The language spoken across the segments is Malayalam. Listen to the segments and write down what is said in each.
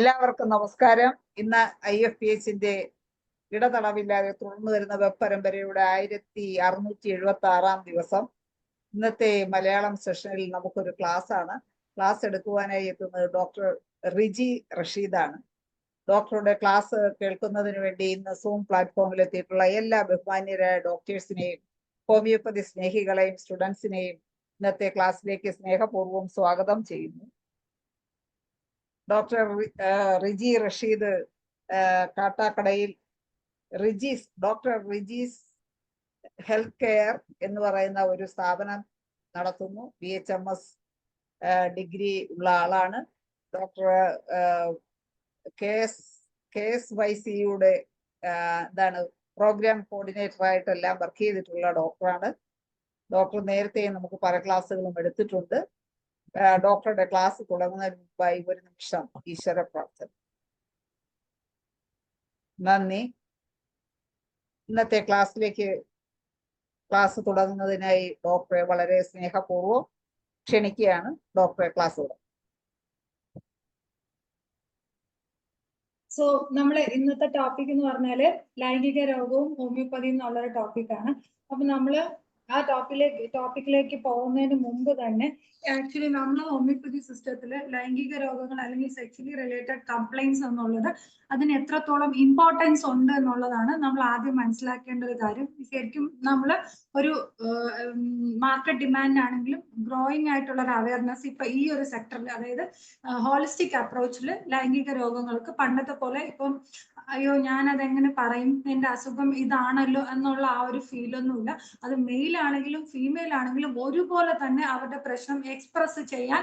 എല്ലാവർക്കും നമസ്കാരം. ഇന്ന് IFPHന്റെ ഇടതടവില്ലാതെ തുടർന്നു വരുന്ന വെബ് പരമ്പരയുടെ 1676 ദിവസം. ഇന്നത്തെ മലയാളം സെഷനിൽ നമുക്കൊരു ക്ലാസ് ആണ്. ക്ലാസ് എടുക്കുവാനായി എത്തുന്നത് ഡോക്ടർ റിജി റഷീദാണ്. ഡോക്ടറുടെ ക്ലാസ് കേൾക്കുന്നതിന് വേണ്ടി ഇന്ന് സൂം പ്ലാറ്റ്ഫോമിൽ എത്തിയിട്ടുള്ള എല്ലാ ബഹുമാന്യരായ ഡോക്ടേഴ്സിനെയും ഹോമിയോപ്പതി സ്നേഹികളെയും സ്റ്റുഡൻസിനെയും ഇന്നത്തെ ക്ലാസ്സിലേക്ക് സ്നേഹപൂർവ്വം സ്വാഗതം ചെയ്യുന്നു. ഡോക്ടർ റിജി റഷീദ് കാട്ടാക്കടയിൽ ഡോക്ടർ റിജീസ് ഹെൽത്ത് കെയർ എന്ന് പറയുന്ന ഒരു സ്ഥാപനം നടത്തുന്നു. BHMS ഡിഗ്രി ഉള്ള ആളാണ്. ഡോക്ടർ KSYCയുടെ പ്രോഗ്രാം കോർഡിനേറ്റർ ആയിട്ടെല്ലാം വർക്ക് ചെയ്തിട്ടുള്ള ഡോക്ടറാണ്. ഡോക്ടർ നേരത്തെ നമുക്ക് പല ക്ലാസ്സുകളും എടുത്തിട്ടുണ്ട്. ഡോക്ടറുടെ ക്ലാസ് തുടങ്ങുന്നതിന് മുമ്പായി ഒരു നിമിഷം ഈശ്വര പ്രാർത്ഥന. നന്ദി. ഇന്നത്തെ ക്ലാസ് തുടങ്ങുന്നതിനായി ഡോക്ടറെ വളരെ സ്നേഹപൂർവ്വം ക്ഷണിക്കുകയാണ്. ഡോക്ടറെ ക്ലാസ് തുടങ്ങും. സോ നമ്മള് ഇന്നത്തെ ടോപ്പിക് എന്ന് പറഞ്ഞാല് ലൈംഗിക രോഗവും ഹോമിയോപ്പതിയും എന്നുള്ളൊരു ടോപ്പിക്കാണ്. അപ്പൊ നമ്മള് ആ ടോപ്പിക്കിലേക്ക് പോകുന്നതിന് മുമ്പ് തന്നെ ആക്ച്വലി നമ്മൾ ഹോമിയോപ്പതി സിസ്റ്റത്തില് ലൈംഗിക രോഗങ്ങൾ അല്ലെങ്കിൽ സെക്ഷലി റിലേറ്റഡ് കംപ്ലൈൻസ് എന്നുള്ളത് അതിന് എത്രത്തോളം ഇമ്പോർട്ടൻസ് ഉണ്ട് എന്നുള്ളതാണ് നമ്മൾ ആദ്യം മനസ്സിലാക്കേണ്ട ഒരു കാര്യം. ശരിക്കും നമ്മൾ ഒരു മാർക്കറ്റ് ഡിമാൻഡ് ആണെങ്കിലും ഗ്രോയിങ് ആയിട്ടുള്ള ഒരു അവയർനെസ് ഇപ്പൊ ഈ ഒരു സെക്ടറിൽ, അതായത് ഹോളിസ്റ്റിക് അപ്രോച്ചിൽ ലൈംഗിക രോഗങ്ങൾക്ക് പണ്ടത്തെ പോലെ ഇപ്പം അയ്യോ ഞാനതെങ്ങനെ പറയും, എന്റെ അസുഖം ഇതാണല്ലോ എന്നുള്ള ആ ഒരു ഫീലൊന്നുമില്ല. അത് മെയിൽ ആണെങ്കിലും ഫീമെയിൽ ആണെങ്കിലും ഒരുപോലെ തന്നെ അവരുടെ പ്രശ്നം എക്സ്പ്രസ് ചെയ്യാൻ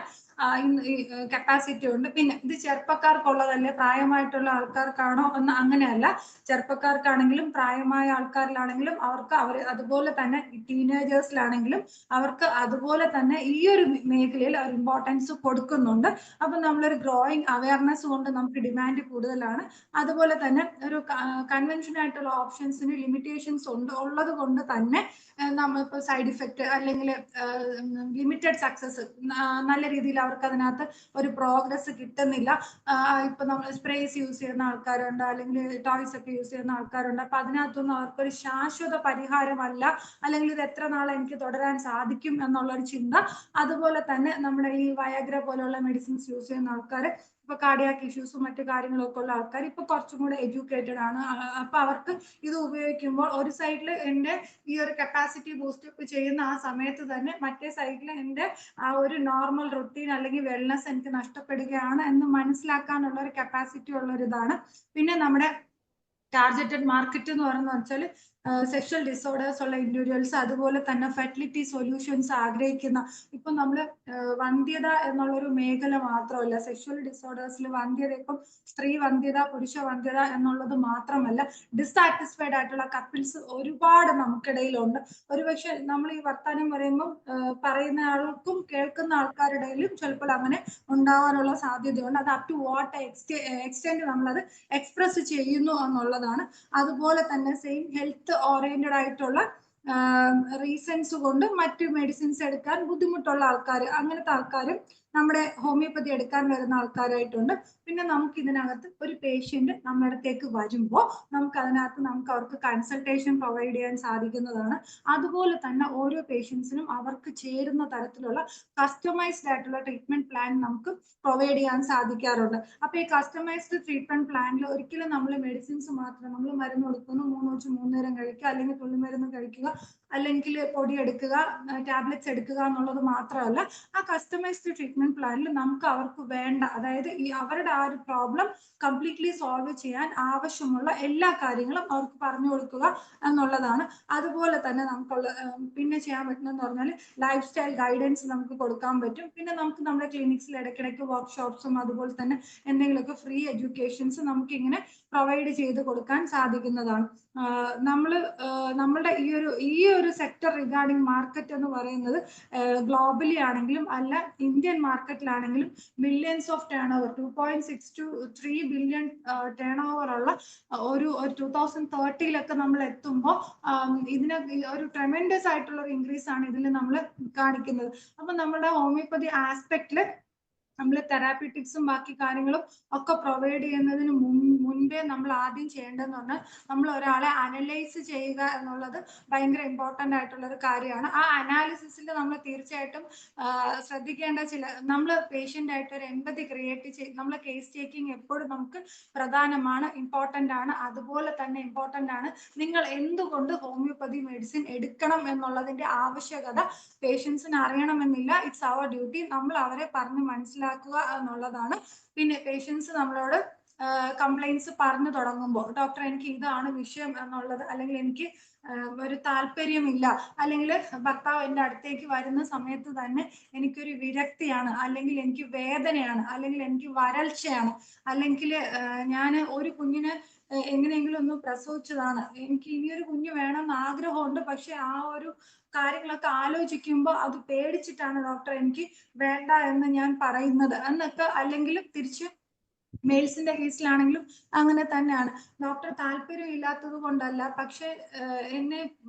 കപ്പാസിറ്റി ഉണ്ട്. പിന്നെ ഇത് ചെറുപ്പക്കാർക്കുള്ളതല്ലേ പ്രായമായിട്ടുള്ള ആൾക്കാർക്കാണോ എന്ന് അങ്ങനെയല്ല. ചെറുപ്പക്കാർക്കാണെങ്കിലും പ്രായമായ ആൾക്കാരിലാണെങ്കിലും അവർ അതുപോലെ തന്നെ ടീനേജേഴ്സിലാണെങ്കിലും അവർക്ക് അതുപോലെ തന്നെ ഈ ഒരു മേഖലയിൽ ഒരു ഇമ്പോർട്ടൻസ് കൊടുക്കുന്നുണ്ട്. അപ്പൊ നമ്മളൊരു ഗ്രോയിങ് അവയർനെസ് കൊണ്ട് നമുക്ക് ഡിമാൻഡ് കൂടുതലാണ്. അതുപോലെ തന്നെ ഒരു കൺവെൻഷൻ ആയിട്ടുള്ള ഓപ്ഷൻസിന് ലിമിറ്റേഷൻസ് ഉള്ളത് കൊണ്ട് തന്നെ നമ്മളിപ്പോൾ സൈഡ് ഇഫക്റ്റ് അല്ലെങ്കിൽ ലിമിറ്റഡ് സക്സസ്, നല്ല രീതിയിൽ അവർക്ക് അതിനകത്ത് ഒരു പ്രോഗ്രസ് കിട്ടുന്നില്ല. ഇപ്പൊ നമ്മൾ സ്പ്രേസ് യൂസ് ചെയ്യുന്ന ആൾക്കാരുണ്ട്, അല്ലെങ്കിൽ ടോയ്സ് ഒക്കെ യൂസ് ചെയ്യുന്ന ആൾക്കാരുണ്ട്. അപ്പൊ അതിനകത്തൊന്നും അവർക്കൊരു ശാശ്വത പരിഹാരമല്ല, അല്ലെങ്കിൽ ഇത് എത്ര നാൾ എനിക്ക് തുടരാൻ സാധിക്കും എന്നുള്ളൊരു ചിന്ത. അതുപോലെ തന്നെ നമ്മുടെ ഈ വയഗ്ര പോലുള്ള മെഡിസിൻസ് യൂസ് ചെയ്യുന്ന ആൾക്കാർ, ഇപ്പൊ കാർഡിയാക് ഇഷ്യൂസും മറ്റു കാര്യങ്ങളൊക്കെ ഉള്ള ആൾക്കാർ ഇപ്പൊ കുറച്ചും കൂടെ എഡ്യൂക്കേറ്റഡ് ആണ്. അപ്പൊ അവർക്ക് ഇത് ഉപയോഗിക്കുമ്പോൾ ഒരു സൈഡിൽ എന്റെ ഈ ഒരു കപ്പാസിറ്റി ബൂസ്റ്റപ്പ് ചെയ്യുന്ന ആ സമയത്ത് തന്നെ മറ്റേ സൈഡിൽ എന്റെ ആ ഒരു നോർമൽ റുട്ടീൻ അല്ലെങ്കിൽ വെൽനെസ് എനിക്ക് നഷ്ടപ്പെടുകയാണ് എന്ന് മനസ്സിലാക്കാനുള്ള ഒരു കപ്പാസിറ്റി ഉള്ള ഒരു ഇതാണ്. പിന്നെ നമ്മുടെ ടാർഗറ്റഡ് മാർക്കറ്റ് എന്ന് പറയുന്നത് വെച്ചാൽ സെക്ഷൽ ഡിസോർഡേഴ്സ് ഉള്ള ഇൻഡിവിജ്വൽസ്, അതുപോലെ തന്നെ ഫെർട്ടിലിറ്റി സൊല്യൂഷൻസ് ആഗ്രഹിക്കുന്ന, ഇപ്പൊ നമ്മൾ വന്ധ്യത എന്നുള്ളൊരു മേഖല മാത്രമല്ല, സെക്ഷൽ ഡിസോർഡേഴ്സിൽ വന്ധ്യത ഇപ്പം സ്ത്രീ വന്ധ്യത പുരുഷ വന്ധ്യത എന്നുള്ളത് മാത്രമല്ല, ഡിസാറ്റിസ്ഫൈഡ് ആയിട്ടുള്ള കപ്പിൾസ് ഒരുപാട് നമുക്കിടയിലുണ്ട്. ഒരുപക്ഷെ നമ്മൾ ഈ വർത്താനം പറയുമ്പോൾ പറയുന്ന ആൾക്കും കേൾക്കുന്ന ആൾക്കാരുടെയിലും ചിലപ്പോൾ അങ്ങനെ ഉണ്ടാവാനുള്ള സാധ്യതയുണ്ട്. അത് അപ് ടു വാട്ട് എക്സ്റ്റെൻഡ് നമ്മളത് എക്സ്പ്രസ് ചെയ്യുന്നു എന്നുള്ളതാണ്. അതുപോലെ തന്നെ സെയിം ഹെൽത്ത് ഓറിയന്റഡ് ആയിട്ടുള്ള റീസൺസ് കൊണ്ട് മറ്റു മെഡിസിൻസ് എടുക്കാൻ ബുദ്ധിമുട്ടുള്ള ആൾക്കാർ, അങ്ങനത്തെ ആൾക്കാരും നമ്മുടെ ഹോമിയോപ്പതി എടുക്കാൻ വരുന്ന ആൾക്കാരായിട്ടുണ്ട്. പിന്നെ നമുക്ക് ഇതിനകത്ത് ഒരു പേഷ്യന്റ് നമ്മുടെ അടുത്തേക്ക് വരുമ്പോൾ നമുക്ക് അവർക്ക് കൺസൾട്ടേഷൻ പ്രൊവൈഡ് ചെയ്യാൻ സാധിക്കുന്നതാണ്. അതുപോലെ തന്നെ ഓരോ പേഷ്യൻസിനും അവർക്ക് ചേരുന്ന തരത്തിലുള്ള കസ്റ്റമൈസ്ഡ് ആയിട്ടുള്ള ട്രീറ്റ്മെന്റ് പ്ലാൻ നമുക്ക് പ്രൊവൈഡ് ചെയ്യാൻ സാധിക്കാറുണ്ട്. അപ്പൊ ഈ കസ്റ്റമൈസ്ഡ് ട്രീറ്റ്മെന്റ് പ്ലാനിൽ ഒരിക്കലും നമ്മൾ മെഡിസിൻസ് മാത്രം, നമ്മൾ മരുന്ന് കൊടുക്കുന്നു 3 വെച്ച് 3 നേരം കഴിക്കുക, അല്ലെങ്കിൽ തുള്ളിമരുന്ന് കഴിക്കുക, അല്ലെങ്കിൽ പൊടി എടുക്കുക, ടാബ്ലറ്റ്സ് എടുക്കുക എന്നുള്ളത് മാത്രമല്ല, ആ കസ്റ്റമൈസ്ഡ് ട്രീറ്റ്മെന്റ് പ്ലാനിൽ നമുക്ക് അവർക്ക് വേണ്ട, അതായത് ഈ അവരുടെ ആ ഒരു പ്രോബ്ലം കംപ്ലീറ്റ്ലി സോൾവ് ചെയ്യാൻ ആവശ്യമുള്ള എല്ലാ കാര്യങ്ങളും അവർക്ക് പറഞ്ഞു കൊടുക്കുക എന്നുള്ളതാണ്. അതുപോലെ തന്നെ നമുക്കുള്ള പിന്നെ ചെയ്യാൻ പറ്റുന്നതെന്ന് പറഞ്ഞാൽ ലൈഫ് സ്റ്റൈൽ ഗൈഡൻസ് നമുക്ക് കൊടുക്കാൻ പറ്റും. പിന്നെ നമുക്ക് നമ്മുടെ ക്ലിനിക്സിൽ ഇടയ്ക്കിടയ്ക്ക് വർക്ക്ഷോപ്സും അതുപോലെ തന്നെ എന്തെങ്കിലുമൊക്കെ ഫ്രീ എഡ്യൂക്കേഷൻസ് നമുക്ക് ഇങ്ങനെ പ്രൊവൈഡ് ചെയ്ത് കൊടുക്കാൻ സാധിക്കുന്നതാണ്. നമ്മളുടെ ഈ ഒരു സെക്ടർ റിഗാർഡിംഗ് മാർക്കറ്റ് എന്ന് പറയുന്നത് ഗ്ലോബലി ആണെങ്കിലും അല്ല ഇന്ത്യൻ മാർക്കറ്റിലാണെങ്കിലും millions of turn over, 2.6 to 3 billion turn over ഉള്ള ഒരു 2030 നമ്മൾ എത്തുമ്പോൾ ഇതിന് ഒരു ട്രെമെൻഡസ് ആയിട്ടുള്ള ഒരു ഇൻക്രീസ് ആണ് ഇതിൽ നമ്മൾ കാണിക്കുന്നത്. അപ്പൊ നമ്മുടെ ഹോമിയോപ്പതി ആസ്പെക്റ്റില് നമ്മൾ തെറാപ്യൂട്ടിക്സും ബാക്കി കാര്യങ്ങളും ഒക്കെ പ്രൊവൈഡ് ചെയ്യുന്നതിന് മുൻപേ നമ്മൾ ആദ്യം ചെയ്യേണ്ടതെന്ന് പറഞ്ഞാൽ നമ്മൾ ഒരാളെ അനലൈസ് ചെയ്യുക എന്നുള്ളത് ഭയങ്കര ഇമ്പോർട്ടൻ്റ് ആയിട്ടുള്ള ഒരു കാര്യമാണ്. ആ അനാലിസിസിൽ നമ്മൾ തീർച്ചയായിട്ടും ശ്രദ്ധിക്കേണ്ട നമ്മൾ പേഷ്യൻ്റ് ആയിട്ട് ഒരു എമ്പതി ക്രിയേറ്റ് നമ്മൾ കേസ് ടേക്കിംഗ് എപ്പോഴും നമുക്ക് പ്രധാനമാണ്, ഇമ്പോർട്ടൻ്റ് ആണ്. അതുപോലെ തന്നെ ഇമ്പോർട്ടൻ്റ് ആണ് നിങ്ങൾ എന്തുകൊണ്ട് ഹോമിയോപ്പതി മെഡിസിൻ എടുക്കണം എന്നുള്ളതിന്റെ ആവശ്യകത പേഷ്യൻസിന് അറിയണമെന്നില്ല. It's our duty. നമ്മൾ അവരെ പറഞ്ഞ് മനസ്സിലാക്കുക എന്നുള്ളതാണ്. പിന്നെ പേഷ്യൻസ് നമ്മളോട് കംപ്ലൈൻസ് പറഞ്ഞു തുടങ്ങുമ്പോൾ ഡോക്ടർ എനിക്ക് ഇതാണ് വിഷയം എന്നുള്ളത്, അല്ലെങ്കിൽ എനിക്ക് ഒരു താല്പര്യമില്ല, അല്ലെങ്കിൽ ഭർത്താവ് എൻ്റെ അടുത്തേക്ക് വരുന്ന സമയത്ത് തന്നെ എനിക്കൊരു വിരക്തിയാണ്, അല്ലെങ്കിൽ എനിക്ക് വേദനയാണ്, അല്ലെങ്കിൽ എനിക്ക് വരൾച്ചയാണ്, അല്ലെങ്കിൽ ഞാൻ ഒരു കുഞ്ഞിനെ എങ്ങനെയെങ്കിലും ഒന്ന് പ്രസവിച്ചതാണ്, എനിക്ക് ഇനിയൊരു കുഞ്ഞ് വേണമെന്ന് ആഗ്രഹമുണ്ട്, പക്ഷെ ആ ഒരു കാര്യങ്ങളൊക്കെ ആലോചിക്കുമ്പോൾ അത് പേടിച്ചിട്ടാണ് ഡോക്ടർ എനിക്ക് വേണ്ട എന്ന് ഞാൻ പറയുന്നത് എന്നൊക്കെ. അല്ലെങ്കിൽ തിരിച്ച് മെയിൽസിന്റെ കേസിലാണെങ്കിലും അങ്ങനെ തന്നെയാണ്. ഡോക്ടർ താല്പര്യം ഇല്ലാത്തത് കൊണ്ടല്ല, പക്ഷെ എന്നെ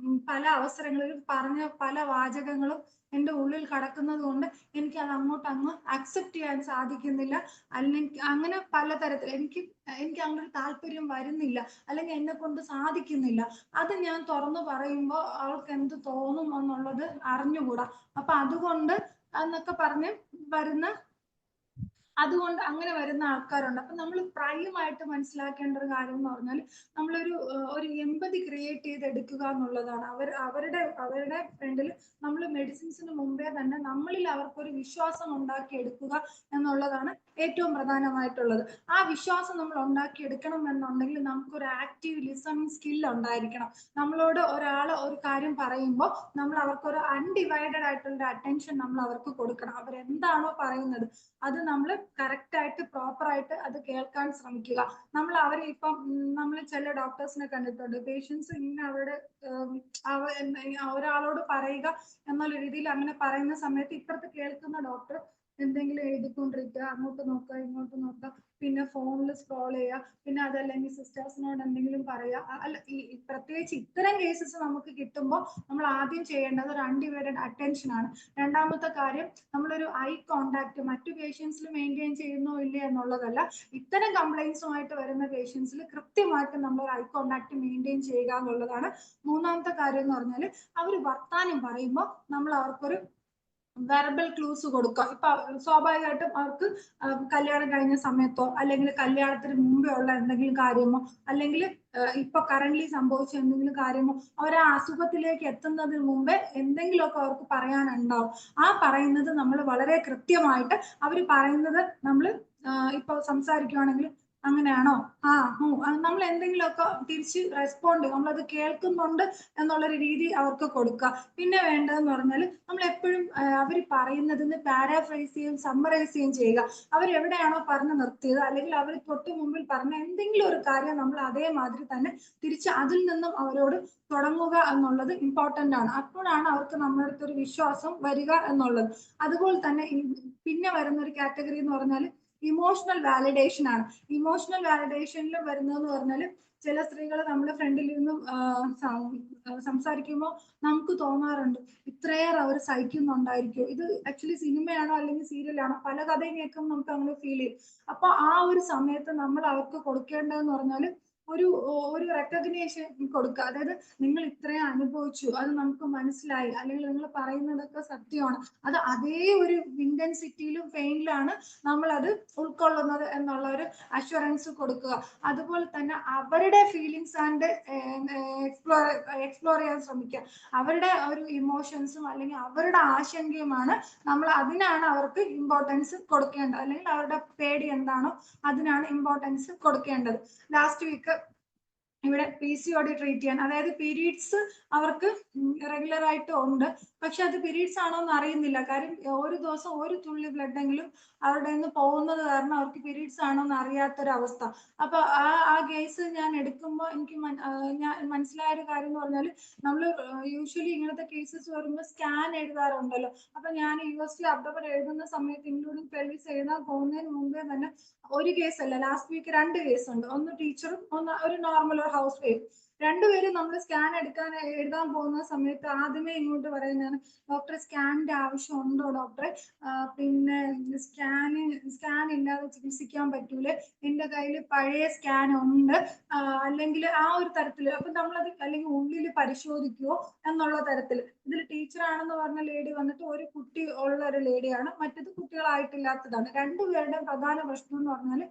പല അവസരങ്ങളിലും പറഞ്ഞ പല വാചകങ്ങളും എൻ്റെ ഉള്ളിൽ കടക്കുന്നത് കൊണ്ട് എനിക്ക് അത് അങ്ങ് അക്സെപ്റ്റ് ചെയ്യാൻ സാധിക്കുന്നില്ല. അല്ലെങ്കിൽ അങ്ങനെ പലതരത്തിൽ എനിക്ക് അങ്ങനെ ഒരു താല്പര്യം വരുന്നില്ല, അല്ലെങ്കിൽ എന്നെ കൊണ്ട് സാധിക്കുന്നില്ല. അത് ഞാൻ തുറന്നു പറയുമ്പോൾ അവൾക്ക് എന്ത് തോന്നും എന്നുള്ളത് അറിഞ്ഞുകൂടാ. അപ്പൊ അതുകൊണ്ട് എന്നൊക്കെ പറഞ്ഞ് അതുകൊണ്ട് അങ്ങനെ വരുന്ന ആൾക്കാരുണ്ട്. അപ്പൊ നമ്മൾ പ്രൈമായിട്ട് മനസ്സിലാക്കേണ്ട ഒരു കാര്യം എന്ന് പറഞ്ഞാൽ ഒരു എമ്പതി ക്രിയേറ്റ് ചെയ്തെടുക്കുക എന്നുള്ളതാണ്. അവരുടെ ഫ്രണ്ടിൽ നമ്മൾ മെഡിസിൻസിന് മുമ്പേ തന്നെ നമ്മളിൽ അവർക്കൊരു വിശ്വാസം ഉണ്ടാക്കി എടുക്കുക എന്നുള്ളതാണ് ഏറ്റവും പ്രധാനമായിട്ടുള്ളത്. ആ വിശ്വാസം നമ്മൾ ഉണ്ടാക്കിയെടുക്കണം എന്നുണ്ടെങ്കിൽ നമുക്കൊരു ആക്റ്റീവ് ലിസണിങ് സ്കിൽ ഉണ്ടായിരിക്കണം. നമ്മളോട് ഒരാൾ ഒരു കാര്യം പറയുമ്പോൾ നമ്മൾ അവർക്കൊരു അൺഡിവൈഡഡ് ആയിട്ടുള്ള അറ്റൻഷൻ നമ്മൾ അവർക്ക് കൊടുക്കണം. അവരെന്താണോ പറയുന്നത് അത് നമ്മൾ കറക്റ്റ് ആയിട്ട് പ്രോപ്പർ ആയിട്ട് അത് കേൾക്കാൻ ശ്രമിക്കുക. നമ്മൾ ചില ഡോക്ടേഴ്സിനെ കണ്ടിട്ടുണ്ട്, പേഷ്യൻസ് ഇങ്ങനെ ഒരാളോട് പറയുക എന്നുള്ള രീതിയിൽ അങ്ങനെ പറയുന്ന സമയത്ത് ഇപ്പുറത്ത് കേൾക്കുന്ന ഡോക്ടർ എന്തെങ്കിലും എഴുതിക്കൊണ്ടിരിക്കുക, അങ്ങോട്ട് നോക്കുക ഇങ്ങോട്ട് നോക്കുക, പിന്നെ ഫോണിൽ സ്ക്രോൾ ചെയ്യുക, പിന്നെ അതല്ലെങ്കിൽ സിസ്റ്റേഴ്സിനോട് എന്തെങ്കിലും പറയുക. പ്രത്യേകിച്ച് ഇത്തരം കേസസ് നമുക്ക് കിട്ടുമ്പോൾ നമ്മൾ ആദ്യം ചെയ്യേണ്ടത് ഒരു അൺഡിവൈഡഡ് അറ്റൻഷൻ ആണ്. രണ്ടാമത്തെ കാര്യം, നമ്മളൊരു ഐ കോണ്ടാക്ട് മറ്റു പേഷ്യൻസിൽ മെയിൻറ്റെയിൻ ചെയ്യുന്നോ ഇല്ലേ എന്നുള്ളതല്ല, ഇത്തരം കംപ്ലൈൻസുമായിട്ട് വരുന്ന പേഷ്യൻസിൽ കൃത്യമായിട്ട് നമ്മൾ ഐ കോണ്ടാക്ട് മെയിൻറ്റെയിൻ ചെയ്യുക എന്നുള്ളതാണ്. മൂന്നാമത്തെ കാര്യം എന്ന് പറഞ്ഞാൽ അവർ വർത്താനം പറയുമ്പോൾ നമ്മൾ അവർക്കൊരു വെർബൽ ക്ലൂസ് കൊടുക്കുക. ഇപ്പൊ സ്വാഭാവികമായിട്ടും അവർക്ക് കല്യാണം കഴിഞ്ഞ സമയത്തോ അല്ലെങ്കിൽ കല്യാണത്തിന് മുമ്പേ ഉള്ള എന്തെങ്കിലും കാര്യമോ അല്ലെങ്കിൽ ഇപ്പൊ കറന്റ്ലി സംഭവിച്ച എന്തെങ്കിലും കാര്യമോ അവർ ആ അസുഖത്തിലേക്ക് എത്തുന്നതിന് മുമ്പേ എന്തെങ്കിലുമൊക്കെ അവർക്ക് പറയാനുണ്ടാവും. ആ പറയുന്നത് നമ്മൾ വളരെ കൃത്യമായിട്ട് അവർ പറയുന്നത് നമ്മൾ ഇപ്പൊ സംസാരിക്കുവാണെങ്കിൽ അങ്ങനെയാണോ, നമ്മൾ എന്തെങ്കിലുമൊക്കെ തിരിച്ച് റെസ്പോണ്ട് നമ്മളത് കേൾക്കുന്നുണ്ട് എന്നുള്ളൊരു രീതി അവർക്ക് കൊടുക്കുക. പിന്നെ വേണ്ടതെന്ന് പറഞ്ഞാൽ നമ്മൾ എപ്പോഴും അവർ പറയുന്നതിന് പാരാഫ്രൈസ് ചെയ്യും സമ്മറൈസ് ചെയ്യും ചെയ്യുക. അവരെവിടെയാണോ പറഞ്ഞു നിർത്തിയത് അല്ലെങ്കിൽ അവർ തൊട്ട് മുമ്പിൽ പറഞ്ഞ എന്തെങ്കിലും ഒരു കാര്യം നമ്മൾ അതേമാതിരി തന്നെ തിരിച്ച് അതിൽ നിന്നും അവരോട് തുടങ്ങുക എന്നുള്ളത് ഇമ്പോർട്ടൻ്റ് ആണ്. അപ്പോഴാണ് അവർക്ക് നമ്മുടെ അടുത്തൊരു വിശ്വാസം വരിക എന്നുള്ളത്. അതുപോലെ തന്നെ പിന്നെ വരുന്ന ഒരു കാറ്റഗറി എന്ന് പറഞ്ഞാൽ ഇമോഷണൽ വാലിഡേഷൻ ആണ്. ഇമോഷണൽ വാലിഡേഷനിൽ വരുന്നതെന്ന് പറഞ്ഞാൽ ചില സ്ത്രീകൾ നമ്മുടെ ഫ്രണ്ടിൽ നിന്നും സംസാരിക്കുമ്പോൾ നമുക്ക് തോന്നാറുണ്ട് ഇത്രയേറെ അവർ സഹിക്കുന്നുണ്ടായിരിക്കും, ഇത് ആക്ച്വലി സിനിമയാണോ അല്ലെങ്കിൽ സീരിയലാണോ, പല കഥയും കേൾക്കുമ്പോൾ നമുക്ക് അങ്ങനെ ഫീൽ ചെയ്യും. അപ്പൊ ആ ഒരു സമയത്ത് നമ്മൾ അവർക്ക് കൊടുക്കേണ്ടതെന്ന് പറഞ്ഞാൽ ഒരു റെക്കഗ്നേഷൻ കൊടുക്കുക. അതായത് നിങ്ങൾ ഇത്രയും അനുഭവിച്ചു, അത് നമുക്ക് മനസ്സിലായി, അല്ലെങ്കിൽ നിങ്ങൾ പറയുന്നതൊക്കെ സത്യമാണ്, അത് അതേ ഒരു ഇന്റൻസിറ്റിയിലും പെയിനിലാണ് നമ്മൾ അത് ഉൾക്കൊള്ളുന്നത് എന്നുള്ള ഒരു അഷ്വറൻസ് കൊടുക്കുക. അതുപോലെ തന്നെ അവരുടെ ഫീലിങ്സ് ആൻഡ് എക്സ്പ്ലോർ ചെയ്യാൻ ശ്രമിക്കുക. അവരുടെ ഒരു ഇമോഷൻസും അല്ലെങ്കിൽ അവരുടെ ആശങ്കയുമാണ് അതിനാണ് അവർക്ക് ഇമ്പോർട്ടൻസ് കൊടുക്കേണ്ടത്, അല്ലെങ്കിൽ അവരുടെ പേടി എന്താണോ അതിനാണ് ഇമ്പോർട്ടൻസ് കൊടുക്കേണ്ടത്. ലാസ്റ്റ് വീക്ക് ഇവിടെ PCOD ട്രീറ്റ് ചെയ്യാൻ, അതായത് പീരീഡ്സ് അവർക്ക് റെഗുലർ ആയിട്ട് ഉണ്ട്, പക്ഷെ അത് പീരീഡ്സ് ആണോ എന്ന് അറിയുന്നില്ല. കാര്യം ഒരു ദിവസം ഒരു തുള്ളി ബ്ലഡ് എങ്കിലും അവരുടെ നിന്ന് പോകുന്നത് കാരണം അവർക്ക് പീരീഡ്സ് ആണോ എന്ന് അറിയാത്തൊരവസ്ഥ. അപ്പൊ ആ കേസ് ഞാൻ എടുക്കുമ്പോൾ എനിക്ക് ഞാൻ മനസ്സിലായ ഒരു കാര്യം എന്ന് പറഞ്ഞാൽ, നമ്മൾ യൂഷ്വലി ഇങ്ങനത്തെ കേസസ് വരുമ്പോൾ സ്കാൻ എഴുതാറുണ്ടല്ലോ. അപ്പൊ ഞാൻ USG അബ്ഡോമൻ എഴുതുന്ന സമയത്ത് ഇൻക്ലൂഡിങ് പെൽവിസ് എഴുതാൻ പോകുന്നതിന് മുമ്പേ തന്നെ ഒരു കേസല്ല, ലാസ്റ്റ് വീക്ക് 2 കേസ് ഉണ്ട്. ഒന്ന് ടീച്ചറും ഒന്ന് ഒരു നോർമൽ ഒരു ഹൗസ് വൈഫ്. രണ്ടുപേരും നമ്മൾ സ്കാൻ എഴുതാൻ പോകുന്ന സമയത്ത് ആദ്യമേ ഇങ്ങോട്ട് പറയുന്നതാണ്, ഡോക്ടറെ സ്കാനിന്റെ ആവശ്യം ഉണ്ടോ ഡോക്ടറെ, പിന്നെ സ്കാൻ ഇല്ലാതെ ചികിത്സിക്കാൻ പറ്റൂലേ, എന്റെ കയ്യിൽ പഴയ സ്കാൻ ഉണ്ട്, അല്ലെങ്കിൽ ആ ഒരു തരത്തില്. അപ്പൊ നമ്മളത് അല്ലെങ്കിൽ ഉള്ളിൽ പരിശോധിക്കുവോ എന്നുള്ള തരത്തിൽ. ഇതിൽ ടീച്ചറാണെന്ന് പറഞ്ഞ ലേഡി വന്നിട്ട് ഒരു കുട്ടി ഉള്ള ഒരു ലേഡിയാണ്, മറ്റത് കുട്ടികളായിട്ടില്ലാത്തതാണ്. രണ്ടുപേരുടെയും പ്രധാന പ്രശ്നം എന്ന് പറഞ്ഞാൽ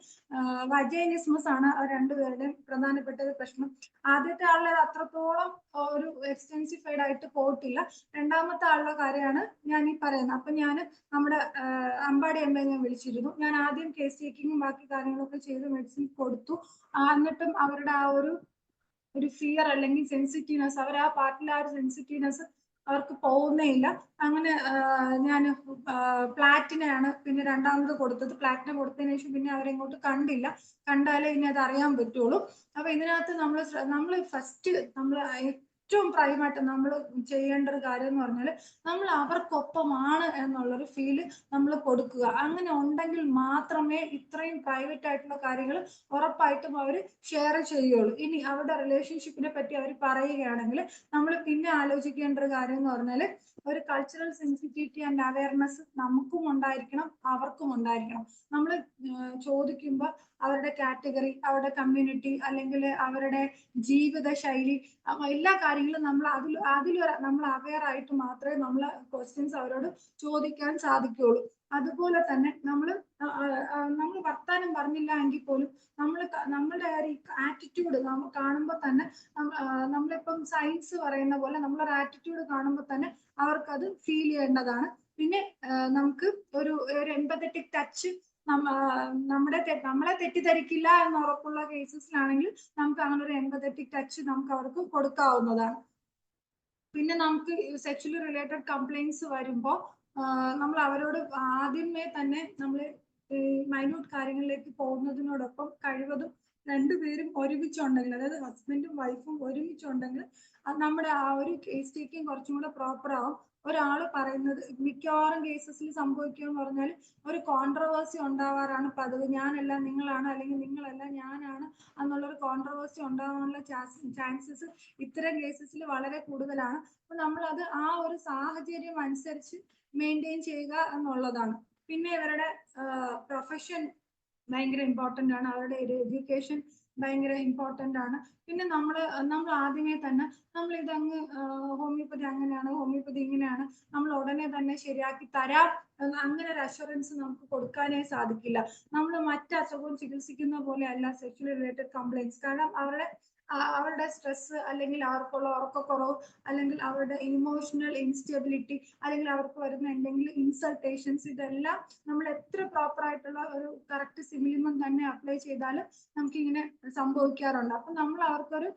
വജൈനിസ്മസ് ആണ്. രണ്ടുപേരുടെയും പ്രധാനപ്പെട്ട ഒരു പ്രശ്നം. ആദ്യത്തെ ആളുടെ അത്രത്തോളം ഒരു എക്സ്റ്റെൻസിഫൈഡ് ആയിട്ട് പോയിട്ടില്ല. രണ്ടാമത്തെ ആളുടെ കാര്യമാണ് ഞാൻ ഈ പറയുന്നത്. അപ്പൊ ഞാൻ നമ്മുടെ അമ്പാടി അമ്മയെ ഞാൻ വിളിച്ചിരുന്നു. ഞാൻ ആദ്യം കേസ് ടേക്കിങ്ങും ബാക്കി കാര്യങ്ങളൊക്കെ ചെയ്ത് മെഡിസിൻ കൊടുത്തു. എന്നിട്ടും അവരുടെ ആ ഒരു ഫിയർ അല്ലെങ്കിൽ സെൻസിറ്റീവ്നെസ്, അവർ ആ പാർട്ടിലെ ആ ഒരു സെൻസിറ്റീവ്നെസ് അവർക്ക് പോകുന്നേ ഇല്ല. അങ്ങനെ ഞാൻ പ്ലാറ്റിനയാണ് പിന്നെ രണ്ടാമത് കൊടുത്തത്. പ്ലാറ്റിന കൊടുത്തതിന് ശേഷം പിന്നെ അവരെങ്ങോട്ട് കണ്ടില്ല. കണ്ടാലേ ഇനി അത് അറിയാൻ പറ്റുള്ളൂ. അപ്പൊ ഇതിനകത്ത് നമ്മൾ ഫസ്റ്റ് നമ്മൾ ഏറ്റവും പ്രൈമായിട്ട് നമ്മൾ ചെയ്യേണ്ട ഒരു കാര്യം എന്ന് പറഞ്ഞാൽ നമ്മൾ അവർക്കൊപ്പമാണ് എന്നുള്ളൊരു ഫീല് നമ്മൾ കൊടുക്കുക. അങ്ങനെ ഉണ്ടെങ്കിൽ മാത്രമേ ഇത്രയും പ്രൈവറ്റ് ആയിട്ടുള്ള കാര്യങ്ങൾ ഉറപ്പായിട്ടും അവർ ഷെയർ ചെയ്യുള്ളൂ. ഇനി അവരുടെ റിലേഷൻഷിപ്പിനെ പറ്റി അവർ പറയുകയാണെങ്കിൽ നമ്മൾ പിന്നെ ആലോചിക്കേണ്ട ഒരു കാര്യം എന്ന് പറഞ്ഞാൽ ഒരു കൾച്ചറൽ സെൻസിറ്റിവിറ്റി ആൻഡ് അവയർനെസ് നമുക്കും ഉണ്ടായിരിക്കണം, അവർക്കും ഉണ്ടായിരിക്കണം. നമ്മൾ ചോദിക്കുമ്പോൾ അവരുടെ കാറ്റഗറി, അവരുടെ കമ്മ്യൂണിറ്റി, അല്ലെങ്കിൽ അവരുടെ ജീവിത ശൈലി, എല്ലാ കാര്യങ്ങളും നമ്മൾ അവെയർ ആയിട്ട് മാത്രമേ നമ്മൾ ക്വസ്റ്റ്യൻസ് അവരോട് ചോദിക്കാൻ സാധിക്കുകയുള്ളൂ. അതുപോലെ തന്നെ നമ്മൾ വർത്താനം പറഞ്ഞില്ല എങ്കിൽ പോലും നമ്മളുടെ ഒരു ആറ്റിറ്റ്യൂഡ് കാണുമ്പോൾ തന്നെ നമ്മളിപ്പം സയൻസ് പറയുന്ന പോലെ നമ്മളൊരു ആറ്റിറ്റ്യൂഡ് കാണുമ്പോൾ തന്നെ അവർക്കത് ഫീൽ ചെയ്യേണ്ടതാണ്. പിന്നെ നമുക്ക് ഒരു എംപത്തറ്റിക് ടച്ച് നമ്മളെ തെറ്റിദ്ധരിക്കില്ല എന്ന് ഉറപ്പുള്ള കേസസിലാണെങ്കിൽ നമുക്ക് അങ്ങനെ ഒരു എംപത്തറ്റിക് ടച്ച് നമുക്ക് അവർക്ക് കൊടുക്കാവുന്നതാണ്. പിന്നെ നമുക്ക് സെക്ഷലി റിലേറ്റഡ് കംപ്ലൈൻസ് വരുമ്പോൾ നമ്മൾ അവരോട് ആദ്യമേ തന്നെ നമ്മൾ മൈന്യൂട്ട് കാര്യങ്ങളിലേക്ക് പോകുന്നതിനോടൊപ്പം കഴിവതും രണ്ടുപേരും ഒരുമിച്ചുണ്ടെങ്കിൽ, അതായത് ഹസ്ബൻഡും വൈഫും ഒരുമിച്ചുണ്ടെങ്കിൽ നമ്മുടെ ആ ഒരു കേസ് ടേക്കിംഗ് കുറച്ചും കൂടെ പ്രോപ്പർ ആവും. ഒരാൾ പറയുന്നത് മിക്കവാറും കേസസിൽ സംഭവിക്കുക എന്ന് പറഞ്ഞാൽ ഒരു കോൺട്രവേഴ്സി ഉണ്ടാവാറാണ് പതിവ്. ഞാനല്ല നിങ്ങളാണ്, അല്ലെങ്കിൽ നിങ്ങളല്ല ഞാനാണ് എന്നുള്ളൊരു കോൺട്രവേഴ്സി ഉണ്ടാവാനുള്ള ചാൻസസ് ഇത്തരം കേസസിൽ വളരെ കൂടുതലാണ്. അപ്പൊ നമ്മളത് ആ ഒരു സാഹചര്യം അനുസരിച്ച് മെയിൻറ്റെയിൻ ചെയ്യുക എന്നുള്ളതാണ്. പിന്നെ ഇവരുടെ പ്രൊഫഷൻ ഭയങ്കര ഇമ്പോർട്ടൻ്റ് ആണ്, അവരുടെ ഒരു എഡ്യൂക്കേഷൻ ഭയങ്കര ഇമ്പോർട്ടൻ്റ് ആണ്. പിന്നെ നമ്മൾ ആദ്യമേ തന്നെ നമ്മൾ ഇതങ്ങ് ഹോമിയോപ്പതി അങ്ങനെയാണ്, ഹോമിയോപ്പതി ഇങ്ങനെയാണ്, നമ്മൾ ഉടനെ തന്നെ ശരിയാക്കി തരാം അങ്ങനെ ഒരു അഷുറൻസ് നമുക്ക് കൊടുക്കാനേ സാധിക്കില്ല. നമ്മൾ മറ്റ് അസുഖവും ചികിത്സിക്കുന്ന പോലെ അല്ല സെക്ഷൽ റിലേറ്റഡ് കംപ്ലൈൻസ്. കാരണം അവരുടെ സ്ട്രെസ്, അല്ലെങ്കിൽ അവർക്കുള്ള ഉറക്കക്കുറവ്, അല്ലെങ്കിൽ അവരുടെ ഇമോഷണൽ ഇൻസ്റ്റെബിലിറ്റി, അല്ലെങ്കിൽ അവർക്ക് വരുന്ന എന്തെങ്കിലും ഇൻസൾട്ടേഷൻസ്, ഇതെല്ലാം നമ്മൾ എത്ര പ്രോപ്പർ ആയിട്ടുള്ള ഒരു കറക്റ്റ് സിമിലിമം തന്നെ അപ്ലൈ ചെയ്താലും നമുക്കിങ്ങനെ സംഭവിക്കാറുണ്ട്. അപ്പൊ നമ്മൾ അവർക്കൊരു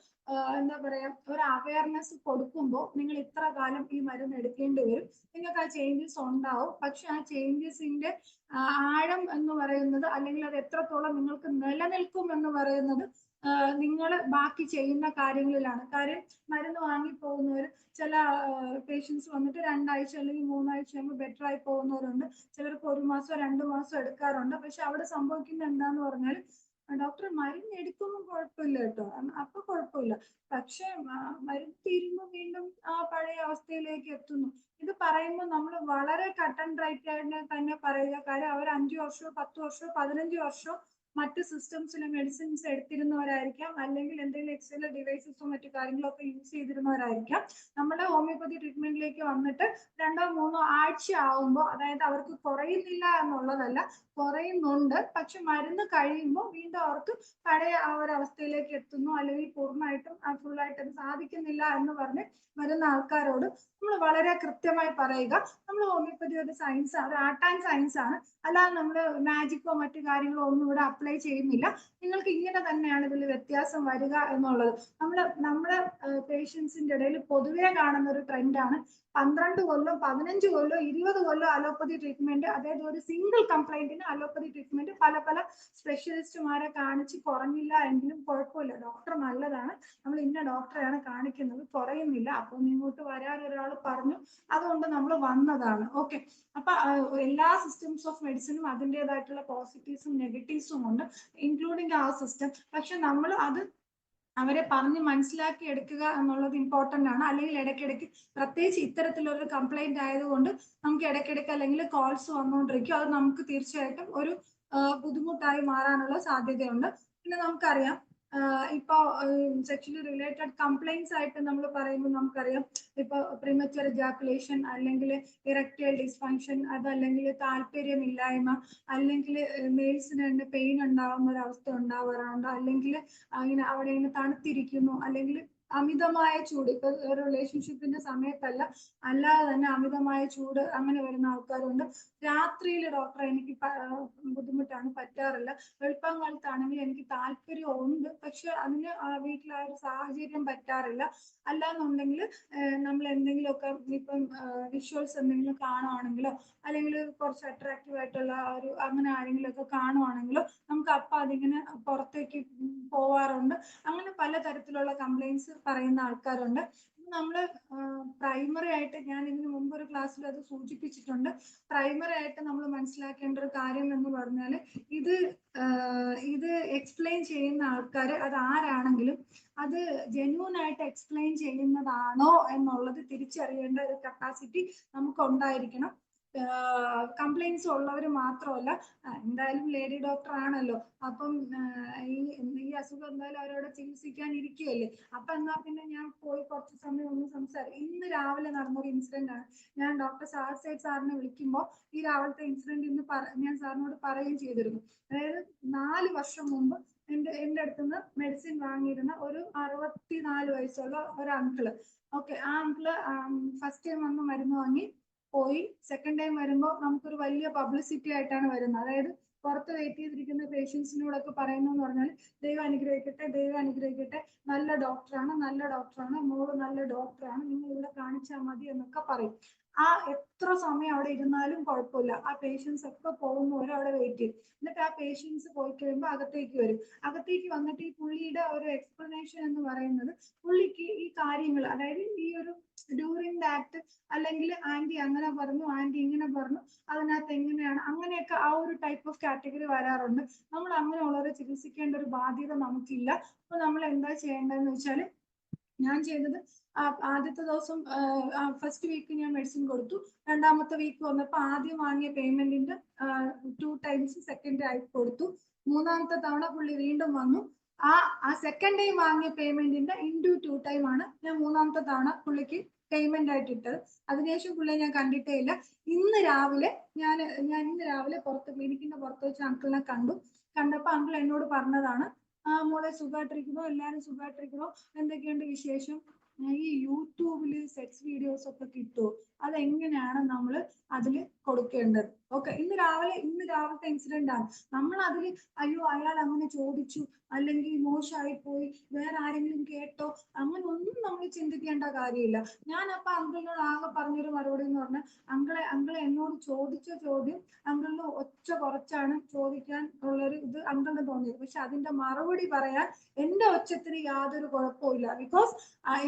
എന്താ പറയാ ഒരു അവയർനെസ് കൊടുക്കുമ്പോൾ നിങ്ങൾ ഇത്ര കാലം ഈ മരുന്ന് എടുക്കേണ്ടി വരും, നിങ്ങൾക്ക് ആ ചേഞ്ചസ് ഉണ്ടാവും. പക്ഷെ ആ ചേഞ്ചസിന്റെ ആഴം എന്ന് പറയുന്നത്, അല്ലെങ്കിൽ അത് എത്രത്തോളം നിങ്ങൾക്ക് നിലനിൽക്കും എന്ന് പറയുന്നത് നിങ്ങൾ ബാക്കി ചെയ്യുന്ന കാര്യങ്ങളിലാണ്. കാര്യം മരുന്ന് വാങ്ങിപ്പോകുന്നവർ, ചില പേഷ്യൻസ് വന്നിട്ട് 2 ആഴ്ച അല്ലെങ്കിൽ 3 ആഴ്ച ആകുമ്പോൾ ബെറ്റർ ആയി പോകുന്നവരുണ്ട്. ചിലർക്ക് 1 മാസം 2 മാസം എടുക്കാറുണ്ട്. പക്ഷെ അവിടെ സംഭവിക്കുന്നത് എന്താന്ന് പറഞ്ഞാൽ ഡോക്ടർ മരുന്ന് എടുക്കുമ്പോൾ കുഴപ്പമില്ല കേട്ടോ, അപ്പൊ കുഴപ്പമില്ല. പക്ഷെ മരുന്ന് തീരുമ്പോൾ വീണ്ടും ആ പഴയ അവസ്ഥയിലേക്ക് എത്തുന്നു. ഇത് പറയുമ്പോൾ നമ്മൾ വളരെ കട്ട് ആൻഡ് റൈറ്റ് ആയിട്ട് തന്നെ പറയുക. കാര്യം അവർ 5 വർഷമോ 10 വർഷമോ 15 വർഷമോ മറ്റ് സിസ്റ്റംസിലെ മെഡിസിൻസ് എടുത്തിരുന്നവരായിരിക്കാം, അല്ലെങ്കിൽ എന്തെങ്കിലും എക്സ്റ്റേണൽ ഡിവൈസസോ മറ്റു കാര്യങ്ങളൊക്കെ യൂസ് ചെയ്തിരുന്നവരായിരിക്കാം. നമ്മുടെ ഹോമിയോപ്പതി ട്രീറ്റ്മെന്റിലേക്ക് വന്നിട്ട് 2 or 3 ആഴ്ച ആവുമ്പോൾ, അതായത് അവർക്ക് കുറയുന്നില്ല എന്നുള്ളതല്ല, കുറയുന്നുണ്ട്, പക്ഷെ മരുന്ന് കഴിയുമ്പോൾ വീണ്ടും അവർക്ക് പഴയ ആ ഒരു അവസ്ഥയിലേക്ക് എത്തുന്നു, അല്ലെങ്കിൽ പൂർണ്ണമായിട്ടും ഫുള്ളായിട്ട് അത് സാധിക്കുന്നില്ല എന്ന് പറഞ്ഞ് വരുന്ന ആൾക്കാരോട് നമ്മൾ വളരെ കൃത്യമായി പറയുക, നമ്മൾ ഹോമിയോപ്പതി ഒരു സയൻസ് ആണ്, ഒരു ആർട്ട് ആൻഡ് സയൻസ് ആണ്, അല്ലാതെ നമ്മൾ മാജിക്കോ മറ്റു കാര്യങ്ങളോ ഒന്നും ഇവിടെ അപ്ലൈ ചെയ്യുന്നില്ല. നിങ്ങൾക്ക് ഇങ്ങനെ തന്നെയാണ് ഇതിൽ വ്യത്യാസം വരിക എന്നുള്ളത്. നമ്മുടെ പേഷ്യൻസിന്റെ ഇടയിൽ പൊതുവെ കാണുന്ന ഒരു ട്രെൻഡാണ് 12 കൊല്ലം 15 കൊല്ലം 20 കൊല്ലം അലോപ്പതി ട്രീറ്റ്മെന്റ്, അതായത് ഒരു സിംഗിൾ കംപ്ലൈന്റിന് അലോപ്പതി ട്രീറ്റ്മെന്റ് പല സ്പെഷ്യലിസ്റ്റുമാരെ കാണിച്ച് കുറഞ്ഞില്ല എങ്കിലും കുഴപ്പമില്ല, ഡോക്ടർ നല്ലതാണ്, നമ്മൾ ഇന്ന ഡോക്ടറെയാണ് കാണിക്കുന്നത്, കുറയുന്നില്ല, അപ്പൊ ഇങ്ങോട്ട് വരാൻ ഒരാൾ പറഞ്ഞു, അതുകൊണ്ട് നമ്മൾ വന്നതാണ്. ഓക്കെ, അപ്പൊ എല്ലാ സിസ്റ്റംസ് ഓഫ് മെഡിസിനും അതിൻ്റെതായിട്ടുള്ള പോസിറ്റീവ്സും നെഗറ്റീവ്സും ഉണ്ട്, ഇൻക്ലൂഡിങ് ആ സിസ്റ്റം. പക്ഷെ നമ്മൾ അത് അവരെ പറഞ്ഞ് മനസ്സിലാക്കി എടുക്കുക എന്നുള്ളത് ഇമ്പോർട്ടന്റ് ആണ്. അല്ലെങ്കിൽ ഇടയ്ക്കിടയ്ക്ക് പ്രത്യേകിച്ച് ഇത്തരത്തിലൊരു കംപ്ലൈന്റ് ആയതുകൊണ്ട് നമുക്ക് ഇടയ്ക്കിടയ്ക്ക് അല്ലെങ്കിൽ കോൾസ് വന്നുകൊണ്ടിരിക്കും. അത് നമുക്ക് തീർച്ചയായിട്ടും ഒരു ബുദ്ധിമുട്ടായി മാറാനുള്ള സാധ്യതയുണ്ട്. പിന്നെ നമുക്കറിയാം ഇപ്പൊ സെക്ഷലി റിലേറ്റഡ് കംപ്ലൈന്റ്സ് ആയിട്ട് നമ്മൾ പറയുമ്പോൾ നമുക്കറിയാം ഇപ്പൊ പ്രിമച്വർ എജാക്കുലേഷൻ, അല്ലെങ്കിൽ ഇറക്ടൈൽ ഡിസ്ഫങ്ഷൻ, അതല്ലെങ്കിൽ താല്പര്യമില്ലായ്മ, അല്ലെങ്കിൽ മെയിൽസിന് തന്നെ പെയിൻ ഉണ്ടാവുന്ന ഒരു അവസ്ഥ ഉണ്ടാവാറുണ്ട്, അല്ലെങ്കിൽ അങ്ങനെ അവിടെ ഇങ്ങനെ തണുത്തിരിക്കുന്നു, അല്ലെങ്കിൽ അമിതമായ ചൂട്. ഇപ്പൊ ഒരു റിലേഷൻഷിപ്പിന്റെ സമയത്തല്ല, അല്ലാതെ തന്നെ അമിതമായ ചൂട് അങ്ങനെ വരുന്ന ആൾക്കാരുണ്ട്. രാത്രിയിൽ ഡോക്ടറെ എനിക്ക് ബുദ്ധിമുട്ടാണ്, പറ്റാറില്ല. വെളുപ്പം കാലത്താണെങ്കിൽ എനിക്ക് താല്പര്യമുണ്ട്, പക്ഷെ അതിന് വീട്ടിലെ ഒരു സാഹചര്യം പറ്റാറില്ല. അല്ലാന്നുണ്ടെങ്കിൽ നമ്മൾ എന്തെങ്കിലുമൊക്കെ ഇപ്പം വിഷ്വൽസ് എന്തെങ്കിലും കാണുവാണെങ്കിലോ, അല്ലെങ്കിൽ കുറച്ച് അട്രാക്റ്റീവ് ആയിട്ടുള്ള ഒരു അങ്ങനെ ആരെങ്കിലും ഒക്കെ കാണുവാണെങ്കിലോ നമുക്ക് അപ്പം അതിങ്ങനെ പുറത്തേക്ക് പോവാറുണ്ട്. അങ്ങനെ പലതരത്തിലുള്ള കംപ്ലൈന്റ്സ് പറയുന്ന ആൾക്കാരുണ്ട്. നമ്മൾ പ്രൈമറി ആയിട്ട് ഞാൻ ഇതിനു മുമ്പ് ഒരു ക്ലാസ്സിൽ അത് സൂചിപ്പിച്ചിട്ടുണ്ട്. പ്രൈമറി ആയിട്ട് നമ്മൾ മനസ്സിലാക്കേണ്ട ഒരു കാര്യം എന്ന് പറഞ്ഞാൽ ഇത് എക്സ്പ്ലെയിൻ ചെയ്യുന്ന ആൾക്കാർ അത് ആരാണെങ്കിലും അത് ജെന്യൂൻ ആയിട്ട് എക്സ്പ്ലെയിൻ ചെയ്യുന്നതാണോ എന്നുള്ളത് തിരിച്ചറിയേണ്ട ഒരു കപ്പാസിറ്റി നമുക്ക് ഉണ്ടായിരിക്കണം. കംപ്ലൈൻസ് ഉള്ളവർ മാത്രമല്ല, എന്തായാലും ലേഡി ഡോക്ടർ ആണല്ലോ, അപ്പം ഈ അസുഖം എന്തായാലും അവരോട് ചികിത്സിക്കാൻ ഇരിക്കുകയല്ലേ, അപ്പൊ എന്നാ പിന്നെ ഞാൻ പോയി കുറച്ച് സമയം ഒന്ന് സംസാരിക്കും. ഇന്ന് രാവിലെ നടന്നൊരു ഇൻസിഡന്റ് ആണ്. ഞാൻ ഡോക്ടർ സാർസൈഡ് സാറിനെ വിളിക്കുമ്പോൾ ഈ രാവിലത്തെ ഇൻസിഡന്റ് ഇന്ന് ഞാൻ സാറിനോട് പറയുകയും ചെയ്തിരുന്നു. അതായത് 4 വർഷം മുമ്പ് എന്റെ അടുത്തുനിന്ന് മെഡിസിൻ വാങ്ങിയിരുന്ന ഒരു 64 വയസ്സുള്ള ഒരു അങ്കിള്. ഓക്കെ, ആ അങ്കിള് ഫസ്റ്റ് ടൈം വന്ന് മരുന്ന് വാങ്ങി പോയി. സെക്കൻഡ് ടൈം വരുമ്പോൾ നമുക്കൊരു വലിയ പബ്ലിസിറ്റി ആയിട്ടാണ് വരുന്നത്. അതായത് പുറത്ത് വെയിറ്റ് ചെയ്തിരിക്കുന്ന പേഷ്യൻസിനോടൊക്കെ പറയുന്നതെന്ന് പറഞ്ഞാൽ ദൈവം അനുഗ്രഹിക്കട്ടെ, ദൈവം അനുഗ്രഹിക്കട്ടെ, നല്ല ഡോക്ടറാണ്, നല്ല ഡോക്ടറാണ്, മോള് നല്ല ഡോക്ടറാണ്, നിങ്ങൾ ഇവിടെ കാണിച്ചാൽ മതി എന്നൊക്കെ പറയും. ആ എത്ര സമയം അവിടെ ഇരുന്നാലും കുഴപ്പമില്ല, ആ പേഷ്യൻസ് ഒക്കെ പോകുന്നവരും അവിടെ വെയിറ്റ് ചെയ്യും. എന്നിട്ട് ആ പേഷ്യൻസ് പോയി കഴിയുമ്പോൾ അകത്തേക്ക് വരും. അകത്തേക്ക് വന്നിട്ട് ഈ പുള്ളിയുടെ ഒരു എക്സ്പ്ലനേഷൻ എന്ന് പറയുന്നത് പുള്ളിക്ക് ഈ കാര്യങ്ങൾ, അതായത് ഈ ഒരു ഡ്യൂറിങ് ആക്ട്, അല്ലെങ്കിൽ ആന്റി അങ്ങനെ പറഞ്ഞു, ആന്റി ഇങ്ങനെ പറഞ്ഞു, അതിനകത്ത് എങ്ങനെയാണ്, അങ്ങനെയൊക്കെ ആ ഒരു ടൈപ്പ് ഓഫ് കാറ്റഗറി വരാറുണ്ട്. നമ്മൾ അങ്ങനെയുള്ളവരെ ചികിത്സിക്കേണ്ട ഒരു ബാധ്യത നമുക്കില്ല. അപ്പൊ നമ്മൾ എന്താ ചെയ്യേണ്ടതെന്ന് വെച്ചാൽ, ഞാൻ ചെയ്തത് ആദ്യത്തെ ദിവസം ഫസ്റ്റ് വീക്ക് ഞാൻ മെഡിസിൻ കൊടുത്തു. രണ്ടാമത്തെ വീക്ക് വന്നപ്പോൾ ആദ്യം വാങ്ങിയ പേയ്മെന്റിന്റെ 2 ടൈംസ് സെക്കൻഡ് ആയി കൊടുത്തു. മൂന്നാമത്തെ തവണ പുള്ളി വീണ്ടും വന്നു. ആ സെക്കൻഡ് ടൈം വാങ്ങിയ പേയ്മെന്റിന്റെ ഇൻറ്റു 2 ടൈം ആണ് ഞാൻ മൂന്നാമത്തെ തവണ പുള്ളിക്ക് പേയ്മെന്റ് ആയിട്ട് ഇട്ടത്. അതിനുശേഷം പുള്ളിയെ ഞാൻ കണ്ടിട്ടേ ഇല്ല. ഇന്ന് രാവിലെ ഞാൻ ഇന്ന് രാവിലെ ക്ലിനിക്കിന്റെ പുറത്ത് വെച്ച് അങ്കിളിനെ കണ്ടപ്പോൾ അങ്കിൾ എന്നോട് പറഞ്ഞതാണ്, മോളെ സുഖമായിട്ടിരിക്കണോ, എല്ലാരും സുഖമായിട്ടിരിക്കണോ, എന്തൊക്കെയുണ്ട് വിശേഷം, ഈ യൂട്യൂബില് സെക്സ് വീഡിയോസ് ഒക്കെ കിട്ടുമോ, അതെങ്ങനെയാണ് നമ്മൾ അതിൽ കൊടുക്കേണ്ടത്. ഓക്കെ, ഇന്ന് രാവിലത്തെ ഇൻസിഡന്റ് ആണ്. നമ്മൾ അതിൽ അയ്യോ അയാൾ അങ്ങനെ ചോദിച്ചു, അല്ലെങ്കിൽ മോശമായി പോയി, വേറെ ആരെങ്കിലും കേട്ടോ, അങ്ങനെ ഒന്നും നമ്മൾ ചിന്തിക്കേണ്ട കാര്യമില്ല. ഞാൻ അപ്പൊ അങ്കിളിനോട് ആകെ പറഞ്ഞൊരു മറുപടി എന്ന് പറഞ്ഞാൽ, അങ്കിളെ എന്നോട് ചോദിച്ച ചോദ്യം അങ്കിളിന് ഒച്ച കുറച്ചാണ് ചോദിക്കാൻ ഉള്ളൊരു ഇത് അങ്കിളിന് തോന്നിയത്. പക്ഷെ അതിന്റെ മറുപടി പറയാൻ എന്റെ ഒച്ചത്തിന് യാതൊരു കുഴപ്പമില്ല. ബിക്കോസ്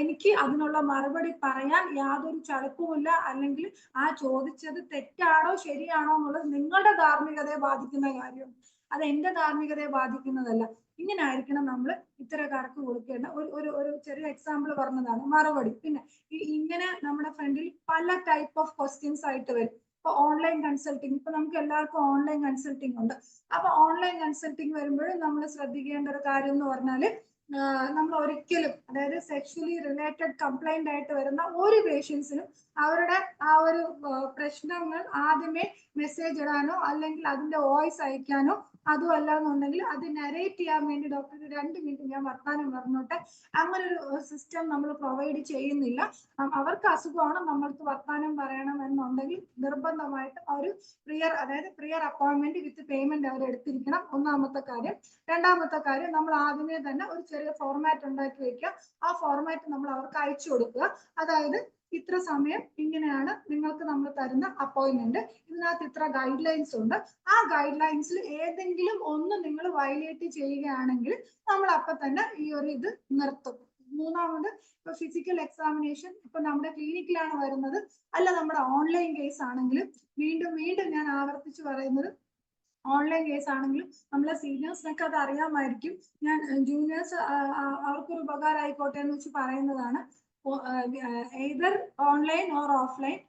എനിക്ക് അതിനുള്ള മറുപടി പറയാൻ യാതൊരു ചളുപ്പുമില്ല. അല്ലെങ്കിൽ ആ ചോദിച്ചത് തെറ്റാണോ ശരിയാണോ എന്നുള്ളത് നിങ്ങളുടെ ധാർമ്മികതയെ ബാധിക്കുന്ന കാര്യമാണ്, അത് എന്റെ ധാർമ്മികതയെ ബാധിക്കുന്നതല്ല. ഇങ്ങനെ ആയിരിക്കണം നമ്മൾ ഇത്തരക്കാർക്ക് കൊടുക്കേണ്ട ഒരു ചെറിയ എക്സാമ്പിൾ പറഞ്ഞതാണ് മറുപടി. പിന്നെ ഇങ്ങനെ നമ്മുടെ ഫ്രണ്ടിൽ പല ടൈപ്പ് ഓഫ് ക്വസ്റ്റ്യൻസ് ആയിട്ട് വരും. ഇപ്പൊ ഓൺലൈൻ കൺസൾട്ടിങ്, ഇപ്പൊ നമുക്ക് എല്ലാവർക്കും ഓൺലൈൻ കൺസൾട്ടിങ് ഉണ്ട്. അപ്പൊ ഓൺലൈൻ കൺസൾട്ടിങ് വരുമ്പോഴും നമ്മൾ ശ്രദ്ധിക്കേണ്ട ഒരു കാര്യം എന്ന് പറഞ്ഞാല്, നമ്മൾ ഒരിക്കലും, അതായത് സെക്ഷലി റിലേറ്റഡ് കംപ്ലൈന്റ് ആയിട്ട് വരുന്ന ഒരു പേഷ്യൻസിനും അവരുടെ ആ ഒരു പ്രശ്നങ്ങൾ ആദ്യമേ മെസ്സേജ് ഇടാനോ അല്ലെങ്കിൽ അതിന്റെ വോയിസ് അയക്കാനോ, അതും അല്ലാന്നുണ്ടെങ്കിൽ അത് നരേറ്റ് ചെയ്യാൻ വേണ്ടി ഡോക്ടർ 2 മിനിറ്റ് ഞാൻ വർത്താനം പറഞ്ഞോട്ടെ, അങ്ങനെ ഒരു സിസ്റ്റം നമ്മൾ പ്രൊവൈഡ് ചെയ്യുന്നില്ല. അവർക്ക് അസുഖമാണ്, നമ്മൾക്ക് വർത്താനം പറയണം എന്നുണ്ടെങ്കിൽ നിർബന്ധമായിട്ട് ഒരു പ്രിയർ അപ്പോയിന്റ്മെന്റ് വിത്ത് പേയ്മെന്റ് അവർ എടുത്തിരിക്കണം, ഒന്നാമത്തെ കാര്യം. രണ്ടാമത്തെ കാര്യം, നമ്മൾ ആദ്യമേ തന്നെ ഒരു ചെറിയ ഫോർമാറ്റ് ഉണ്ടാക്കി വെക്കുക. ആ ഫോർമാറ്റ് നമ്മൾ അവർക്ക് അയച്ചു കൊടുക്കുക. അതായത് ഇത്ര സമയം ഇങ്ങനെയാണ് നിങ്ങൾക്ക് നമ്മൾ തരുന്ന അപ്പോയിന്റ്മെന്റ്, ഇതിനകത്ത് ഇത്ര ഗൈഡ് ലൈൻസ് ഉണ്ട്, ആ ഗൈഡ് ലൈൻസിൽ ഏതെങ്കിലും ഒന്ന് നിങ്ങൾ വയലേറ്റ് ചെയ്യുകയാണെങ്കിൽ നമ്മൾ അപ്പൊ തന്നെ ഈ ഒരു ഇത് നിർത്തും. മൂന്നാമത്, ഇപ്പൊ ഫിസിക്കൽ എക്സാമിനേഷൻ ഇപ്പൊ നമ്മുടെ ക്ലിനിക്കിലാണ് വരുന്നത്, അല്ല നമ്മുടെ ഓൺലൈൻ കേസ് ആണെങ്കിലും വീണ്ടും ഞാൻ ആവർത്തിച്ച് പറയുന്നത്, ഓൺലൈൻ കേസ് ആണെങ്കിലും നമ്മളെ സീനിയേഴ്സിനൊക്കെ അത് അറിയാമായിരിക്കും. ഞാൻ ജൂനിയേഴ്സ് അവർക്കൊരു ഉപകാരം ആയിക്കോട്ടെ എന്ന് വെച്ച് പറയുന്നതാണ്. എയ്തർ ഓൺലൈൻ ഓർ ഓഫ്ലൈൻ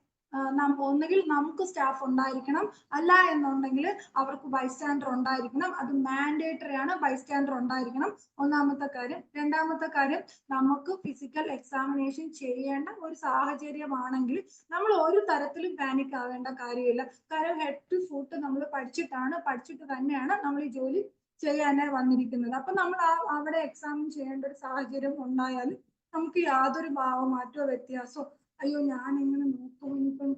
ഒന്നുകിൽ നമുക്ക് സ്റ്റാഫ് ഉണ്ടായിരിക്കണം, അല്ല എന്നുണ്ടെങ്കിൽ അവർക്ക് ബൈസ്റ്റാൻഡർ ഉണ്ടായിരിക്കണം. അത് മാൻഡേറ്ററി ആണ്, ബൈസ്റ്റാൻഡർ ഉണ്ടായിരിക്കണം. ഒന്നാമത്തെ കാര്യം. രണ്ടാമത്തെ കാര്യം, നമുക്ക് ഫിസിക്കൽ എക്സാമിനേഷൻ ചെയ്യേണ്ട ഒരു സാഹചര്യമാണെങ്കിൽ നമ്മൾ ഒരു തരത്തിലും പാനിക് ആവേണ്ട കാര്യമില്ല. കാരണം ഹെഡ് ടു ഫുട്ട് നമ്മൾ പഠിച്ചിട്ട് തന്നെയാണ് നമ്മൾ ഈ ജോലി ചെയ്യാനായി വന്നിരിക്കുന്നത്. അപ്പൊ നമ്മൾ അവിടെ എക്സാമിൻ ചെയ്യേണ്ട ഒരു സാഹചര്യം ഉണ്ടായാൽ നമുക്ക് യാതൊരു ഭാവമാറ്റോ വ്യത്യാസമോ അയ്യോ ഞാൻ എങ്ങനെ നോക്കും, ഇനിയിപ്പം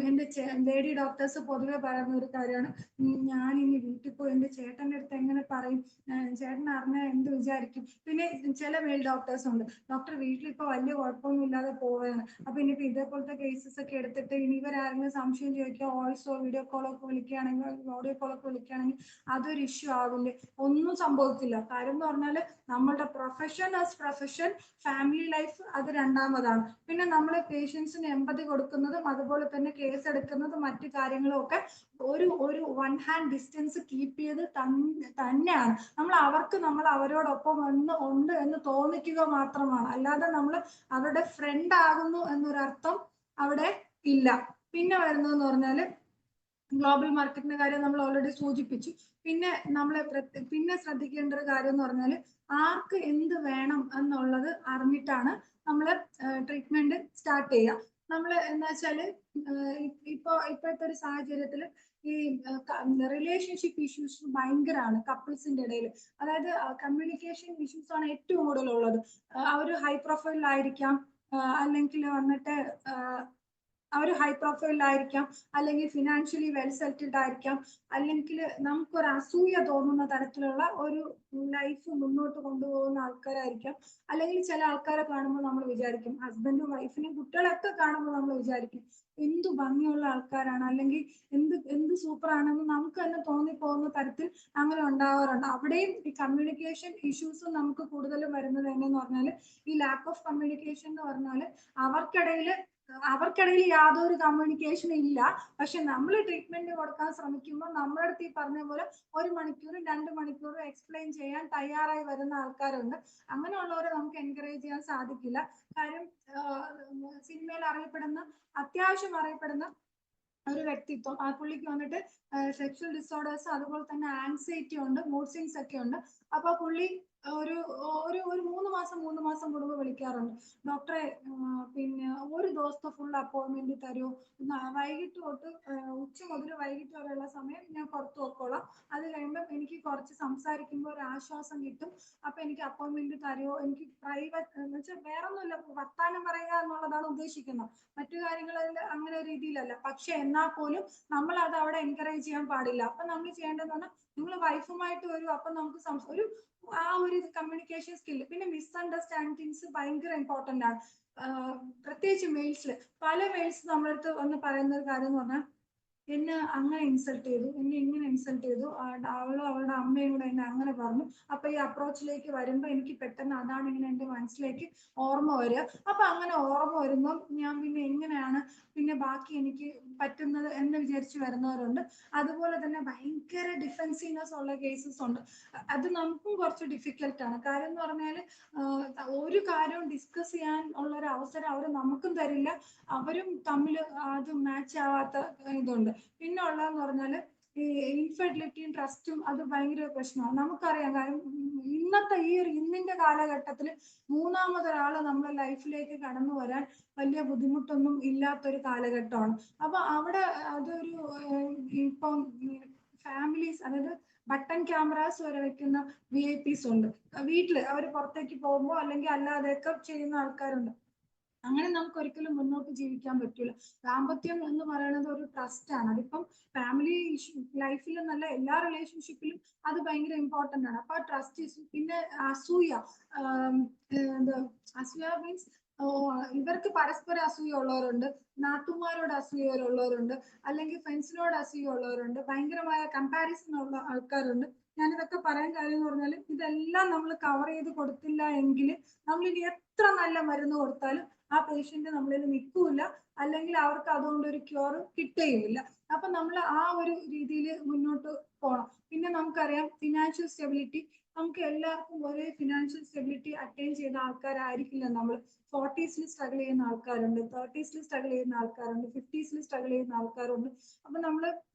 എന്റെ ലേഡി ഡോക്ടേഴ്സ് പൊതുവെ പറയുന്ന ഒരു കാര്യമാണ്, ഞാൻ ഇനി വീട്ടിൽ പോയി എന്റെ ചേട്ടന്റെ അടുത്ത് എങ്ങനെ പറയും, ചേട്ടൻ അറിഞ്ഞാൽ എന്ത് വിചാരിക്കും. പിന്നെ ചില മെയിൽ ഡോക്ടേഴ്സ് ഉണ്ട്, ഡോക്ടർ വീട്ടിൽ ഇപ്പൊ വലിയ കുഴപ്പമൊന്നും ഇല്ലാതെ പോവുകയാണ്, അപ്പൊ ഇനിയിപ്പോ ഇതേപോലത്തെ കേസസ് ഒക്കെ എടുത്തിട്ട് ഇനി ഇവരാരെങ്കിലും സംശയം ചോദിക്കുക വോയിസോ വീഡിയോ കോളൊക്കെ വിളിക്കുകയാണെങ്കിൽ ഓഡിയോ കോളൊക്കെ വിളിക്കുകയാണെങ്കിൽ അതൊരു ഇഷ്യൂ ആവില്ലേ? ഒന്നും സംഭവിക്കില്ല. കാര്യം എന്ന് പറഞ്ഞാല് നമ്മളുടെ profession as profession, family life അത് രണ്ടാമതാണ്. പിന്നെ നമ്മൾ പേഷ്യൻസിന് എമ്പതി കൊടുക്കുന്നതും അതുപോലെ തന്നെ കേസ് എടുക്കുന്നതും മറ്റു കാര്യങ്ങളും ഒക്കെ ഒരു വൺ ഹാൻഡ് ഡിസ്റ്റൻസ് കീപ്പ് ചെയ്ത് തന്നെയാണ്. നമ്മൾ അവരോടൊപ്പം ഉണ്ട് എന്ന് തോന്നിക്കുക മാത്രമാണ്, അല്ലാതെ നമ്മൾ അവരുടെ ഫ്രണ്ട് ആകുന്നു എന്നൊരർത്ഥം അവിടെ ഇല്ല. പിന്നെ വരുന്നതെന്ന് പറഞ്ഞാല് ഗ്ലോബൽ മാർക്കറ്റിന്റെ കാര്യം നമ്മൾ ഓൾറെഡി സൂചിപ്പിച്ചു. പിന്നെ പിന്നെ ശ്രദ്ധിക്കേണ്ട ഒരു കാര്യം എന്ന് പറഞ്ഞാൽ ആർക്ക് എന്ത് വേണം എന്നുള്ളത് അറിഞ്ഞിട്ടാണ് നമ്മൾ ട്രീറ്റ്മെന്റ് സ്റ്റാർട്ട് ചെയ്യുക. നമ്മൾ എന്താ വെച്ചാല് ഇപ്പോഴത്തെ ഒരു സാഹചര്യത്തിൽ ഈ റിലേഷൻഷിപ്പ് ഇഷ്യൂസ് ഭയങ്കരമാണ് കപ്പിൾസിന്റെ ഇടയിൽ. അതായത് കമ്മ്യൂണിക്കേഷൻ ഇഷ്യൂസ് ആണ് ഏറ്റവും കൂടുതൽ ഉള്ളത്. അവർ ഹൈ പ്രൊഫൈലിലായിരിക്കാം, അല്ലെങ്കിൽ വന്നിട്ട് അവർ ഹൈ പ്രൊഫൈലിലായിരിക്കാം, അല്ലെങ്കിൽ ഫിനാൻഷ്യലി വെൽ സെറ്റിൽഡ് ആയിരിക്കാം, അല്ലെങ്കിൽ നമുക്കൊരു അസൂയ തോന്നുന്ന തരത്തിലുള്ള ഒരു ലൈഫ് മുന്നോട്ട് കൊണ്ടുപോകുന്ന ആൾക്കാരായിരിക്കാം. അല്ലെങ്കിൽ ചില ആൾക്കാരെ കാണുമ്പോൾ നമ്മൾ വിചാരിക്കും, ഹസ്ബൻഡും വൈഫിനെയും കുട്ടികളൊക്കെ കാണുമ്പോൾ നമ്മൾ വിചാരിക്കും എന്തു ഭംഗിയുള്ള ആൾക്കാരാണ്, അല്ലെങ്കിൽ എന്ത് സൂപ്പർ ആണെന്ന് നമുക്ക് തന്നെ തോന്നിപ്പോകുന്ന തരത്തിൽ അങ്ങനെ ഉണ്ടാവാറുണ്ട്. അവിടെയും ഈ കമ്മ്യൂണിക്കേഷൻ ഇഷ്യൂസ് നമുക്ക് കൂടുതലും വരുന്നത് എന്നു പറഞ്ഞാൽ ഈ ലാക്ക് ഓഫ് കമ്മ്യൂണിക്കേഷൻ എന്ന് പറഞ്ഞാൽ അവർക്കിടയിൽ യാതൊരു കമ്മ്യൂണിക്കേഷൻ ഇല്ല. പക്ഷെ നമ്മൾ ട്രീറ്റ്മെന്റ് കൊടുക്കാൻ ശ്രമിക്കുമ്പോൾ നമ്മുടെ അടുത്ത് ഈ പറഞ്ഞ പോലെ 1 മണിക്കൂറും 2 മണിക്കൂറും എക്സ്പ്ലെയിൻ ചെയ്യാൻ തയ്യാറായി വരുന്ന ആൾക്കാരുണ്ട്. അങ്ങനെയുള്ളവരെ നമുക്ക് എൻകറേജ് ചെയ്യാൻ സാധിക്കില്ല. കാര്യം സിനിമയിൽ അത്യാവശ്യം അറിയപ്പെടുന്ന ഒരു വ്യക്തിത്വം, ആ പുള്ളിക്ക് വന്നിട്ട് സെക്ഷൽ ഡിസോർഡേഴ്സ് അതുപോലെ തന്നെ ആൻസൈറ്റി ഉണ്ട്, മൂഡ് സ്വിങ്സ് ഒക്കെ ഉണ്ട്. അപ്പൊ പുള്ളി ഒരു 3 മാസം കൂടുമ്പോൾ വിളിക്കാറുണ്ട്, ഡോക്ടറെ പിന്നെ ഒരു ദിവസത്തെ ഫുൾ അപ്പോയിന്റ്മെന്റ് തരുമോ, വൈകിട്ട് തൊട്ട് ഉച്ച മുതൽ വൈകിട്ട് വരെയുള്ള സമയം ഞാൻ പുറത്തു നോക്കോളാം, അത് കഴിയുമ്പോൾ എനിക്ക് കുറച്ച് സംസാരിക്കുമ്പോൾ ഒരു ആശ്വാസം കിട്ടും, അപ്പൊ എനിക്ക് അപ്പോയിന്റ്മെന്റ് തരുമോ, എനിക്ക് പ്രൈവറ്റ് എന്ന് വെച്ചാൽ വേറെ ഒന്നുമില്ല, വർത്താനം പറയുക എന്നുള്ളതാണ് ഉദ്ദേശിക്കുന്നത്, മറ്റു കാര്യങ്ങളിൽ അങ്ങനെ രീതിയിലല്ല. പക്ഷെ എന്നാൽ പോലും നമ്മൾ അത് അവിടെ എൻകറേജ് ചെയ്യാൻ പാടില്ല. അപ്പൊ നമ്മൾ ചെയ്യേണ്ടതെന്ന് പറഞ്ഞാൽ നിങ്ങൾ വൈഫുമായിട്ട് വരും, അപ്പൊ നമുക്ക് ഒരു കമ്മ്യൂണിക്കേഷൻ സ്കില്ല്. പിന്നെ മിസ്അണ്ടർസ്റ്റാൻഡിങ്സ് ഭയങ്കര ഇമ്പോർട്ടന്റ് ആണ്. പ്രത്യേകിച്ച് മെയിൽസിൽ പല മെയിൽസ് നമ്മളടുത്ത് വന്ന് പറയുന്ന ഒരു കാര്യം എന്ന് പറഞ്ഞാൽ എന്നെ അങ്ങനെ ഇൻസൾട്ട് ചെയ്തു, എന്നെ ഇങ്ങനെ ഇൻസൾട്ട് ചെയ്തു, അവളുടെ അമ്മയും കൂടെ എന്നെ അങ്ങനെ പറഞ്ഞു. അപ്പൊ ഈ അപ്രോച്ചിലേക്ക് വരുമ്പോ എനിക്ക് പെട്ടെന്ന് അതാണ് ഇങ്ങനെ എന്റെ മനസ്സിലേക്ക് ഓർമ്മ വരിക. അപ്പൊ അങ്ങനെ ഓർമ്മ വരുമ്പം ഞാൻ പിന്നെ എങ്ങനെയാണ് പിന്നെ ബാക്കി എനിക്ക് പറ്റുന്നത് എന്ന് വിചാരിച്ച് വരുന്നവരുണ്ട്. അതുപോലെ തന്നെ ഭയങ്കര ഡിഫെൻസീവ്നെസ് ഉള്ള കേസസ് ഉണ്ട്. അത് നമുക്കും കുറച്ച് ഡിഫിക്കൽട്ടാണ്. കാര്യം എന്ന് പറഞ്ഞാൽ ഒരു കാര്യവും ഡിസ്കസ് ചെയ്യാൻ ഉള്ള ഒരു അവസരം അവർ നമുക്കും തരില്ല, അവരും തമ്മിൽ അത് മാച്ച് ആവാത്ത ഇതുണ്ട്. പിന്നെ ഉള്ളതെന്ന് പറഞ്ഞാൽ ഈ ഇൻഫെർട്ടിലിറ്റിയും ട്രസ്റ്റും അത് ഭയങ്കര പ്രശ്നമാണ്. നമുക്കറിയാം, കാരണം ഇന്നിന്റെ കാലഘട്ടത്തിൽ മൂന്നാമതൊരാൾ നമ്മുടെ ലൈഫിലേക്ക് കടന്നു വരാൻ വലിയ ബുദ്ധിമുട്ടൊന്നും ഇല്ലാത്തൊരു കാലഘട്ടമാണ്. അപ്പൊ അവിടെ അതൊരു ഇപ്പം ഫാമിലീസ്, അതായത് ബട്ടൺ ക്യാമറാസ് വരെ വെക്കുന്ന VIP ഉണ്ട് വീട്ടില്. അവർ പുറത്തേക്ക് പോകുമ്പോൾ അല്ലെങ്കിൽ അല്ലാതെയൊക്കെ ചെയ്യുന്ന ആൾക്കാരുണ്ട്. അങ്ങനെ നമുക്ക് ഒരിക്കലും മുന്നോട്ട് ജീവിക്കാൻ പറ്റില്ല. ദാമ്പത്യം എന്ന് പറയുന്നത് ഒരു ട്രസ്റ്റ് ആണ്. അതിപ്പം ഫാമിലി ലൈഫിൽ നല്ല എല്ലാ റിലേഷൻഷിപ്പിലും അത് ഭയങ്കര ഇമ്പോർട്ടന്റ് ആണ്. അപ്പൊ ട്രസ്റ്റ് ഇഷ്യൂ. പിന്നെ അസൂയ മീൻസ് ഇവർക്ക് പരസ്പര അസൂയ ഉള്ളവരുണ്ട്, നാത്തുമാരോട് അസൂയ ഉള്ളവരുണ്ട്, അല്ലെങ്കിൽ ഫ്രണ്ട്സിനോട് അസൂയ ഉള്ളവരുണ്ട്, ഭയങ്കരമായ കമ്പാരിസൺ ഉള്ള ആൾക്കാരുണ്ട്. ഞാനിതൊക്കെ പറയാൻ കാര്യം എന്ന് പറഞ്ഞാൽ ഇതെല്ലാം നമ്മൾ കവർ ചെയ്ത് കൊടുത്തില്ല എങ്കിൽ നമ്മൾ ഇനി എത്ര നല്ല മരുന്ന് കൊടുത്താലും ആ പേഷ്യന്റ് നമ്മളിൽ നിൽക്കൂല, അല്ലെങ്കിൽ അവർക്ക് അതുകൊണ്ട് ഒരു ക്യൂർ കിട്ടുകയുമില്ല. അപ്പൊ നമ്മൾ ആ ഒരു രീതിയിൽ മുന്നോട്ട് പോകണം. പിന്നെ നമുക്കറിയാം ഫിനാൻഷ്യൽ സ്റ്റെബിലിറ്റി, നമുക്ക് എല്ലാവർക്കും ഒരേ ഫിനാൻഷ്യൽ സ്റ്റെബിലിറ്റി അറ്റൈൻ ചെയ്ത ആൾക്കാരായിരിക്കില്ല. നമ്മൾ 40s സ്ട്രഗിൾ ചെയ്യുന്ന ആൾക്കാരുണ്ട്, 30s സ്ട്രഗിൾ ചെയ്യുന്ന ആൾക്കാരുണ്ട്, 50s സ്ട്രഗിൾ ചെയ്യുന്ന ആൾക്കാരുണ്ട്. അപ്പൊ നമ്മൾ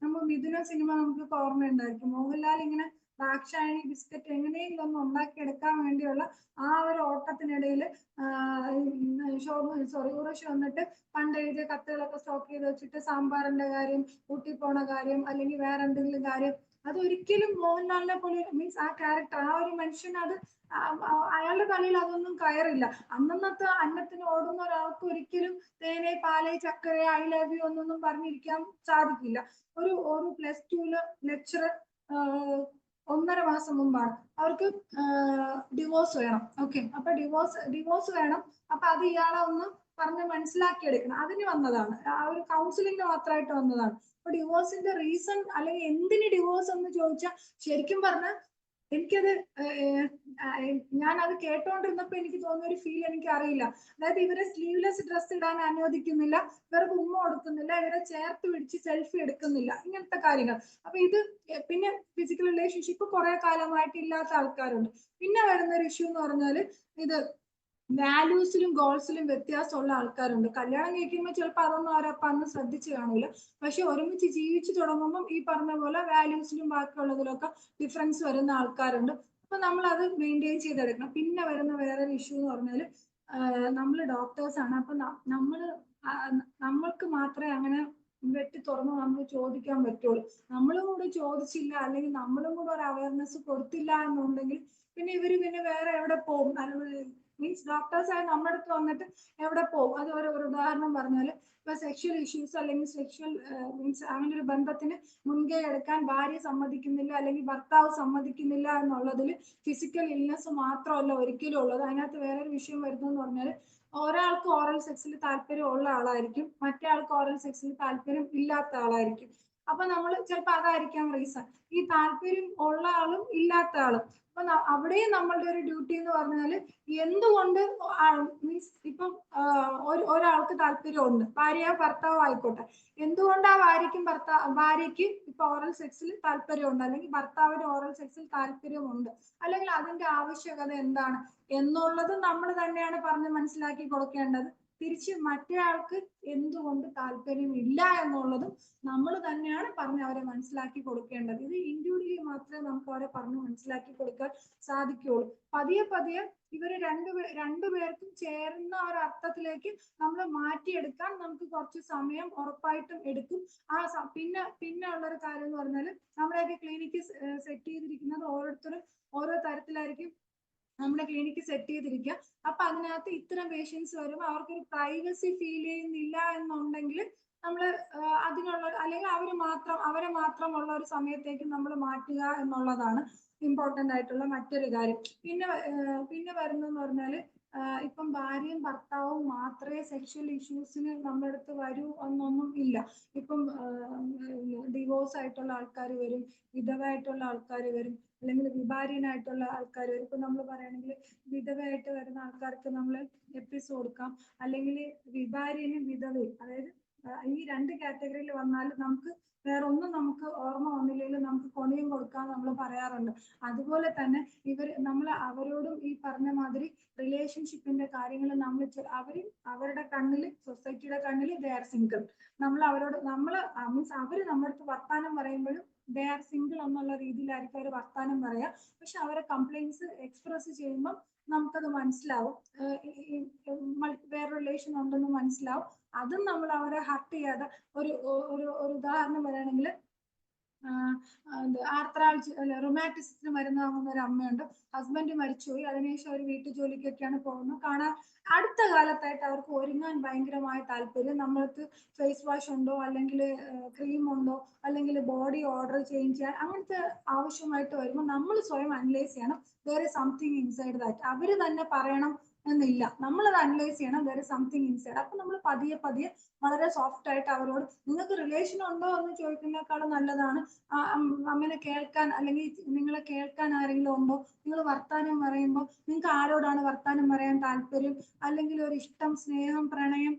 മിഥുന സിനിമ നമുക്ക് ഓർമ്മയുണ്ടായിരിക്കും. മോഹൻലാൽ ഇങ്ങനെ ദാക്ഷായണി ബിസ്ക്കറ്റ് എങ്ങനെയെങ്കിലും ഒന്ന് ഉണ്ടാക്കിയെടുക്കാൻ വേണ്ടിയുള്ള ആ ഒരു ഓട്ടത്തിനിടയിൽ ഉറവശി വന്നിട്ട് പണ്ട് എഴുതിയ കത്തുകളൊക്കെ സ്റ്റോക്ക് ചെയ്ത് വെച്ചിട്ട് സാമ്പാറിന്റെ കാര്യം, ഊട്ടി പോണ കാര്യം, അല്ലെങ്കിൽ വേറെ എന്തെങ്കിലും കാര്യം, അത് ഒരിക്കലും മോഹൻലാലിനെ പോലെ മീൻസ് ആ ക്യാരക്ടർ, ആ ഒരു മനുഷ്യൻ, അത് അയാളുടെ തലയിൽ അതൊന്നും കയറില്ല. അന്നത്തെ അന്നത്തിന് ഓടുന്ന ഒരാൾക്ക് ഒരിക്കലും തേനെ പാലേ ചക്കര ഐ ലവ് യു എന്നൊന്നും പറഞ്ഞിരിക്കാൻ സാധിക്കില്ല. ഒരു +2 ലെക്ചറർ 1.5 മാസം മുമ്പാണ് അവർക്ക് ഡിവോഴ്സ് വേണം. ഓക്കെ, അപ്പൊ ഡിവോഴ്സ് വേണം. അപ്പൊ അത് ഇയാളെ ഒന്ന് പറഞ്ഞ് മനസ്സിലാക്കിയെടുക്കണം, അതിന് വന്നതാണ്. ആ ഒരു കൗൺസിലിംഗ് മാത്രമായിട്ട് വന്നതാണ്. അപ്പൊ ഡിവോഴ്സിന്റെ റീസൺ അല്ലെങ്കിൽ എന്തിന് ഡിവോഴ്സ് എന്ന് ചോദിച്ചാൽ ശരിക്കും പറഞ്ഞാൽ എനിക്കത് ഞാൻ അത് കേട്ടോണ്ടിരുന്നപ്പോ എനിക്ക് തോന്നിയ ഒരു ഫീൽ എനിക്ക് അറിയില്ല. അതായത് ഇവരെ സ്ലീവ്ലെസ് ഡ്രസ് ഇടാൻ അനുവദിക്കുന്നില്ല, ഇവർക്ക് ഉമ്മ കൊടുക്കുന്നില്ല, ഇവരെ ചേർത്ത് പിടിച്ച് സെൽഫി എടുക്കുന്നില്ല, ഇങ്ങനത്തെ കാര്യങ്ങൾ. അപ്പൊ ഇത് പിന്നെ ഫിസിക്കൽ റിലേഷൻഷിപ്പ് കുറെ കാലമായിട്ട് ഇല്ലാത്ത ആൾക്കാരുണ്ട്. പിന്നെ വരുന്ന ഒരു ഇഷ്യൂ എന്ന് പറഞ്ഞാല് ഇത് വാല്യൂസിലും ഗോൾസിലും വ്യത്യാസമുള്ള ആൾക്കാരുണ്ട്. കല്യാണം കഴിക്കുമ്പോൾ ചിലപ്പോൾ അതൊന്നും അവരപ്പം അന്ന് ശ്രദ്ധിച്ചു കാണൂല. പക്ഷെ ഒരുമിച്ച് ജീവിച്ചു തുടങ്ങുമ്പോൾ ഈ പറഞ്ഞ പോലെ വാല്യൂസിലും ബാക്കിയുള്ളതിലൊക്കെ ഡിഫറൻസ് വരുന്ന ആൾക്കാരുണ്ട്. അപ്പൊ നമ്മൾ അത് മെയിൻറ്റെയിൻ ചെയ്തെടുക്കണം. പിന്നെ വരുന്ന വേറൊരു ഇഷ്യൂ എന്ന് പറഞ്ഞാൽ നമ്മൾ ഡോക്ടേഴ്സ് ആണ്. അപ്പൊ നമ്മൾക്ക് മാത്രമേ അങ്ങനെ വെട്ടി തുറന്ന് നമ്മൾ ചോദിക്കാൻ പറ്റുള്ളൂ. നമ്മളും കൂടെ ചോദിച്ചില്ല, അല്ലെങ്കിൽ നമ്മളും കൂടെ ഒരു അവയർനെസ് കൊടുത്തില്ല എന്നുണ്ടെങ്കിൽ പിന്നെ ഇവര് പിന്നെ വേറെ എവിടെ പോകും? മീൻസ് ഡോക്ടേഴ്സ് ആയി നമ്മുടെ അടുത്ത് വന്നിട്ട് എവിടെ പോകും? അത് ഒരു ഉദാഹരണം പറഞ്ഞാല് ഇപ്പൊ സെക്ഷൽ ഇഷ്യൂസ് അല്ലെങ്കിൽ സെക്ഷൽ മീൻസ് അങ്ങനെ ഒരു ബന്ധത്തിന് മുൻകൈ എടുക്കാൻ ഭാര്യ സമ്മതിക്കുന്നില്ല, അല്ലെങ്കിൽ ഭർത്താവ് സമ്മതിക്കുന്നില്ല എന്നുള്ളതിൽ ഫിസിക്കൽ ഇൽനെസ് മാത്രമല്ല ഒരിക്കലും ഉള്ളത്. അതിനകത്ത് വേറൊരു വിഷയം വരുന്നതെന്ന് പറഞ്ഞാൽ ഒരാൾക്ക് ഓറൽ സെക്സിൽ താല്പര്യം ഉള്ള ആളായിരിക്കും, മറ്റേ ആൾക്ക് ഓറൽ സെക്സിൽ താല്പര്യം ഇല്ലാത്ത ആളായിരിക്കും. അപ്പൊ നമ്മൾ ചിലപ്പോൾ അതായിരിക്കാം റീസൺ, ഈ താല്പര്യം ഉള്ള ആളും ഇല്ലാത്ത ആളും. അപ്പൊ അവിടെയും നമ്മളുടെ ഒരു ഡ്യൂട്ടി എന്ന് പറഞ്ഞാൽ എന്തുകൊണ്ട് മീൻസ് ഇപ്പം ഒരാൾക്ക് താല്പര്യമുണ്ട്, ഭാര്യ ഭർത്താവ് ആയിക്കോട്ടെ, എന്തുകൊണ്ട് ആ ഭാര്യയ്ക്ക് ഇപ്പൊ ഓറൽ സെക്സിൽ താല്പര്യമുണ്ട്, അല്ലെങ്കിൽ ഭർത്താവിന് ഓറൽ സെക്സിൽ താല്പര്യമുണ്ട്, അല്ലെങ്കിൽ അതിന്റെ ആവശ്യകത എന്താണ് എന്നുള്ളത് നമ്മൾ തന്നെയാണ് പറഞ്ഞ് മനസ്സിലാക്കി കൊടുക്കേണ്ടത്. തിരിച്ച് മറ്റേ ആൾക്ക് എന്തുകൊണ്ട് താല്പര്യമില്ല എന്നുള്ളതും നമ്മൾ തന്നെയാണ് പറഞ്ഞ് അവരെ മനസ്സിലാക്കി കൊടുക്കേണ്ടത്. ഇത് ഇൻഡിവിജ്വലി മാത്രമേ നമുക്ക് അവരെ പറഞ്ഞ് മനസ്സിലാക്കി കൊടുക്കാൻ സാധിക്കുകയുള്ളൂ. പതിയെ ഇവര് രണ്ടുപേർക്കും ചേർന്ന ഒരു അർത്ഥത്തിലേക്ക് നമ്മൾ മാറ്റിയെടുക്കാൻ നമുക്ക് കുറച്ച് സമയം ഉറപ്പായിട്ടും എടുക്കും. പിന്നെ ഉള്ളൊരു കാര്യം എന്ന് പറഞ്ഞാൽ നമ്മുടെയൊക്കെ ക്ലിനിക്ക് സെറ്റ് ചെയ്തിരിക്കുന്നത് ഓരോരുത്തരും ഓരോ തരത്തിലായിരിക്കും നമ്മുടെ ക്ലിനിക്ക് സെറ്റ് ചെയ്തിരിക്കുക. അപ്പൊ അതിനകത്ത് ഇത്തരം പേഷ്യൻസ് വരുമ്പോൾ അവർക്കൊരു പ്രൈവസി ഫീൽ ചെയ്യുന്നില്ല എന്നുണ്ടെങ്കിൽ നമ്മൾ അതിനുള്ള അല്ലെങ്കിൽ അവരെ മാത്രമുള്ള ഒരു സമയത്തേക്ക് നമ്മൾ മാറ്റുക എന്നുള്ളതാണ് ഇമ്പോർട്ടന്റ് ആയിട്ടുള്ള മറ്റൊരു കാര്യം. പിന്നെ വരുന്നതെന്ന് പറഞ്ഞാല് ഇപ്പം ഭാര്യയും ഭർത്താവും മാത്രമേ സെക്ഷൽ ഇഷ്യൂസിന് നമ്മുടെ അടുത്ത് വരൂ എന്നൊന്നും ഇല്ല. ഇപ്പം ഡിവോഴ്സ് ആയിട്ടുള്ള ആൾക്കാർ വരും, വിധവയായിട്ടുള്ള ആൾക്കാർ വരും, അല്ലെങ്കിൽ വിഭാര്യനായിട്ടുള്ള ആൾക്കാർ വരും. ഇപ്പൊ നമ്മൾ പറയുകയാണെങ്കിൽ വിധവയായിട്ട് വരുന്ന ആൾക്കാർക്ക് നമ്മൾ എപ്പിസ് കൊടുക്കാം, അല്ലെങ്കിൽ വിഭാര്യനും വിധവയും, അതായത് ഈ 2 കാറ്റഗറിയിൽ വന്നാൽ നമുക്ക് വേറെ ഒന്നും നമുക്ക് ഓർമ്മ വന്നില്ലെങ്കിലും നമുക്ക് കൊണിയും കൊടുക്കാൻ നമ്മൾ പറയാറുണ്ട്. അതുപോലെ തന്നെ നമ്മൾ അവരോടും ഈ പറഞ്ഞ മാതിരി റിലേഷൻഷിപ്പിന്റെ കാര്യങ്ങൾ അവരുടെ കണ്ണിൽ, സൊസൈറ്റിയുടെ കണ്ണിൽ ദേ ആർ സിംഗിൾ. അവരോട് മീൻസ് അവര് നമ്മുടെ അടുത്ത് വർത്താനം പറയുമ്പോഴും ദേ ആർ സിംഗിൾ എന്നുള്ള രീതിയിലായിരിക്കും അവർ വർത്താനം പറയാ. പക്ഷെ അവരെ കംപ്ലൈൻസ് എക്സ്പ്രസ് ചെയ്യുമ്പോൾ നമുക്കത് മനസ്സിലാവും, വേറെ റിലേഷൻ ഉണ്ടെന്ന് മനസ്സിലാവും. അതും നമ്മൾ അവരെ ഹർട്ട് ചെയ്യാതെ ഒരു ഉദാഹരണം പറയുകയാണെങ്കിൽ ആർത്രൾജി റൊമാറ്റിസിന് മരുന്ന് വാങ്ങുന്ന ഒരു അമ്മയുണ്ട്. ഹസ്ബൻഡ് മരിച്ചുപോയി, അതിനുശേഷം അവർ വീട്ടു ജോലിക്കൊക്കെയാണ് പോകുന്നത്. കാണാൻ അടുത്ത കാലത്തായിട്ട് അവർക്ക് ഒരുങ്ങാൻ ഭയങ്കരമായ താല്പര്യം. നമ്മൾക്ക് ഫേസ് വാഷ് ഉണ്ടോ, അല്ലെങ്കിൽ ക്രീം ഉണ്ടോ, അല്ലെങ്കിൽ ബോഡി ഓർഡർ ചേഞ്ച് ചെയ്യാൻ, അങ്ങനത്തെ ആവശ്യമായിട്ട് വരുമ്പോൾ നമ്മൾ സ്വയം അനലൈസ് ചെയ്യണം, വേറെ സംതിങ് ഇൻസൈഡ് ദാറ്റ്. അവര് തന്നെ പറയണം എന്നില്ല. നമ്മളത് അനലൈസ് ചെയ്യണം. there is something inside. അപ്പൊ നമ്മൾ പതിയെ പതിയെ വളരെ സോഫ്റ്റ് ആയിട്ട് അവരോട്, നിങ്ങൾക്ക് റിലേഷൻ ഉണ്ടോ എന്ന് ചോദിക്കുന്നതിനേക്കാളും നല്ലതാണ് അമ്മനെ കേൾക്കാൻ, അല്ലെങ്കിൽ നിങ്ങളെ കേൾക്കാൻ ആരെങ്കിലും ഉണ്ടോ, നിങ്ങൾ വർത്താനം പറയുമ്പോൾ നിങ്ങൾക്ക് ആരോടാണ് വർത്താനം പറയാൻ താല്പര്യം, അല്ലെങ്കിൽ ഒരു ഇഷ്ടം, സ്നേഹം, പ്രണയം,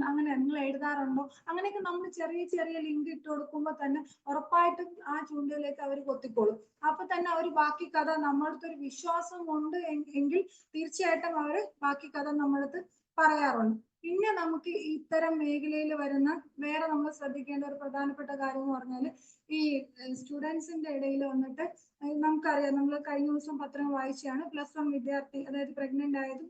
അങ്ങനെ നിങ്ങൾ എഴുതാറുണ്ടോ, അങ്ങനെയൊക്കെ നമ്മൾ ചെറിയ ചെറിയ ലിങ്ക് ഇട്ട് കൊടുക്കുമ്പോൾ തന്നെ ഉറപ്പായിട്ടും ആ ചൂണ്ടയിലേക്ക് അവർ കൊത്തിക്കോളും. അപ്പൊ തന്നെ അവർ ബാക്കി കഥ നമ്മളടുത്ത് ഒരു വിശ്വാസം ഉണ്ട് എങ്കിൽ തീർച്ചയായിട്ടും അവർ ബാക്കി കഥ നമ്മളടുത്ത് പറയാറുണ്ട്. പിന്നെ നമുക്ക് ഇത്തരം മേഖലയിൽ വരുന്ന വേറെ നമ്മൾ ശ്രദ്ധിക്കേണ്ട ഒരു പ്രധാനപ്പെട്ട കാര്യം എന്ന് പറഞ്ഞാൽ, ഈ സ്റ്റുഡൻസിന്റെ ഇടയിൽ വന്നിട്ട് നമുക്കറിയാം, നമ്മൾ കഴിഞ്ഞ ദിവസം പത്രം വായിച്ചാണ്, +1 വിദ്യാർത്ഥി, അതായത് പ്രഗ്നന്റ് ആയതും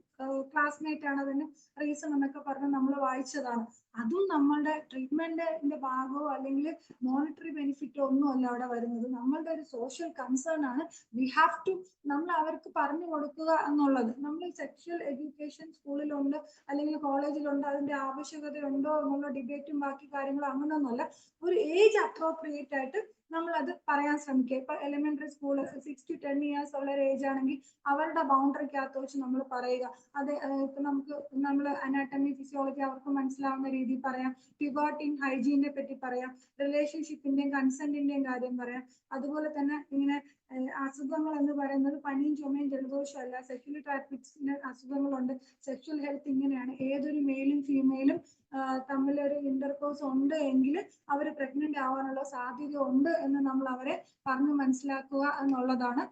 ക്ലാസ്മേറ്റ് ആണ് അതിന് റീസൺ എന്നൊക്കെ പറഞ്ഞ് നമ്മൾ വായിച്ചതാണ്. അതും നമ്മളുടെ ട്രീറ്റ്മെന്റിന്റെ ഭാഗമോ അല്ലെങ്കിൽ മോണിറ്ററി ബെനിഫിറ്റോ ഒന്നും അല്ല അവിടെ വരുന്നത്. നമ്മളുടെ ഒരു സോഷ്യൽ കൺസേൺ ആണ്. വി ഹാവ് ടു, നമ്മൾ അവർക്ക് പറഞ്ഞു കൊടുക്കുക എന്നുള്ളത്. നമ്മൾ സെക്ഷൽ എഡ്യൂക്കേഷൻ സ്കൂളിലുണ്ട് അല്ലെങ്കിൽ കോളേജിലുണ്ട്, അതിന്റെ ആവശ്യകതയുണ്ടോ എന്നുള്ള ഡിബേറ്റും ബാക്കി കാര്യങ്ങളും അങ്ങനെയൊന്നുമല്ല. ഒരു ഏജ് അപ്രോപ്രിയേറ്റ് ആയിട്ട് നമ്മൾ അത് പറയാൻ ശ്രമിക്കുക. ഇപ്പൊ എലിമെന്ററി സ്കൂൾ 6 to 10 years ഉള്ള ഒരു ഏജ് ആണെങ്കിൽ അവരുടെ ബൗണ്ടറിക്കകത്ത് വെച്ച് നമ്മൾ പറയുക. അത് ഇപ്പൊ നമ്മൾ അനാട്ടമി, ഫിസിയോളജി അവർക്ക് മനസ്സിലാവുന്ന രീതിയിൽ പറയാം. പ്യൂബർട്ടി, ഹൈജീനെ പറ്റി പറയാം. റിലേഷൻഷിപ്പിന്റെയും കൺസെന്റിന്റെയും കാര്യം പറയാം. അതുപോലെ തന്നെ ഇങ്ങനെ അസുഖങ്ങൾ എന്ന് പറയുന്നത് പനിയും ചുമയും ജലദോഷവും അല്ല, സെക്ഷലി ട്രാൻസ്മിറ്റഡ് അസുഖങ്ങളുണ്ട്, സെക്ഷൽ ഹെൽത്ത് ഇങ്ങനെയാണ്. ഏതൊരു മെയിലും ഫീമെയിലും തമ്മിൽ ഒരു ഇന്റർകോഴ്സ് ഉണ്ട് എങ്കിൽ അവർ പ്രഗ്നന്റ് ആവാനുള്ള സാധ്യത ഉണ്ട് എന്ന് നമ്മൾ അവരെ പറഞ്ഞു മനസ്സിലാക്കുക എന്നുള്ളതാണ്.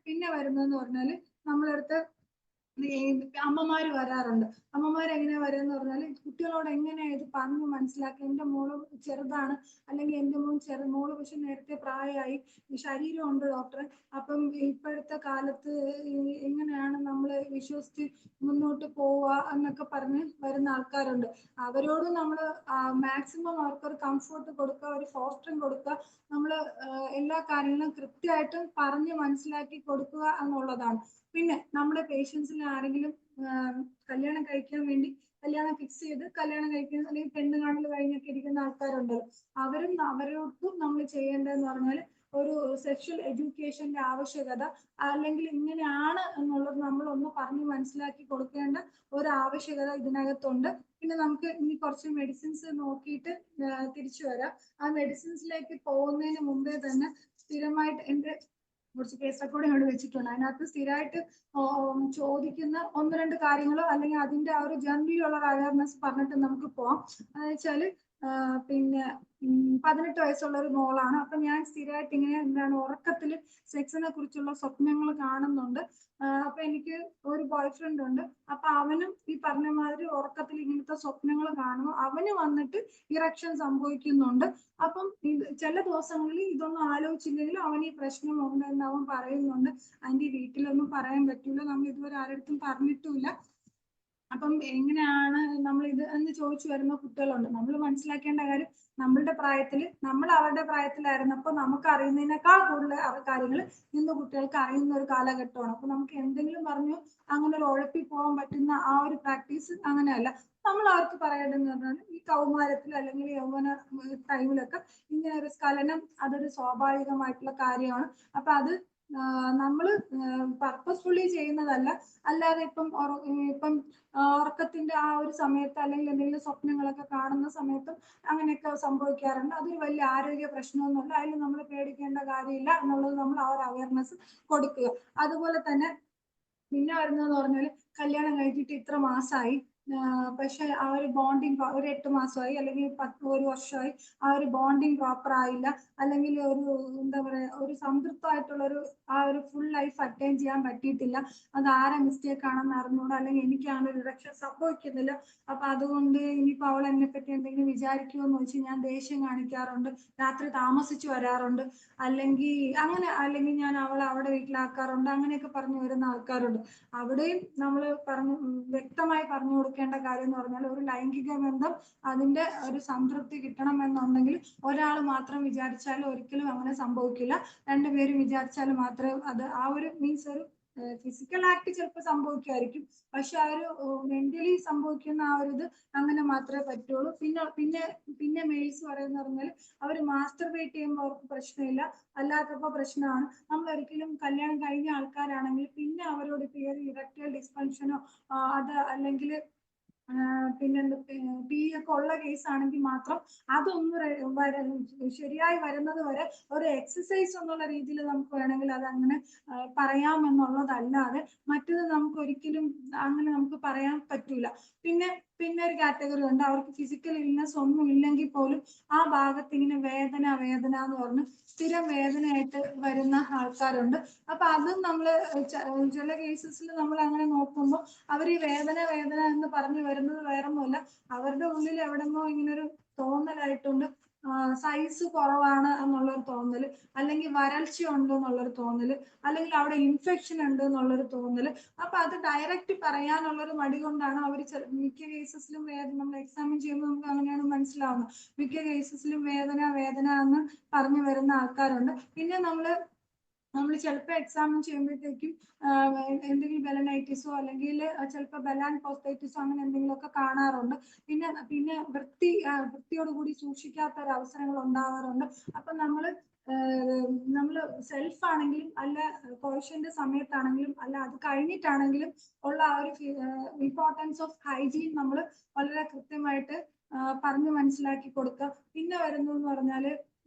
പിന്നെ വരുന്നതെന്ന് പറഞ്ഞാല് നമ്മളടുത്ത് അമ്മമാര് വരാറുണ്ട്. അമ്മമാർ എങ്ങനെ വരുമെന്ന് പറഞ്ഞാല് കുട്ടികളോട് എങ്ങനെയാ ഇത് പറഞ്ഞു മനസ്സിലാക്കി, എന്റെ മോള് ചെറുതാണ്, അല്ലെങ്കിൽ എന്റെ മോള് പക്ഷെ നേരത്തെ പ്രായമായി, ശരീരമുണ്ട് ഡോക്ടറെ, അപ്പം ഇപ്പോഴത്തെ കാലത്ത് എങ്ങനെയാണ് നമ്മൾ വിശ്വസിച്ച് മുന്നോട്ട് പോവുക എന്നൊക്കെ പറഞ്ഞ് വരുന്ന ആൾക്കാരുണ്ട്. അവരോട് നമ്മൾ മാക്സിമം അവർക്കൊരു കംഫർട്ട് കൊടുക്കുക, ഒരു ഫോസ്റ്ററിങ് കൊടുക്കുക, നമ്മൾ എല്ലാ കാര്യങ്ങളും കൃത്യമായിട്ടും പറഞ്ഞ് മനസ്സിലാക്കി കൊടുക്കുക എന്നുള്ളതാണ്. പിന്നെ നമ്മുടെ പേഷ്യൻസിൽ ആരെങ്കിലും കല്യാണം കഴിക്കാൻ വേണ്ടി കല്യാണം ഫിക്സ് ചെയ്ത് കല്യാണം കഴിക്കുന്ന അല്ലെങ്കിൽ പെണ്ണ് കാണൽ കഴിഞ്ഞൊക്കെ ഇരിക്കുന്ന ആൾക്കാരുണ്ടല്ലോ, അവരോടൊപ്പം നമ്മൾ ചെയ്യേണ്ടതെന്ന് പറഞ്ഞാൽ ഒരു സെക്ഷൽ എഡ്യൂക്കേഷന്റെ ആവശ്യകത, അല്ലെങ്കിൽ ഇങ്ങനെയാണ് എന്നുള്ളത് നമ്മളൊന്ന് പറഞ്ഞ് മനസ്സിലാക്കി കൊടുക്കേണ്ട ഒരു ആവശ്യകത ഇതിനകത്തുണ്ട്. പിന്നെ നമുക്ക് ഇനി കുറച്ച് മെഡിസിൻസ് നോക്കിയിട്ട് തിരിച്ചു വരാം. ആ മെഡിസിൻസിലേക്ക് പോകുന്നതിന് മുമ്പേ തന്നെ സ്ഥിരമായിട്ട് എന്റെ കുറച്ച് കേസ് റെക്കോർഡ് ഇവിടെ വെച്ചിട്ടുണ്ട്. അതിനകത്ത് സ്ഥിരമായിട്ട് ചോദിക്കുന്ന 1-2 കാര്യങ്ങളോ അല്ലെങ്കിൽ അതിന്റെ ആ ഒരു ജനറലിയുള്ള അവയർനെസ് പറഞ്ഞിട്ട് നമുക്ക് പോവാം. എന്ന് വെച്ചാല് പിന്നെ 18 വയസ്സുള്ള ഒരു മോളാണ്. അപ്പൊ ഞാൻ സ്ഥിരമായിട്ട് ഇങ്ങനെ എന്താണ് ഉറക്കത്തില് സെക്സിനെ കുറിച്ചുള്ള സ്വപ്നങ്ങൾ കാണുന്നുണ്ട്. അപ്പൊ എനിക്ക് ഒരു ബോയ് ഫ്രണ്ട് ഉണ്ട്. അപ്പൊ അവനും ഈ പറഞ്ഞ മാതിരി ഉറക്കത്തിൽ ഇങ്ങനത്തെ സ്വപ്നങ്ങൾ കാണുന്നു. അവന് വന്നിട്ട് ഇറക്ഷൻ സംഭവിക്കുന്നുണ്ട്. അപ്പം ചില ദിവസങ്ങളിൽ ഇതൊന്നും ആലോചിച്ചില്ലെങ്കിലും അവൻ ഈ പ്രശ്നം ഉണ്ടെന്ന് അവൻ പറയുന്നുണ്ട്. അതിന്റെ വീട്ടിലൊന്നും പറയാൻ പറ്റൂല, നമ്മൾ ഇതുവരെ ആരുടെ പറഞ്ഞിട്ടുമില്ല. അപ്പം എങ്ങനെയാണ് നമ്മൾ ഇത് എന്ന് ചോദിച്ചു വരുന്ന കുട്ടികളുണ്ട്. നമ്മൾ മനസ്സിലാക്കേണ്ട കാര്യം, നമ്മളുടെ പ്രായത്തില് നമ്മൾ അവരുടെ പ്രായത്തിലായിരുന്നപ്പോൾ നമുക്ക് അറിയുന്നതിനേക്കാൾ കൂടുതൽ കാര്യങ്ങൾ ഇന്ന് കുട്ടികൾക്ക് അറിയുന്ന ഒരു കാലഘട്ടമാണ്. അപ്പൊ നമുക്ക് എന്തെങ്കിലും പറഞ്ഞു അങ്ങനെ ഒരു ഉഴപ്പി പോകാൻ പറ്റുന്ന ആ ഒരു പ്രാക്ടീസ് അങ്ങനെയല്ല. നമ്മൾ അവർക്ക് പറയേണ്ടതെന്ന് പറഞ്ഞാൽ ഈ കൗമാരത്തിൽ അല്ലെങ്കിൽ യൗവന ടൈമിലൊക്കെ ഇങ്ങനെ ഒരു സ്ഖലനം അതൊരു സ്വാഭാവികമായിട്ടുള്ള കാര്യമാണ്. അപ്പൊ അത് നമ്മൾ പർപ്പസ്ഫുള്ളി ചെയ്യുന്നതല്ല. അല്ലാതെ ഇപ്പം ഉറക്കത്തിന്റെ ആ ഒരു സമയത്ത് അല്ലെങ്കിൽ എന്തെങ്കിലും സ്വപ്നങ്ങളൊക്കെ കാണുന്ന സമയത്തും അങ്ങനെയൊക്കെ സംഭവിക്കാറുണ്ട്. അതൊരു വലിയ ആരോഗ്യ പ്രശ്നമൊന്നുമല്ല, അതിൽ നമ്മൾ പേടിക്കേണ്ട കാര്യമില്ല എന്നുള്ളത് നമ്മൾ ആ ഒരു അവയർനെസ് കൊടുക്കുക. അതുപോലെ തന്നെ പിന്നെ വരുന്നതെന്ന് പറഞ്ഞാൽ കല്യാണം കഴിഞ്ഞിട്ട് ഇത്ര മാസമായി, പക്ഷെ ആ ഒരു ബോണ്ടിങ് ഒരു 8 മാസമായി അല്ലെങ്കിൽ 1 വർഷമായി, ആ ഒരു ബോണ്ടിങ് പ്രോപ്പർ ആയില്ല, അല്ലെങ്കിൽ ഒരു എന്താ പറയാ ഒരു സംതൃപ്തമായിട്ടുള്ള ആ ഒരു ഫുൾ ലൈഫ് അറ്റൈൻ ചെയ്യാൻ പറ്റിയിട്ടില്ല. അത് ആരെ മിസ്റ്റേക്ക് ആണെന്ന് അറിഞ്ഞൂടാ, അല്ലെങ്കിൽ എനിക്കാണ് ഒരു ഇറക്ഷൻ സംഭവിക്കുന്നില്ല, അപ്പൊ അതുകൊണ്ട് ഇനിയിപ്പോ അവൾ എന്നെ പറ്റി എന്തെങ്കിലും വിചാരിക്കുമെന്ന് വെച്ച് ഞാൻ ദേഷ്യം കാണിക്കാറുണ്ട്, രാത്രി താമസിച്ചു വരാറുണ്ട്, അല്ലെങ്കിൽ ഞാൻ അവളെ അവിടെ വീട്ടിലാക്കാറുണ്ട്, അങ്ങനെയൊക്കെ പറഞ്ഞു വരുന്ന ആൾക്കാരുണ്ട്. അവിടെയും നമ്മൾ വ്യക്തമായി പറഞ്ഞു കൊടുക്കേണ്ട കാര്യം എന്ന് പറഞ്ഞാൽ, ഒരു ലൈംഗിക ബന്ധം അതിന്റെ ഒരു സംതൃപ്തി കിട്ടണം എന്നുണ്ടെങ്കിൽ ഒരാൾ മാത്രം വിചാരിച്ചാലും ഒരിക്കലും അങ്ങനെ സംഭവിക്കില്ല. 2 പേരും വിചാരിച്ചാൽ മാത്രമേ അത് ആ ഒരു മീൻസ് ഒരു ഫിസിക്കൽ ആക്ട് ചിലപ്പോൾ സംഭവിക്കുമായിരിക്കും, പക്ഷെ ആ ഒരു മെന്റലി സംഭവിക്കുന്ന ആ ഒരു ഇത് അങ്ങനെ മാത്രമേ പറ്റുള്ളൂ. പിന്നെ മെയിൽസ് പറയുന്ന പറഞ്ഞാൽ അവർ മാസ്റ്റർബേറ്റ് ചെയ്യുമ്പോൾ അവർക്ക് പ്രശ്നമില്ല, അല്ലാത്തപ്പോൾ പ്രശ്നമാണ്. നമ്മൾ ഒരിക്കലും കല്യാണം കഴിഞ്ഞ ആൾക്കാരാണെങ്കിൽ പിന്നെ അവരോട് ഇറക്ടൈൽ ഡിസ്ഫങ്ഷനോ അത് അല്ലെങ്കിൽ പിന്നെ പി ഒക്കെ ഉള്ള കേസ് ആണെങ്കിൽ മാത്രം അതൊന്ന് ശരിയായി വരുന്നത് വരെ ഒരു എക്സസൈസ് എന്നുള്ള രീതിയിൽ നമുക്ക് വേണമെങ്കിൽ അത് അങ്ങനെ പറയാമെന്നുള്ളതല്ലാതെ മറ്റത് നമുക്ക് ഒരിക്കലും അങ്ങനെ നമുക്ക് പറയാൻ പറ്റൂല. പിന്നെ ഒരു കാറ്റഗറി ഉണ്ട്, അവർക്ക് ഫിസിക്കൽ ഇൽനെസ് ഒന്നും ഇല്ലെങ്കിൽ പോലും ആ ഭാഗത്ത് ഇങ്ങനെ വേദന എന്ന് പറഞ്ഞ് സ്ഥിരം വേദനയായിട്ട് വരുന്ന ആൾക്കാരുണ്ട്. അപ്പൊ അതും നമ്മൾ ചില കേസസിൽ നമ്മൾ അങ്ങനെ നോക്കുമ്പോൾ അവർ ഈ വേദന എന്ന് പറഞ്ഞു വരുന്നത് വേറൊന്നുമല്ല, അവരുടെ ഉള്ളിൽ എവിടെന്നോ ഇങ്ങനൊരു തോന്നലായിട്ടുണ്ട്, സൈസ് കുറവാണ് എന്നുള്ളൊരു തോന്നല്, അല്ലെങ്കിൽ വരൾച്ച ഉണ്ട് എന്നുള്ളൊരു തോന്നല്, അല്ലെങ്കിൽ അവിടെ ഇൻഫെക്ഷൻ ഉണ്ട് എന്നുള്ളൊരു തോന്നല്. അപ്പൊ അത് ഡയറക്റ്റ് പറയാനുള്ളൊരു മടി കൊണ്ടാണ് അവർ മിക്ക കേസസിലും നമ്മൾ എക്സാമിൻ ചെയ്യുമ്പോൾ നമുക്ക് അങ്ങനെയാണ് മനസ്സിലാവുന്നത്. മിക്ക കേസസിലും വേദന എന്ന് പറഞ്ഞു വരുന്ന ആൾക്കാരുണ്ട്. പിന്നെ നമ്മൾ ചിലപ്പോൾ എക്സാമിൻ ചെയ്യുമ്പോഴത്തേക്കും എന്തെങ്കിലും ബെലനൈറ്റിസോ അല്ലെങ്കിൽ ചിലപ്പോൾ ബെലാൻ പോസ്റ്റൈറ്റിസോ അങ്ങനെ എന്തെങ്കിലുമൊക്കെ കാണാറുണ്ട്. പിന്നെ വൃത്തിയോടുകൂടി സൂക്ഷിക്കാത്ത ഒരു അവസരങ്ങൾ ഉണ്ടാവാറുണ്ട്. അപ്പൊ നമ്മൾ സെൽഫ് ആണെങ്കിലും അല്ല കോഴ്സിന്റെ സമയത്താണെങ്കിലും അല്ല അത് കഴിഞ്ഞിട്ടാണെങ്കിലും ഉള്ള ആ ഒരു ഇമ്പോർട്ടൻസ് ഓഫ് ഹൈജീൻ നമ്മൾ വളരെ കൃത്യമായിട്ട് പറഞ്ഞു മനസ്സിലാക്കി കൊടുക്കുക. പിന്നെ വരുന്നതെന്ന് പറഞ്ഞാല്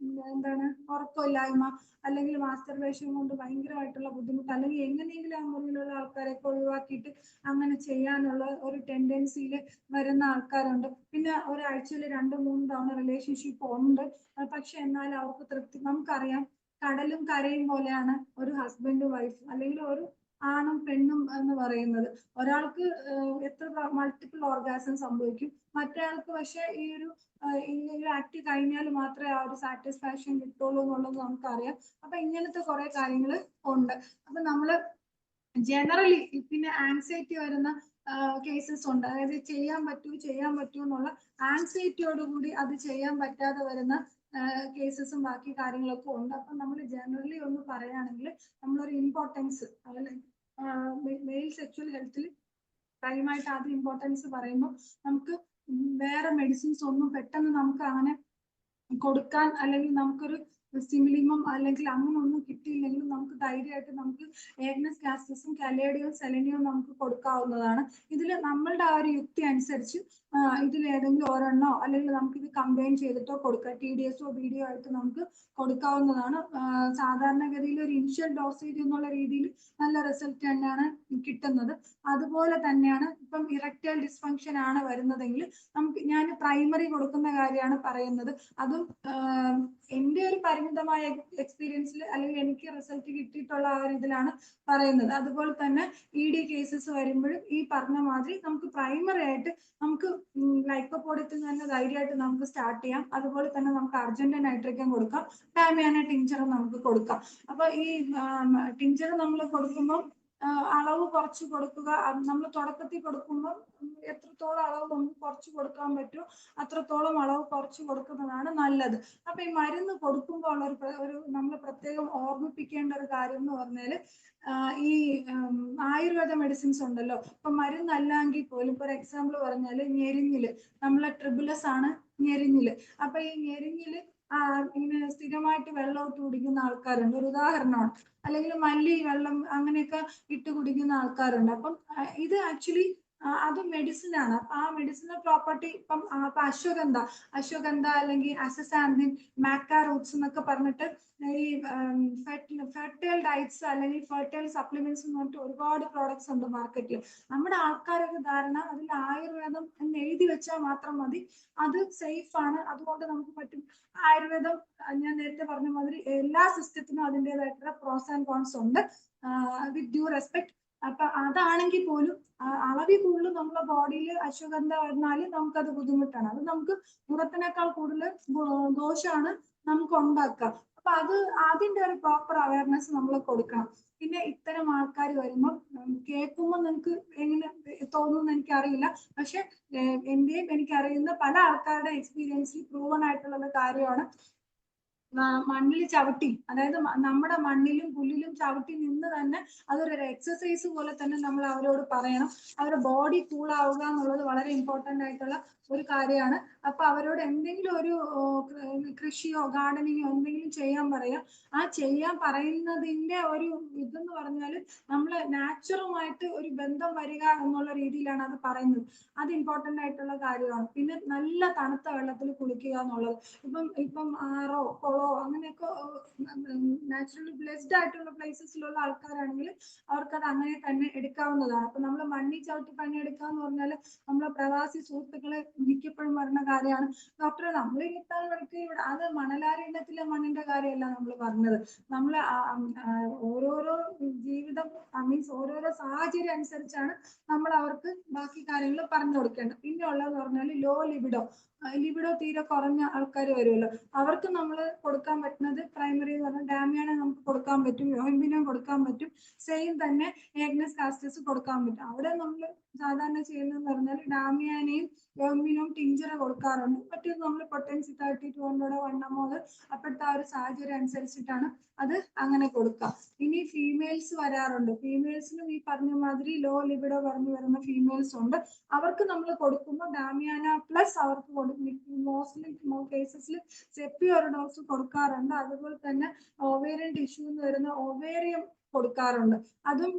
എന്താണ്, ഉറക്കമില്ലായ്മ അല്ലെങ്കിൽ മാസ്റ്റർബേഷൻ കൊണ്ട് ഭയങ്കരമായിട്ടുള്ള ബുദ്ധിമുട്ട്, അല്ലെങ്കിൽ എങ്ങനെയെങ്കിലും ആ മുറിയിലുള്ള ആൾക്കാരെയൊക്കെ ഒഴിവാക്കിയിട്ട് അങ്ങനെ ചെയ്യാനുള്ള ഒരു ടെൻഡൻസിയിൽ വരുന്ന ആൾക്കാരുണ്ട്. പിന്നെ ഒരാഴ്ചയിൽ 2-3 തവണ റിലേഷൻഷിപ്പ് ഉണ്ട്, പക്ഷെ എന്നാൽ അവർക്ക് തൃപ്തി. നമുക്കറിയാം, കടലും കരയും പോലെയാണ് ഒരു ഹസ്ബൻഡ് വൈഫ് അല്ലെങ്കിൽ ഒരു ആണും പെണ്ണും എന്ന് പറയുന്നത്. ഒരാൾക്ക് എത്ര മൾട്ടിപ്പിൾ ഓർഗാസം സംഭവിക്കും, മറ്റൊരാൾക്ക് പക്ഷെ ഈ ഒരു ആക്ട് കഴിഞ്ഞാൽ മാത്രമേ ആ ഒരു സാറ്റിസ്ഫാക്ഷൻ കിട്ടുള്ളൂ എന്നുള്ളത് നമുക്കറിയാം. അപ്പൊ ഇങ്ങനത്തെ കുറെ കാര്യങ്ങൾ ഉണ്ട്. അപ്പൊ നമ്മള് ജനറലി പിന്നെ ആൻസൈറ്റി വരുന്ന കേസസ് ഉണ്ട്, അതായത് ചെയ്യാൻ പറ്റൂ എന്നുള്ള ആൻസൈറ്റിയോടുകൂടി അത് ചെയ്യാൻ പറ്റാതെ വരുന്ന കേസസും ബാക്കി കാര്യങ്ങളൊക്കെ ഉണ്ട്. അപ്പൊ നമ്മൾ ജനറലി ഒന്ന് പറയുകയാണെങ്കിൽ നമ്മളൊരു ഇമ്പോർട്ടൻസ് മെയിൽ സെക്ച്വൽ ഹെൽത്തിൽ പ്രൈമായിട്ട് ആദ്യം ഇമ്പോർട്ടൻസ് പറയുമ്പോൾ നമുക്ക് വേറെ മെഡിസിൻസ് ഒന്നും പെട്ടെന്ന് നമുക്ക് അങ്ങനെ കൊടുക്കാൻ അല്ലെങ്കിൽ നമുക്കൊരു സ്റ്റിമുലിമം അല്ലെങ്കിൽ അങ്ങനെ ഒന്നും കിട്ടിയില്ലെങ്കിലും നമുക്ക് ധൈര്യമായിട്ട് നമുക്ക് ഏഗ്നസ് കാസ്റ്റസും കലേഡിയവും സെലനിയവും നമുക്ക് കൊടുക്കാവുന്നതാണ്. ഇതിൽ നമ്മളുടെ ആ ഒരു യുക്തി അനുസരിച്ച് ഇതിൽ ഏതെങ്കിലും ഒരെണ്ണോ അല്ലെങ്കിൽ നമുക്ക് ഇത് കമ്പൈൻ ചെയ്തിട്ടോ കൊടുക്കാം, TDSO BDO ആയിട്ട് നമുക്ക് കൊടുക്കാവുന്നതാണ്. സാധാരണഗതിയിൽ ഒരു ഇനിഷ്യൽ ഡോസേജ് എന്നുള്ള രീതിയിൽ നല്ല റിസൾട്ട് തന്നെയാണ് കിട്ടുന്നത്. അതുപോലെ തന്നെയാണ് ഇപ്പം ഇറക്ടൈൽ ഡിസ്ഫങ്ഷൻ ആണ് വരുന്നതെങ്കിൽ ഞാൻ പ്രൈമറി കൊടുക്കുന്ന കാര്യമാണ് പറയുന്നത്. അതും എൻ്റെ ഒരു പരിമിതമായ എക്സ്പീരിയൻസിൽ അല്ലെങ്കിൽ എനിക്ക് റിസൾട്ട് കിട്ടിയിട്ടുള്ള ആ ഒരു ഇതിലാണ് പറയുന്നത്. അതുപോലെ തന്നെ ED കേസസ് വരുമ്പോഴും ഈ പറഞ്ഞ മാതിരി നമുക്ക് പ്രൈമറി ആയിട്ട് നമുക്ക് ലൈക്കോപോഡിയത്തിൽ തന്നെ ധൈര്യമായിട്ട് നമുക്ക് സ്റ്റാർട്ട് ചെയ്യാം. അതുപോലെ തന്നെ നമുക്ക് അർജന്റ് നൈട്രിക്കം കൊടുക്കാം, ഡാമിയാന ടിഞ്ചറും നമുക്ക് കൊടുക്കാം. അപ്പൊ ഈ ടിഞ്ചർ നമ്മൾ കൊടുക്കുമ്പോൾ അളവ് കുറച്ച് കൊടുക്കുക. നമ്മൾ തുടക്കത്തിൽ കൊടുക്കുമ്പോൾ എത്രത്തോളം അളവ് നമുക്ക് കുറച്ച് കൊടുക്കാൻ പറ്റുമോ അത്രത്തോളം അളവ് കുറച്ച് കൊടുക്കുന്നതാണ് നല്ലത്. അപ്പൊ ഈ മരുന്ന് കൊടുക്കുമ്പോൾ ഉള്ള ഒരു നമ്മൾ പ്രത്യേകം ഓർമ്മിപ്പിക്കേണ്ട ഒരു കാര്യം എന്ന് പറഞ്ഞാൽ ഈ ആയുർവേദ മെഡിസിൻസ് ഉണ്ടല്ലോ, ഇപ്പൊ മരുന്നല്ലെങ്കിൽ പോലും ഇപ്പൊ ഒരു എക്സാമ്പിൾ പറഞ്ഞാല് ഞെരിഞ്ഞില് നമ്മളെ ട്രിബുലസ് ആണ് ഞെരിഞ്ഞില്. അപ്പൊ ഈ ഞെരിഞ്ഞില് ഇങ്ങനെ സ്ഥിരമായിട്ട് വെള്ളം ഇട്ട് കുടിക്കുന്ന ആൾക്കാരുണ്ട്, ഒരു ഉദാഹരണമാണ്. അല്ലെങ്കിൽ മല്ലി വെള്ളം അങ്ങനെയൊക്കെ ഇട്ട് കുടിക്കുന്ന ആൾക്കാരുണ്ട്. അപ്പം ഇത് ആക്ച്വലി അത് മെഡിസിൻ ആണ്. അപ്പൊ ആ മെഡിസിനൽ പ്രോപ്പർട്ടി ഇപ്പം അശ്വഗന്ധ അല്ലെങ്കിൽ അസസാന്തിൻ, മാക്കാ റൂട്ട്സ് എന്നൊക്കെ പറഞ്ഞിട്ട് ഈ ഫെർട്ടൈൽ ഡയറ്റ്സ് അല്ലെങ്കിൽ ഫെർട്ടൈൽ സപ്ലിമെന്റ്സ് എന്ന് പറഞ്ഞിട്ട് ഒരുപാട് പ്രോഡക്ട്സ് ഉണ്ട് മാർക്കറ്റിൽ. നമ്മുടെ ആൾക്കാരൊക്കെ ധാരണ അതിൽ ആയുർവേദം എന്ന് എഴുതി വെച്ചാൽ മാത്രം മതി, അത് സേഫ് ആണ്, അതുകൊണ്ട് നമുക്ക് പറ്റും. ആയുർവേദം ഞാൻ നേരത്തെ പറഞ്ഞ മാതിരി എല്ലാ സിസ്റ്റത്തിനും അതിൻ്റെതായിട്ടുള്ള പ്രോസ് ആൻഡ് കോൺസ് ഉണ്ട്, വിത്ത് ഡ്യൂ റെസ്പെക്ട്. അപ്പൊ അതാണെങ്കിൽ പോലും അളവിൽ കൂടുതൽ നമ്മുടെ ബോഡിയിൽ അശ്വഗന്ധ വന്നാൽ നമുക്കത് ബുദ്ധിമുട്ടാണ്. അത് നമുക്ക് പുറത്തിനേക്കാൾ കൂടുതൽ ദോഷമാണ് നമുക്ക് ഉണ്ടാക്കുക. അപ്പൊ അത് അതിന്റെ ഒരു പ്രോപ്പർ അവയർനെസ് നമ്മൾ കൊടുക്കണം. പിന്നെ ഇത്തരം ആൾക്കാർ വരുമ്പോൾ കേൾക്കുമ്പോൾ നിങ്ങൾക്ക് എങ്ങനെ തോന്നുന്നു എനിക്കറിയില്ല, പക്ഷെ എന്റെയും എനിക്കറിയുന്ന പല ആൾക്കാരുടെ എക്സ്പീരിയൻസിൽ പ്രൂവൺ ആയിട്ടുള്ള കാര്യമാണ് മണ്ണിൽ ചവിട്ടി, അതായത് നമ്മുടെ മണ്ണിലും പുല്ലിലും ചവിട്ടി നിന്ന് തന്നെ അതൊരു എക്സസൈസ് പോലെ തന്നെ നമ്മൾ അവരോട് പറയണം. അവരുടെ ബോഡി കൂൾ ആവുക എന്നുള്ളത് വളരെ ഇമ്പോർട്ടന്റ് ആയിട്ടുള്ള ഒരു കാര്യമാണ്. അപ്പൊ അവരോട് എന്തെങ്കിലും ഒരു കൃഷിയോ ഗാർഡനിങ്ങോ എന്തെങ്കിലും ചെയ്യാൻ പറയാം. ആ ചെയ്യാൻ പറയുന്നതിന്റെ ഒരു ഇതെന്ന് പറഞ്ഞാൽ നമ്മൾ നാച്ചുറുമായിട്ട് ഒരു ബന്ധം വരിക എന്നുള്ള രീതിയിലാണ് അത് പറയുന്നത്. അത് ഇമ്പോർട്ടന്റ് ആയിട്ടുള്ള കാര്യമാണ്. പിന്നെ നല്ല തണുത്ത വെള്ളത്തിൽ കുളിക്കുക എന്നുള്ളത്. ഇപ്പം ആറോ കുളോ അങ്ങനെയൊക്കെ നാച്ചുറലി ബ്ലെസ്ഡ് ആയിട്ടുള്ള പ്ലേസസിലുള്ള ആൾക്കാരാണെങ്കിൽ അവർക്കത് അങ്ങനെ തന്നെ എടുക്കാവുന്നതാണ്. അപ്പൊ നമ്മൾ മണ്ണിൽ ചവിട്ടി പണിയെടുക്കുക എന്ന് പറഞ്ഞാൽ നമ്മളെ പ്രവാസി സുഹൃത്തുക്കളെ മിക്കപ്പോഴും പറയുന്ന കാര്യമാണ്, ഡോക്ടറെ നമ്മൾ 24 മണിക്കൂർ ഇവിടെ, അത് മണലാരണ്യത്തിലെ മണ്ണിന്റെ കാര്യമല്ല നമ്മൾ പറഞ്ഞത്. നമ്മൾ ഓരോരോ ജീവിതം മീൻസ് ഓരോരോ സാഹചര്യം അനുസരിച്ചാണ് നമ്മൾ അവർക്ക് ബാക്കി കാര്യങ്ങൾ പറഞ്ഞു കൊടുക്കേണ്ടത്. പിന്നെ ഉള്ളതെന്ന് പറഞ്ഞാൽ ലോ ലിബിഡോ തീരെ കുറഞ്ഞ ആൾക്കാർ വരുമല്ലോ, അവർക്ക് നമ്മൾ കൊടുക്കാൻ പറ്റുന്നത് പ്രൈമറി എന്ന് പറഞ്ഞാൽ ഡാമിയാനെ നമുക്ക് കൊടുക്കാൻ പറ്റും, യോഹിംബിനും കൊടുക്കാൻ പറ്റും, സെയിം തന്നെ ഏഗ്നസ് കാസ്റ്റസ് കൊടുക്കാൻ പറ്റും. അവിടെ നമ്മൾ സാധാരണ ചെയ്യുന്നതെന്ന് പറഞ്ഞാൽ ഡാമിയാനെയും യോഹിംബിനും ടിഞ്ചർ കൊടുക്കാറുണ്ട്. മറ്റേത് നമ്മൾ പൊട്ടൻസി 30-200 1 അപ്പോഴത്തെ ആ ഒരു സാഹചര്യം അനുസരിച്ചിട്ടാണ് അത് അങ്ങനെ കൊടുക്കുക. ഇനി ഫീമെയിൽസ് വരാറുണ്ട്. ഫീമെയിൽസിനും ഈ പറഞ്ഞ മാതിരി ലോ ലിബിഡോ പറഞ്ഞു വരുന്ന ഫീമെയിൽസ് ഉണ്ട്. അവർക്ക് നമ്മൾ കൊടുക്കുമ്പോൾ ഡാമിയാന പ്ലസ് അവർക്ക് മോസ്റ്റ്ലി കേസസിൽ സെപ്പി ഒരു ഡോസ് കൊടുക്കാറുണ്ട്. അതുപോലെ തന്നെ ഓവേറിയൻ ടിഷ്യൂ എന്ന് വരുന്ന ഓവേറിയം കൊടുക്കാറുണ്ട്. അതും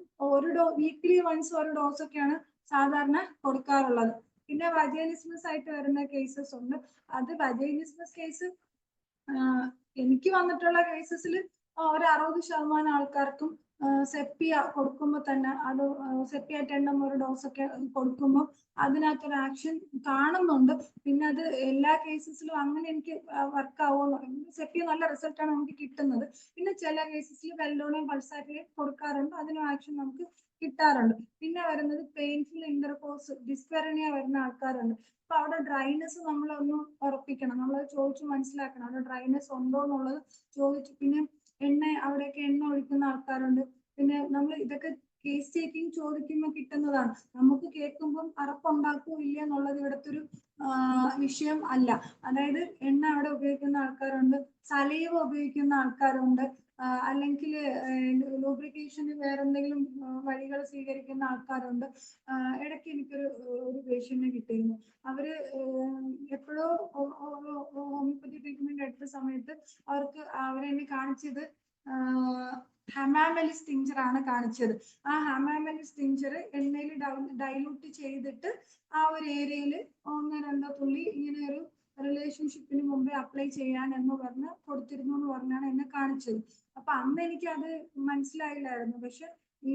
വീക്ക്ലി വൺസ് ഒരു ഡോസ് ഒക്കെയാണ് സാധാരണ കൊടുക്കാറുള്ളത്. പിന്നെ വജൈനിസ്മസ് ആയിട്ട് വരുന്ന കേസസ് ഉണ്ട്. അത് വജൈനിസ്മസ് കേസ് എനിക്ക് വന്നിട്ടുള്ള കേസസിൽ ഒരു 60% ആൾക്കാർക്കും സെപ്പിയ കൊടുക്കുമ്പോൾ തന്നെ അത് സെപ്പിയ 10 ഡോസ് ഒക്കെ കൊടുക്കുമ്പോൾ അതിനകത്തൊരു ആക്ഷൻ കാണുന്നുണ്ട്. പിന്നെ അത് എല്ലാ കേസസിലും അങ്ങനെ എനിക്ക് വർക്ക് ആവുമോ, സെപ്പിയ നല്ല റിസൾട്ടാണ് നമുക്ക് കിട്ടുന്നത്. പിന്നെ ചില കേസസിൽ വെല്ലോണയും പൾസാറ്റിയും കൊടുക്കാറുണ്ട്, അതിനും ആക്ഷൻ നമുക്ക് കിട്ടാറുണ്ട്. പിന്നെ വരുന്നത് പെയിൻഫുൾ ഇന്റർകോഴ്സ് ഡിസ്പെറനിയ വരുന്ന ആൾക്കാരുണ്ട്. അപ്പൊ അവിടെ ഡ്രൈനെസ് നമ്മളൊന്ന് ഉറപ്പിക്കണം, നമ്മളത് ചോദിച്ചു മനസ്സിലാക്കണം അവിടെ ഡ്രൈനെസ് ഉണ്ടോ എന്നുള്ളത് ചോദിച്ചു. പിന്നെ അവിടെയൊക്കെ എണ്ണ ഒഴിക്കുന്ന ആൾക്കാരുണ്ട്. പിന്നെ നമ്മൾ ഇതൊക്കെ കേസ് ടേക്കിംഗ് ചോദിക്കുമ്പോൾ കിട്ടുന്നതാണ്. നമുക്ക് കേൾക്കുമ്പം അറപ്പുണ്ടാക്കോ ഇല്ല എന്നുള്ളത് ഇവിടുത്തെ ഒരു വിഷയം അല്ല. അതായത് എണ്ണ അവിടെ ഉപയോഗിക്കുന്ന ആൾക്കാരുണ്ട്, സലീവ ഉപയോഗിക്കുന്ന ആൾക്കാരുണ്ട്, അല്ലെങ്കിൽ ലൂബ്രിക്കേഷന് വേറെ എന്തെങ്കിലും വഴികൾ സ്വീകരിക്കുന്ന ആൾക്കാരുണ്ട്. ഇടയ്ക്ക് എനിക്കൊരു പേഷ്യന്റിനെ കിട്ടിയിരുന്നു. അവര് എപ്പോഴോ ഹോമിയോപ്പതി ട്രീറ്റ്മെന്റ് എടുത്ത സമയത്ത് അവരെന്നെ കാണിച്ചത് ഹമാമെലിസ് ടിഞ്ചർ ആണ് കാണിച്ചത്. ആ ഹമാമെലിസ് ടിഞ്ചർ എണ്ണയിൽ ഡൈലൂട്ട് ചെയ്തിട്ട് ആ ഒരു ഏരിയയിൽ 1-2 തുള്ളി ഇങ്ങനെ ഒരു റിലേഷൻഷിപ്പിന് മുമ്പേ അപ്ലൈ ചെയ്യാൻ എന്ന് പറഞ്ഞ് കൊടുത്തിരുന്നു എന്ന് പറഞ്ഞാണ് എന്നെ കാണിച്ചത്. അപ്പൊ അന്ന് എനിക്ക് അത് മനസ്സിലായില്ലായിരുന്നു. പക്ഷെ ഈ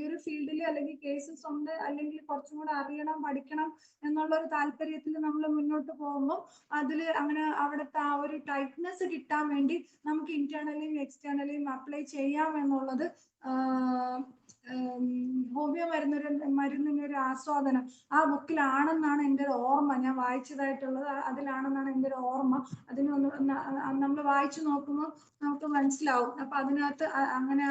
ഒരു ഫീൽഡിൽ അല്ലെങ്കിൽ കേസസ് ഉണ്ട്, അല്ലെങ്കിൽ കുറച്ചും കൂടെ അറിയണം പഠിക്കണം എന്നുള്ള ഒരു താല്പര്യത്തിൽ നമ്മൾ മുന്നോട്ട് പോകുമ്പോൾ അതിൽ അങ്ങനെ അവിടുത്തെ ആ ഒരു ടൈറ്റ്നെസ് കിട്ടാൻ വേണ്ടി നമുക്ക് ഇന്റേണലിയും എക്സ്റ്റേണലിയും അപ്ലൈ ചെയ്യാം എന്നുള്ളത് ഹോമിയോ മരുന്നിന്റെ ഒരു ആസ്വാദനം ആ ബുക്കിലാണെന്നാണ് എൻ്റെ ഒരു ഓർമ്മ. ഞാൻ വായിച്ചതായിട്ടുള്ളത് അതിലാണെന്നാണ് എൻ്റെ ഒരു ഓർമ്മ. നമ്മൾ വായിച്ചു നോക്കുമ്പോൾ നമുക്ക് മനസ്സിലാവും. അപ്പൊ അതിനകത്ത് അങ്ങനെ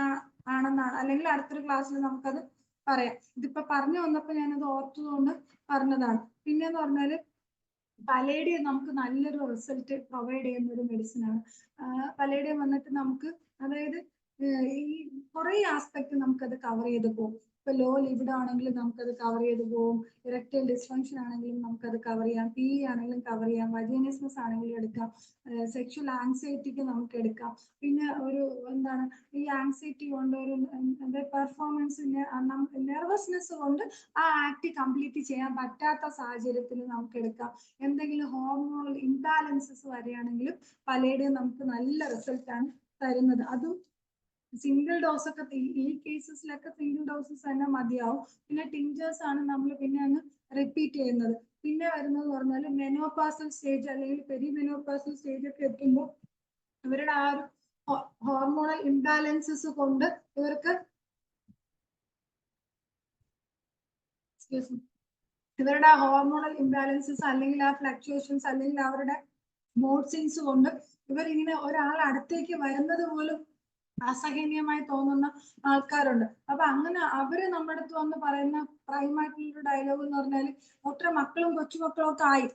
ആണെന്നാണ്, അല്ലെങ്കിൽ അടുത്തൊരു ക്ലാസ്സിൽ നമുക്കത് പറയാം. ഇതിപ്പോ പറഞ്ഞു വന്നപ്പോ ഞാനത് ഓർത്തതുകൊണ്ട് പറഞ്ഞതാണ്. പിന്നെന്ന് പറഞ്ഞാല് പലേഡിയം നമുക്ക് നല്ലൊരു റിസൾട്ട് പ്രൊവൈഡ് ചെയ്യുന്ന ഒരു മെഡിസിൻ ആണ്. പലേഡിയം വന്നിട്ട് നമുക്ക് അതായത് ഈ കുറെ ആസ്പെക്ട് നമുക്കത് കവർ ചെയ്ത് പോകും. ഇപ്പൊ ലോ ലിബിഡോ ആണെങ്കിലും നമുക്കത് കവർ ചെയ്ത് പോകും, ഇറക്ടൈൽ ഡിസ്ഫങ്ഷൻ ആണെങ്കിലും നമുക്കത് കവർ ചെയ്യാം, PE ആണെങ്കിലും കവർ ചെയ്യാം, വജൈനിസ്മസ് ആണെങ്കിലും എടുക്കാം, സെക്ഷൽ ആങ്സൈറ്റിക്ക് നമുക്ക് എടുക്കാം. പിന്നെ ഈ ആങ്സൈറ്റി കൊണ്ട് ഒരു പെർഫോമൻസ് നെർവസ്നെസ് കൊണ്ട് ആ ആക്ട് കംപ്ലീറ്റ് ചെയ്യാൻ പറ്റാത്ത സാഹചര്യത്തിൽ നമുക്ക് എടുക്കാം. എന്തെങ്കിലും ഹോർമോണൽ ഇംബാലൻസസ് വരികയാണെങ്കിലും പലേഡിയം നമുക്ക് നല്ല റിസൾട്ടാണ് തരുന്നത്. അതും സിംഗിൾ ഡോസ് ഒക്കെ ഈ കേസസിലൊക്കെ സിംഗിൾ ഡോസസ് തന്നെ മതിയാവും. പിന്നെ ടിഞ്ചേഴ്സ് ആണ് നമ്മൾ പിന്നെ അങ്ങ് റിപ്പീറ്റ് ചെയ്യുന്നത്. പിന്നെ വരുന്നത് പറഞ്ഞാൽ മെനോപാസൽ സ്റ്റേജ് അല്ലെങ്കിൽ പെരിമെനോപാസൽ സ്റ്റേജ് ഒക്കെ എത്തുമ്പോൾ ഇവരുടെ ആ ഒരു ഹോർമോണൽ ഇംബാലൻസസ് കൊണ്ട് ഇവരുടെ ഹോർമോണൽ ഇംബാലൻസസ് അല്ലെങ്കിൽ ആ ഫ്ലക്ച്വേഷൻസ് അല്ലെങ്കിൽ അവരുടെ മൂഡ് സ്വിങ്സ് കൊണ്ട് ഇവരിങ്ങനെ ഒരാൾ അടുത്തേക്ക് വരുന്നത് പോലും അസഹനീയമായി തോന്നുന്ന ആൾക്കാരുണ്ട്. അപ്പൊ അങ്ങനെ അവര് നമ്മുടെ അടുത്ത് വന്ന് പറയുന്ന പ്രൈമായിട്ടുള്ള ഡയലോഗ് എന്ന് പറഞ്ഞാൽ ഒത്ര മക്കളും കൊച്ചുമക്കളും ഒക്കെ ആയി,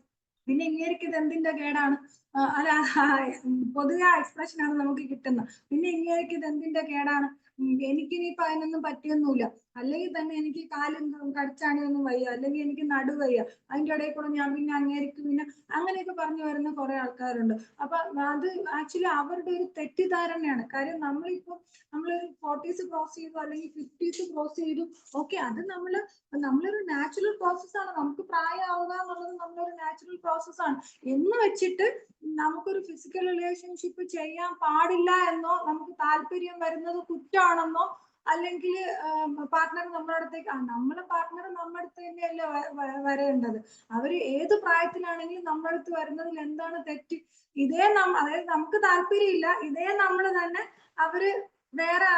പിന്നെ ഇങ്ങേർക്ക് ഇത് എന്തിന്റെ കേടാണ്, അല്ല പൊതുവെ ആ എക്സ്പ്രഷൻ ആണ് നമുക്ക് കിട്ടുന്നത്. പിന്നെ ഇങ്ങേർക്ക് ഇത് എന്തിന്റെ കേടാണ്, എനിക്കിനിയിപ്പോ അതിനൊന്നും പറ്റിയൊന്നുമില്ല, അല്ലെങ്കിൽ തന്നെ എനിക്ക് കാലും കടിച്ചാണിയൊന്നും വയ്യ, അല്ലെങ്കിൽ എനിക്ക് നടു വയ്യ, അതിന്റെ ഇടയിൽ കൂടെ ഞാൻ പിന്നെ അങ്ങേർക്ക് പിന്നെ അങ്ങനെയൊക്കെ പറഞ്ഞു വരുന്ന കുറെ ആൾക്കാരുണ്ട്. അപ്പൊ അത് ആക്ച്വലി അവരുടെ ഒരു തെറ്റിദ്ധാരണയാണ്. കാര്യം നമ്മളൊരു 40s ക്രോസ് ചെയ്തു അല്ലെങ്കിൽ 50s ക്രോസ് ചെയ്തു, ഓക്കെ, അത് നമ്മളൊരു നാച്ചുറൽ പ്രോസസ് ആണ്. നമുക്ക് പ്രായമാവുക എന്നുള്ളത് നമ്മളൊരു നാച്ചുറൽ പ്രോസസ് ആണ് എന്ന് വെച്ചിട്ട് നമുക്കൊരു ഫിസിക്കൽ റിലേഷൻഷിപ്പ് ചെയ്യാൻ പാടില്ല എന്നോ, നമുക്ക് താല്പര്യം വരുന്നത് കുറ്റമാണെന്നോ, അല്ലെങ്കിൽ പാർട്ട്ണർ നമ്മുടെ അടുത്തേക്ക്, നമ്മളെ പാർട്ട്ണർ നമ്മുടെ അടുത്ത് തന്നെയല്ലേ വരേണ്ടത്. അവര് ഏത് പ്രായത്തിലാണെങ്കിലും നമ്മുടെ അടുത്ത് വരുന്നതിൽ എന്താണ് തെറ്റ്? അതായത് നമുക്ക് താല്പര്യമില്ല, ഇതേ നമ്മൾ തന്നെ അവര് വേറെ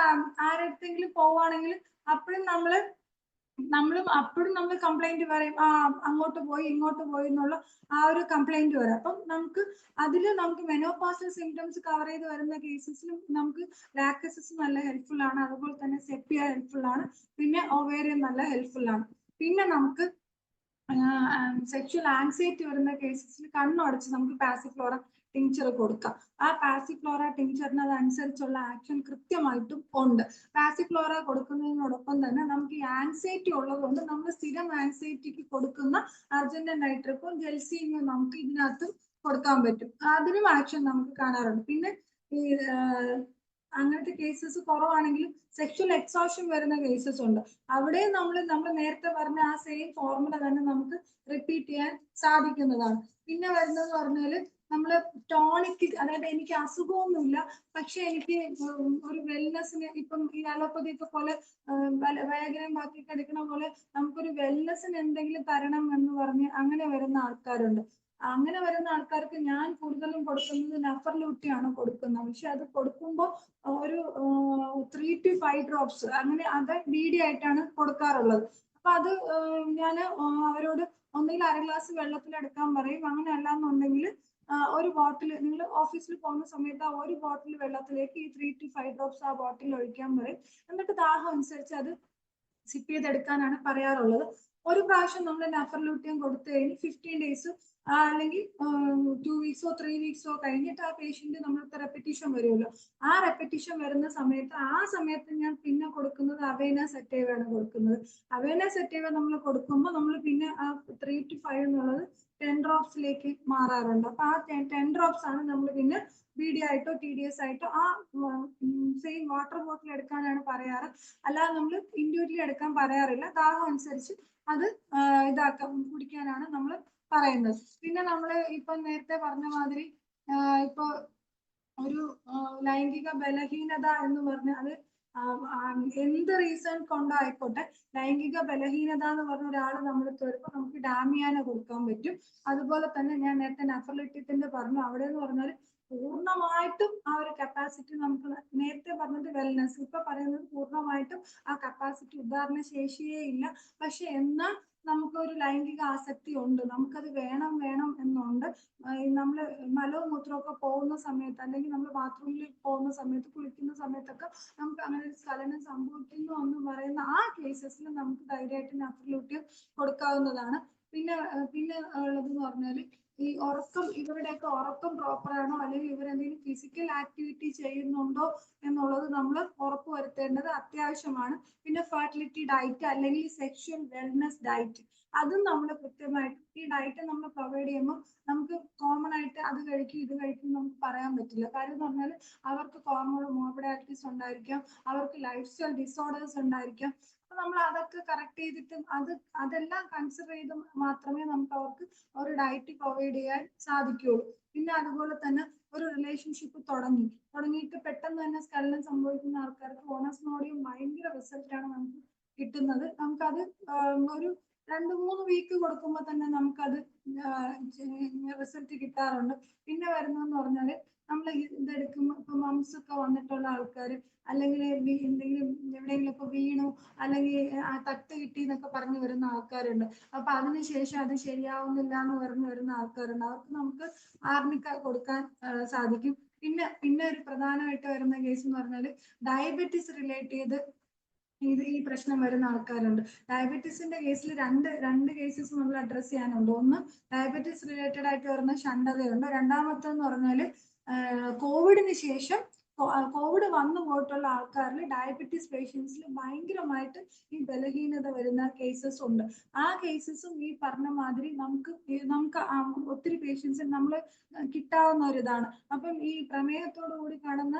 ആരടുത്തെങ്കിലും പോവാണെങ്കിൽ അപ്പോഴും നമ്മൾ കംപ്ലൈന്റ് പറയും, അങ്ങോട്ട് പോയി ഇങ്ങോട്ട് പോയി എന്നുള്ള ആ ഒരു കംപ്ലൈന്റ് വരും. അപ്പം നമുക്ക് മെനോപാസൽ സിംറ്റംസ് കവർ ചെയ്ത് വരുന്ന കേസസിലും നമുക്ക് ലാക്ടോസിസ് നല്ല ഹെൽപ്ഫുൾ ആണ്, അതുപോലെ തന്നെ സെപ്പിയ ഹെൽപ്ഫുൾ ആണ്, പിന്നെ ഒവേറിയൻ നല്ല ഹെൽപ്ഫുൾ ആണ്. പിന്നെ നമുക്ക് സെക്ഷൽ ആൻസൈറ്റി വരുന്ന കേസസിൽ കണ്ണടച്ച് നമുക്ക് പാസിഫ്ലോറ ടിങ്ചർ കൊടുക്കാം. ആ പാസിഫ്ലോറ ടിങ്ചറിന് അതനുസരിച്ചുള്ള ആക്ഷൻ കൃത്യമായിട്ടും ഉണ്ട്. പാസിഫ്ലോറ കൊടുക്കുന്നതിനോടൊപ്പം തന്നെ നമുക്ക് ഈ ആൻസൈറ്റി ഉള്ളതുകൊണ്ട് നമ്മൾ സ്ഥിരം ആൻസൈറ്റിക്ക് കൊടുക്കുന്ന അർജന്റൻ നൈട്രിക്കും ജെൽസീനിയും നമുക്ക് ഇതിനകത്ത് കൊടുക്കാൻ പറ്റും. അതിനും ആക്ഷൻ നമുക്ക് കാണാറുണ്ട്. പിന്നെ ഈ അങ്ങനത്തെ കേസസ് കുറവാണെങ്കിലും സെക്ഷൽ എക്സോഷൻ വരുന്ന കേസസ് ഉണ്ട്. അവിടെ നമ്മൾ നേരത്തെ പറഞ്ഞ ആ സെയിം ഫോർമുല തന്നെ നമുക്ക് റിപ്പീറ്റ് ചെയ്യാൻ സാധിക്കുന്നതാണ്. പിന്നെ വരുന്നതെന്ന് പറഞ്ഞാൽ നമ്മള് ടോണിക്, അതായത് എനിക്ക് അസുഖമൊന്നുമില്ല, പക്ഷെ എനിക്ക് ഒരു വെൽനെസ്സിന്, ഇപ്പം ഈ അലോപ്പതി ഒക്കെ പോലെ വയഗ്രം ബാക്കിയൊക്കെ എടുക്കുന്ന പോലെ നമുക്കൊരു വെൽനെസ്സിന് എന്തെങ്കിലും തരണം എന്ന് പറഞ്ഞ് അങ്ങനെ വരുന്ന ആൾക്കാരുണ്ട്. അങ്ങനെ വരുന്ന ആൾക്കാർക്ക് ഞാൻ കൂടുതലും കൊടുക്കുന്നത് നഫർലൂട്ടിയാണ് കൊടുക്കുന്നത്. പക്ഷെ അത് കൊടുക്കുമ്പോൾ ഒരു 3 to 5 ഡ്രോപ്സ് അങ്ങനെ അത് BD ആയിട്ടാണ് കൊടുക്കാറുള്ളത്. അപ്പൊ അത് ഞാൻ അവരോട് ഒന്നുകിൽ 1/2 ഗ്ലാസ് വെള്ളത്തിൽ എടുക്കാൻ പറയും. അങ്ങനെ അല്ലാന്നുണ്ടെങ്കിൽ ഒരു ബോട്ടിൽ, നിങ്ങൾ ഓഫീസിൽ പോകുന്ന സമയത്ത് ആ ഒരു ബോട്ടിൽ വെള്ളത്തിലേക്ക് ഈ 3 to 5 ഡ്രോപ്സ് ആ ബോട്ടിൽ ഒഴിക്കാൻ പറയും. എന്നിട്ട് ദാഹം അനുസരിച്ച് അത് സിപ്പ് ചെയ്തെടുക്കാനാണ് പറയാറുള്ളത്. ഒരു പ്രാവശ്യം നമ്മൾ നഫർലൂട്ടിയം കൊടുത്തു കഴിഞ്ഞ് 15 ഡേയ്സ് അല്ലെങ്കിൽ 2 വീക്സോ 3 വീക്സോ കഴിഞ്ഞിട്ട് ആ പേഷ്യന്റ് നമ്മൾക്ക് റെപ്പറ്റീഷൻ വരുമല്ലോ. ആ റെപ്പറ്റീഷൻ വരുന്ന സമയത്ത് ഞാൻ പിന്നെ കൊടുക്കുന്നത് അവേന സെറ്റേവയാണ് കൊടുക്കുന്നത്. അവേന സെറ്റേവ നമ്മൾ കൊടുക്കുമ്പോൾ നമ്മൾ പിന്നെ ആ 3 to 5 എന്നുള്ളത് 10 ഡ്രോപ്സിലേക്ക് മാറാറുണ്ട്. അപ്പൊ ആ 10 ഡ്രോപ്സ് ആണ് നമ്മൾ പിന്നെ BD ആയിട്ടോ TDS ആയിട്ടോ ആ സെയിം വാട്ടർ ബോട്ടിൽ എടുക്കാനാണ് പറയാറ്. അല്ലാതെ നമ്മൾ ഇൻഡിവിജ്വലി എടുക്കാൻ പറയാറില്ല. ദാഹം അനുസരിച്ച് അത് കുടിക്കാനാണ് നമ്മൾ പറയുന്നത്. പിന്നെ നമ്മൾ ഇപ്പൊ നേരത്തെ പറഞ്ഞ മാതിരി ഇപ്പൊ ഒരു ലൈംഗിക ബലഹീനത എന്ന് പറഞ്ഞാൽ അത് എന്ത് റീസൺ കൊണ്ടായിക്കോട്ടെ, ലൈംഗിക ബലഹീനത എന്ന് പറഞ്ഞ ഒരാൾ നമ്മൾ വരുമ്പോൾ നമുക്ക് ഡാമിയാന കൊടുക്കാൻ പറ്റും. അതുപോലെ തന്നെ ഞാൻ നേരത്തെ നഫർലിറ്റിത്തിന്റെ പറഞ്ഞു, അവിടെ എന്ന് പറഞ്ഞാൽ പൂർണ്ണമായിട്ടും ആ ഒരു കപ്പാസിറ്റി നമുക്ക് നേരത്തെ പറഞ്ഞത് വെൽനെസ്, ഇപ്പൊ പറയുന്നത് പൂർണ്ണമായിട്ടും ആ കപ്പാസിറ്റി ഉദാഹരണ ശേഷിയേ ഇല്ല. പക്ഷെ എന്നാൽ നമുക്കൊരു ലൈംഗിക ആസക്തി ഉണ്ട്, നമുക്കത് വേണം എന്നുണ്ട്. നമ്മള് മലവും മൂത്രമൊക്കെ പോകുന്ന സമയത്ത്, അല്ലെങ്കിൽ നമ്മൾ ബാത്റൂമിൽ പോകുന്ന സമയത്ത്, കുളിക്കുന്ന സമയത്തൊക്കെ നമുക്ക് അങ്ങനെ ഒരു സ്ഖലനം സംഭവിക്കുന്നു എന്ന് പറയുന്ന ആ കേസസിൽ നമുക്ക് ധൈര്യമായിട്ട് നഫർലൂട്ടിയം കൊടുക്കാവുന്നതാണ്. പിന്നെ ഉള്ളതെന്ന് പറഞ്ഞാല് ഈ ഉറക്കം, ഇവരുടെയൊക്കെ ഉറക്കം പ്രോപ്പറാണോ, അല്ലെങ്കിൽ ഇവരെന്തെങ്കിലും ഫിസിക്കൽ ആക്ടിവിറ്റി ചെയ്യുന്നുണ്ടോ എന്നുള്ളത് നമ്മൾ ഉറപ്പ് വരുത്തേണ്ടത് അത്യാവശ്യമാണ്. പിന്നെ ഫെർട്ടിലിറ്റി ഡയറ്റ് അല്ലെങ്കിൽ സെക്ഷൽ വെൽനെസ് ഡയറ്റ്, അതും നമ്മൾ കൃത്യമായിട്ട് ഈ ഡയറ്റ് നമ്മൾ പ്രൊവൈഡ് ചെയ്യുമ്പോൾ നമുക്ക് കോമൺ ആയിട്ട് അത് കഴിക്കും ഇത് കഴിക്കും നമുക്ക് പറയാൻ പറ്റില്ല. കാര്യം എന്ന് പറഞ്ഞാൽ അവർക്ക് ഹോർമോൺ മോർബിഡാലിറ്റീസ് ഉണ്ടായിരിക്കാം, അവർക്ക് ലൈഫ് സ്റ്റൈൽ ഡിസോർഡേഴ്സ് ഉണ്ടായിരിക്കാം. അപ്പൊ നമ്മൾ അതൊക്കെ കറക്റ്റ് ചെയ്തിട്ട് അതെല്ലാം കൺസിഡർ ചെയ്ത് മാത്രമേ നമുക്ക് അവർക്ക് ഒരു ഡയറ്റ് പ്രൊവൈഡ് ചെയ്യാൻ സാധിക്കുകയുള്ളൂ. പിന്നെ അതുപോലെ തന്നെ ഒരു റിലേഷൻഷിപ്പ് തുടങ്ങിയിട്ട് പെട്ടെന്ന് തന്നെ സ്ഖലനം സംഭവിക്കുന്ന ആൾക്കാർക്ക് ഓണസ്മോഡിയം ഭയങ്കര റിസൾട്ടാണ് നമുക്ക് കിട്ടുന്നത്. നമുക്കത് ഒരു 2-3 വീക്ക് കൊടുക്കുമ്പോൾ തന്നെ നമുക്കത് റിസൾട്ട് കിട്ടാറുണ്ട്. പിന്നെ വരുന്നതെന്ന് പറഞ്ഞാല് നമ്മൾ ഇതെടുക്കുമ്പോൾ ഇപ്പൊ മംസ് ഒക്കെ വന്നിട്ടുള്ള ആൾക്കാർ, അല്ലെങ്കിൽ എന്തെങ്കിലും എവിടെയെങ്കിലും ഒക്കെ വീണു, അല്ലെങ്കിൽ തട്ട് കിട്ടി എന്നൊക്കെ പറഞ്ഞു വരുന്ന ആൾക്കാരുണ്ട്. അപ്പൊ അതിനുശേഷം അത് ശരിയാവുന്നില്ല എന്ന് പറഞ്ഞു വരുന്ന ആൾക്കാരുണ്ട്. അവർക്ക് നമുക്ക് ആർണിക്ക കൊടുക്കാൻ സാധിക്കും. പിന്നെ ഒരു പ്രധാനമായിട്ട് വരുന്ന കേസ് എന്ന് പറഞ്ഞാൽ ഡയബറ്റീസ് റിലേറ്റ് ചെയ്ത് ഈ പ്രശ്നം വരുന്ന ആൾക്കാരുണ്ട്. ഡയബറ്റീസിന്റെ കേസിൽ രണ്ട് കേസസ് നമ്മൾ അഡ്രസ് ചെയ്യാനുണ്ട്. ഒന്ന് ഡയബറ്റീസ് റിലേറ്റഡ് ആയിട്ട് വരുന്ന ഷണ്ടതയുണ്ട്. രണ്ടാമത്തെന്ന് പറഞ്ഞാല് കോവിഡിന് ശേഷം കോവിഡ് വന്നു പോയിട്ടുള്ള ആൾക്കാരിൽ ഡയബറ്റീസ് പേഷ്യൻസിൽ ഭയങ്കരമായിട്ട് ഈ ബലഹീനത വരുന്ന കേസസ് ഉണ്ട്. ആ കേസസും ഈ പറഞ്ഞ മാതിരി നമുക്ക് ഒത്തിരി പേഷ്യൻസ് നമ്മൾ കിട്ടാവുന്ന ഒരു ഇതാണ്. അപ്പം ഈ പ്രമേഹത്തോടു കൂടി കാണുന്ന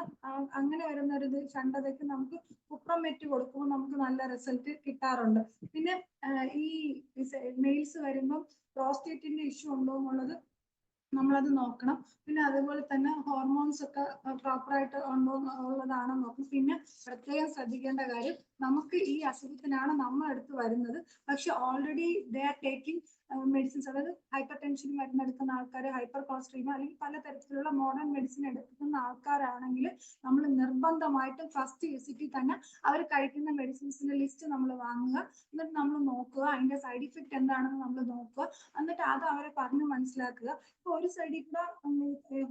അങ്ങനെ വരുന്ന ഒരു ഷണ്ടതയ്ക്ക് നമുക്ക് കുപ്രമെറ്റ് കൊടുക്കുമ്പോൾ നമുക്ക് നല്ല റിസൾട്ട് കിട്ടാറുണ്ട്. പിന്നെ ഈ മെയിൽസ് വരുമ്പം പ്രോസ്റ്റേറ്റിന്റെ ഇഷ്യൂ ഉണ്ടോ എന്നുള്ളത് നമ്മളത് നോക്കണം. പിന്നെ അതുപോലെ തന്നെ ഹോർമോൺസ് ഒക്കെ പ്രോപ്പറായിട്ട് ഉണ്ടോ എന്നുള്ളതാണ് നോക്കണം. പിന്നെ പ്രത്യേകം ശ്രദ്ധിക്കേണ്ട കാര്യം, നമുക്ക് ഈ അസുഖത്തിനാണ് നമ്മളടുത്ത് വരുന്നത്, പക്ഷെ already they are taking medicines, അതായത് ഹൈപ്പർ ടെൻഷൻ മരുന്ന് എടുക്കുന്ന ആൾക്കാർ, ഹൈപ്പർ കൊളസ്ട്രീമ അല്ലെങ്കിൽ പലതരത്തിലുള്ള മോഡേൺ മെഡിസിൻ എടുക്കുന്ന ആൾക്കാരാണെങ്കിൽ നമ്മൾ നിർബന്ധമായിട്ടും ഫസ്റ്റ് വിസിറ്റിൽ തന്നെ അവർ കഴിക്കുന്ന മെഡിസിൻസിന്റെ ലിസ്റ്റ് നമ്മൾ വാങ്ങുക. എന്നിട്ട് നമ്മൾ നോക്കുക അതിന്റെ സൈഡ് ഇഫക്റ്റ് എന്താണെന്ന് നമ്മൾ നോക്കുക. എന്നിട്ട് അത് അവരെ പറഞ്ഞ് മനസ്സിലാക്കുക. ഇപ്പൊ ഒരു സൈഡിൽ കൂടെ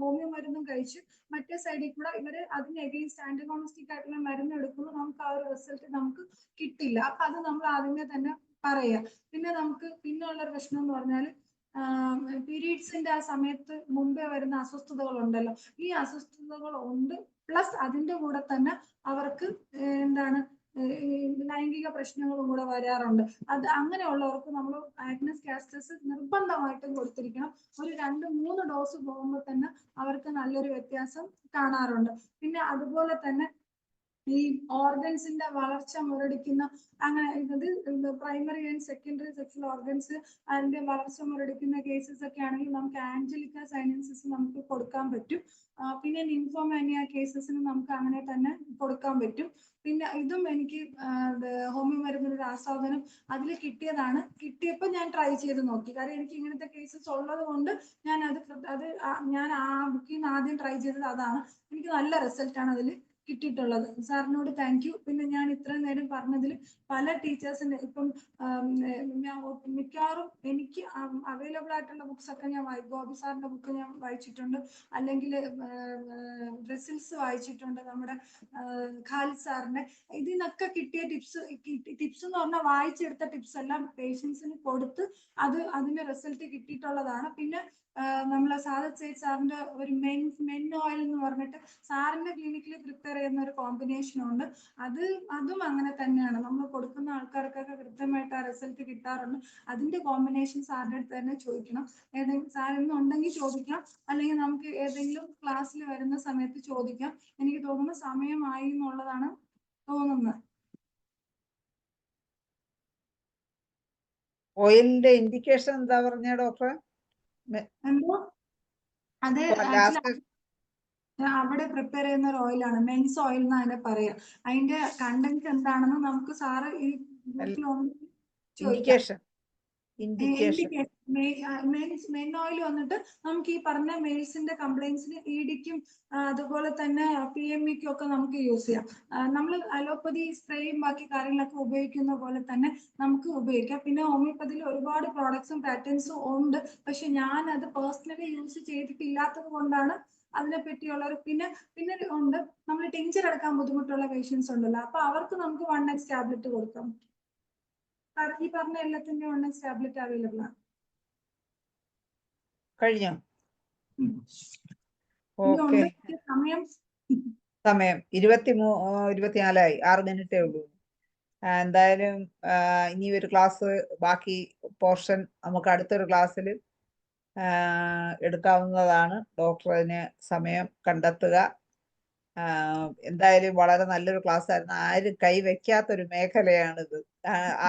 ഹോമിയോ മരുന്നും കഴിച്ച് മറ്റേ സൈഡിൽ കൂടെ ഇവര് അതിന് എഗെയിൻസ്റ്റ് ആന്റിഗോണിസ്റ്റിക് ആയിട്ടുള്ള മരുന്ന് എടുക്കുമ്പോൾ നമുക്ക് ആ ഒരു റിസൾട്ട് നമുക്ക് കിട്ടില്ല. അപ്പൊ അത് നമ്മൾ ആദ്യമേ തന്നെ പറയാ. പിന്നെ നമുക്ക് പിന്നെ ഉള്ള പ്രശ്നം എന്ന് പറഞ്ഞാൽ പീരീഡ്സിന്റെ ആ സമയത്ത് മുമ്പേ വരുന്ന അസ്വസ്ഥതകൾ ഉണ്ടല്ലോ, ഈ അസ്വസ്ഥതകൾ ഉണ്ട്. പ്ലസ് അതിന്റെ കൂടെ തന്നെ അവർക്ക് എന്താണ് ലൈംഗിക പ്രശ്നങ്ങളും കൂടെ വരാറുണ്ട്. അത് അങ്ങനെയുള്ളവർക്ക് നമ്മൾ ആഗ്നസ് കാസ്റ്റസ് നിർബന്ധമായിട്ടും കൊടുത്തിരിക്കണം. ഒരു 2-3 ഡോസ് പോകുമ്പോൾ തന്നെ അവർക്ക് നല്ലൊരു വ്യത്യാസം കാണാറുണ്ട്. പിന്നെ അതുപോലെ തന്നെ ഈ ഓർഗൻസിന്റെ വളർച്ച മുരടിക്കുന്ന അങ്ങനെ ഇത് primary and secondary sexual organs അതിന്റെ വളർച്ച മുരടിക്കുന്ന കേസസ് ഒക്കെ ആണെങ്കിൽ നമുക്ക് ആഞ്ചലിക്ക സൈനൻസിസ് നമുക്ക് കൊടുക്കാൻ പറ്റും. പിന്നെ നിംഫോമാനിയ കേസസിന് നമുക്ക് അങ്ങനെ തന്നെ കൊടുക്കാൻ പറ്റും. പിന്നെ ഇതും എനിക്ക് ഹോമിയോ മരുന്നൊരു ആസ്വാദനം അതിൽ കിട്ടിയതാണ്. കിട്ടിയപ്പോൾ ഞാൻ ട്രൈ ചെയ്ത് നോക്കി. കാരണം എനിക്ക് ഇങ്ങനത്തെ കേസസ് ഉള്ളത് കൊണ്ട് ഞാൻ ആ ബുക്കിൽ നിന്ന് ആദ്യം ട്രൈ ചെയ്തത് അതാണ്. എനിക്ക് നല്ല റിസൾട്ടാണ് അതിൽ കിട്ടിയിട്ടുള്ളത്. സാറിനോട് താങ്ക് യു. പിന്നെ ഞാൻ ഇത്രയും നേരം പറഞ്ഞതിൽ പല ടീച്ചേഴ്സിന്റെ ഇപ്പം മിക്കവാറും എനിക്ക് അവൈലബിൾ ആയിട്ടുള്ള ബുക്സ് ഒക്കെ ഞാൻ ഗോപി സാറിന്റെ ബുക്ക് ഞാൻ വായിച്ചിട്ടുണ്ട്, അല്ലെങ്കിൽ റെസിൽസ് വായിച്ചിട്ടുണ്ട്, നമ്മുടെ ഖാലിദ് സാറിന്റെ. ഇതിനൊക്കെ കിട്ടിയ ടിപ്സ് എന്ന് പറഞ്ഞാൽ വായിച്ചെടുത്ത ടിപ്സ് എല്ലാം പേഷ്യൻസിന് കൊടുത്ത് അതിന് റിസൾട്ട് കിട്ടിയിട്ടുള്ളതാണ്. പിന്നെ നമ്മളെ സാദത്ത് സയ്യിദ് സാറിന്റെ ഒരു മെൻ ഓയിൽ എന്ന് പറഞ്ഞിട്ട് സാറിന്റെ ക്ലിനിക്കിൽ പ്രിപ്പയർ ചെയ്യുന്ന ഒരു കോമ്പിനേഷൻ ഉണ്ട്. അതും അങ്ങനെ തന്നെയാണ്. നമ്മൾ കൊടുക്കുന്ന ആൾക്കാർക്കൊക്കെ കൃത്യമായിട്ട് ആ റിസൾട്ട് കിട്ടാറുണ്ട്. അതിന്റെ കോമ്പിനേഷൻ സാറിന്റെ അടുത്ത് തന്നെ ചോദിക്കണം. സാറിന് ഉണ്ടെങ്കിൽ ചോദിക്കാം, അല്ലെങ്കിൽ നമുക്ക് ഏതെങ്കിലും ക്ലാസ്സിൽ വരുന്ന സമയത്ത് ചോദിക്കാം. എനിക്ക് തോന്നുന്നു സമയമായി എന്നുള്ളതാണ് തോന്നുന്നത്. ഓയിലിന്റെ ഇൻഡിക്കേഷൻ എന്താ പറഞ്ഞ ഡോക്ടർ? എന്തോ അത് ലാസ്റ്റ് അവിടെ പ്രിപ്പയർ ചെയ്യുന്ന ഒരു ഓയിലാണ്, മെൻസ് ഓയിൽ എന്ന് അതിനെ പറയാം. അതിന്റെ കണ്ടന്റ് എന്താണെന്ന് നമുക്ക് സാറ് ഈ ഇൻഡിക്കേഷൻ മെൻ ഓയിൽ വന്നിട്ട് നമുക്ക് ഈ പറഞ്ഞ മെയിൽസിന്റെ കംപ്ലൈൻസിന് ഇഡിക്കും അതുപോലെ തന്നെ PMEക്കും ഒക്കെ നമുക്ക് യൂസ് ചെയ്യാം. നമ്മൾ അലോപ്പതി സ്പ്രേയും ബാക്കി കാര്യങ്ങളൊക്കെ ഉപയോഗിക്കുന്ന പോലെ തന്നെ നമുക്ക് ഉപയോഗിക്കാം. പിന്നെ ഹോമിയോപ്പതിയിൽ ഒരുപാട് പ്രോഡക്ട്സും പാറ്റേൺസും ഉണ്ട്, പക്ഷെ ഞാൻ അത് പേഴ്സണലി യൂസ് ചെയ്തിട്ടില്ലാത്തത് കൊണ്ടാണ് അതിനെ പറ്റിയുള്ള പിന്നെ ഉണ്ട് നമ്മൾ ടിഞ്ചർ എടുക്കാൻ ബുദ്ധിമുട്ടുള്ള പേഷ്യൻസ് ഉണ്ടല്ലോ, അപ്പൊ അവർക്ക് നമുക്ക് 1x ടാബ്ലറ്റ് കൊടുക്കാം. ഈ പറഞ്ഞ എല്ലാത്തിന്റെ 1x ടാബ്ലറ്റ് അവൈലബിൾ ആണ്. കഴിഞ്ഞോ? സമയം 24 6 മിനിറ്റേ ഉള്ളൂ. എന്തായാലും ഇനി ഒരു ക്ലാസ് ബാക്കി പോർഷൻ നമുക്ക് അടുത്തൊരു ക്ലാസ്സിൽ എടുക്കാവുന്നതാണ്. ഡോക്ടർ അതിന് സമയം കണ്ടെത്തുക. എന്തായാലും വളരെ നല്ലൊരു ക്ലാസ് ആയിരുന്നു. ആരും കൈവയ്ക്കാത്തൊരു മേഖലയാണിത്.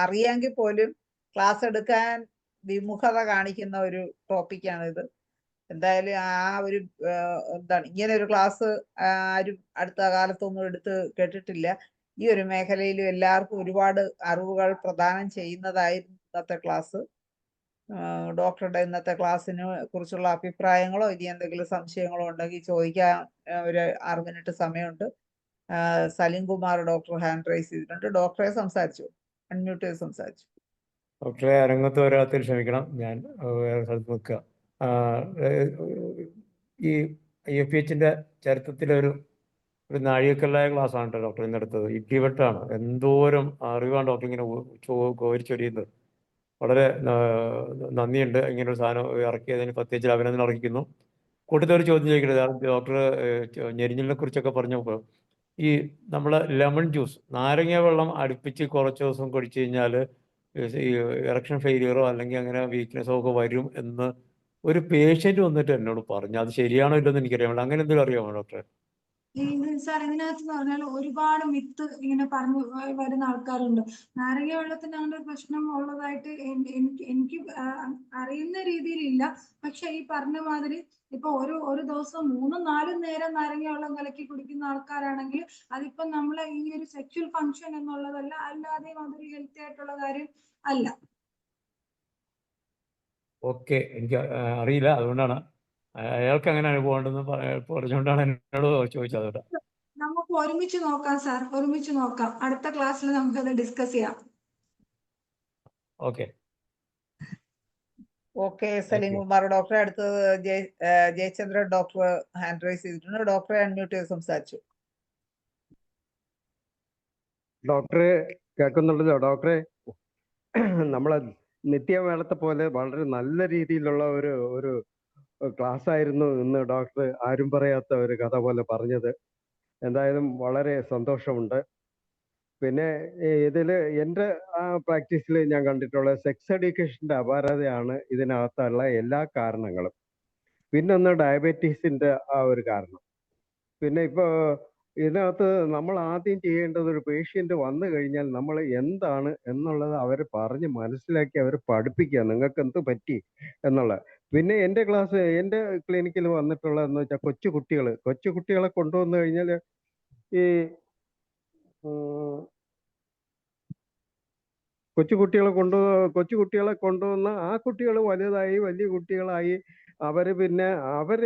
അറിയാമെങ്കിൽ പോലും ക്ലാസ് എടുക്കാൻ വിമുഖത കാണിക്കുന്ന ഒരു ടോപ്പിക്കാണിത്. എന്തായാലും ആ ഒരു എന്താണ് ഇങ്ങനെ ഒരു ക്ലാസ് ആരും അടുത്ത കാലത്തൊന്നും എടുത്ത് കേട്ടിട്ടില്ല. ഈ ഒരു മേഖലയിലും എല്ലാവർക്കും ഒരുപാട് അറിവുകൾ പ്രദാനം ചെയ്യുന്നതായിരുന്നു ഇന്നത്തെ ക്ലാസ്. ഡോക്ടറുടെ ഇന്നത്തെ ക്ലാസ്സിനെ കുറിച്ചുള്ള അഭിപ്രായങ്ങളോ ഇനി എന്തെങ്കിലും സംശയങ്ങളോ ഉണ്ടെങ്കിൽ ചോദിക്കാൻ ഒരു 6 മിനിറ്റ് സമയമുണ്ട്. Salim Kumar doctor hand raise ചെയ്തിട്ടുണ്ട്. ഡോക്ടറെ സംസാരിച്ചു, അൺമ്യൂട്ട് ചെയ്ത് സംസാരിച്ചു. ഡോക്ടറെ രംഗത്ത് വരാത്തിൽ ക്ഷമിക്കണം, ഞാൻ വേറെ സ്ഥലത്ത് നിൽക്കുക. ഈ IFPHന്റെ ചരിത്രത്തിലൊരു ഒരു നാഴികക്കല്ലായ ക്ലാസ്സാണ് കേട്ടോ ഡോക്ടർ ഇന്നെടുത്തത്. ഇടിവെട്ടാണ്. എന്തോരം അറിവാണ് ഡോക്ടർ ഇങ്ങനെ കോരിച്ചൊരിയുന്നത്. വളരെ നന്ദിയുണ്ട്. ഇങ്ങനൊരു സാധനം ഇറക്കിയതിന് പ്രത്യേകിച്ച് അഭിനന്ദനം അർഹിക്കുന്നു. കൂട്ടത്തിൽ ഒരു ചോദ്യം ചോദിക്കരുത്. ഡോക്ടർ ഞെരിഞ്ഞലിനെ കുറിച്ചൊക്കെ പറഞ്ഞപ്പോൾ ഈ നമ്മളെ ലെമൺ ജ്യൂസ്, നാരങ്ങ വെള്ളം അടുപ്പിച്ച് കുറച്ച് ദിവസം കുടിച്ചു കഴിഞ്ഞാൽ ഈ ഇറക്ഷൻ ഫെയിലിയറോ അല്ലെങ്കിൽ അങ്ങനെ വീക്ക്നെസ്സോ ഒക്കെ വരും എന്ന് ഒരു പേഷ്യൻ്റ് വന്നിട്ട് എന്നോട് പറഞ്ഞു. അത് ശരിയാണോ ഇല്ലെന്ന് എനിക്കറിയാമോ. അങ്ങനെ എന്തെങ്കിലും അറിയാമോ ഡോക്ടറെ? സാർ ഇതിനകത്ത് പറഞ്ഞാൽ ഒരുപാട് മിത്ത് ഇങ്ങനെ പറഞ്ഞു വരുന്ന ആൾക്കാരുണ്ട്. നാരങ്ങ വെള്ളത്തിന് അങ്ങനെ ഒരു പ്രശ്നം ഉള്ളതായിട്ട് എനിക്ക് അറിയുന്ന രീതിയിലില്ല. പക്ഷെ ഈ പറഞ്ഞ മാതിരി ഇപ്പൊ ഒരു ദിവസം 3-4 നേരം നാരങ്ങ വെള്ളം കലക്കി കുടിക്കുന്ന ആൾക്കാരാണെങ്കിൽ അതിപ്പോ നമ്മളെ ഈ ഒരു സെക്ഷൽ ഫങ്ഷൻ എന്നുള്ളതല്ല, അല്ലാതെയും അതൊരു ഹെൽത്തി ആയിട്ടുള്ള കാര്യം അല്ല. ഓക്കെ, എനിക്ക് അറിയില്ല. അതുകൊണ്ടാണ് അയാൾക്ക് അങ്ങനെ അനുഭവം ഉണ്ടെന്ന് പറഞ്ഞുകൊണ്ടാണ് എന്നോട് ചോദിച്ചത്. അതുകൊണ്ട് നമുക്ക് ഒരുമിച്ച് നോക്കാം സാർ, ഒരുമിച്ച് നോക്കാം. അടുത്ത ക്ലാസ്സിൽ നമുക്കത് ഡിസ്കസ് ചെയ്യാം. ഓക്കെ. ഓക്കെ, സലീം കുമാർ ഡോക്ടറെ. അടുത്തത് ജയചന്ദ്രൻ ഡോക്ടർ ഹാൻഡ് റൈസ് ചെയ്തിട്ടുണ്ട്. ഡോക്ടറെ അൺമ്യൂട്ട് ചെയ്ത് സംസാരിച്ചു. ഡോക്ടറെ കേൾക്കുന്നുണ്ടല്ലോ? ഡോക്ടറെ, നമ്മളെ നിത്യമേളത്തെ പോലെ വളരെ നല്ല രീതിയിലുള്ള ഒരു ക്ലാസ് ആയിരുന്നു ഇന്ന് ഡോക്ടർ ആരും പറയാത്ത ഒരു കഥ പോലെ പറഞ്ഞത്. എന്തായാലും വളരെ സന്തോഷമുണ്ട്. പിന്നെ ഇതിൽ എൻ്റെ പ്രാക്ടീസിൽ ഞാൻ കണ്ടിട്ടുള്ള സെക്സ് എഡ്യൂക്കേഷൻ്റെ അപാരതയാണ് ഇതിനകത്തുള്ള എല്ലാ കാരണങ്ങളും. പിന്നൊന്ന് ഡയബറ്റീസിൻ്റെ ആ ഒരു കാരണം. പിന്നെ ഇപ്പോൾ ഇതിനകത്ത് നമ്മൾ ആദ്യം ചെയ്യേണ്ടത്, ഒരു പേഷ്യൻ്റ് വന്നു കഴിഞ്ഞാൽ നമ്മൾ എന്താണ് എന്നുള്ളത് അവർ പറഞ്ഞ് മനസ്സിലാക്കി അവർ പഠിപ്പിക്കുക, നിങ്ങൾക്ക് എന്ത് പറ്റി എന്നുള്ളത്. പിന്നെ എൻ്റെ ക്ലിനിക്കിൽ വന്നിട്ടുള്ളതെന്ന് വെച്ചാൽ കൊച്ചുകുട്ടികളെ കൊണ്ടുവന്നു കഴിഞ്ഞാൽ ഈ കൊച്ചുകുട്ടികളെ കൊണ്ടുവന്ന് ആ കുട്ടികൾ വലുതായി വലിയ കുട്ടികളായി പിന്നെ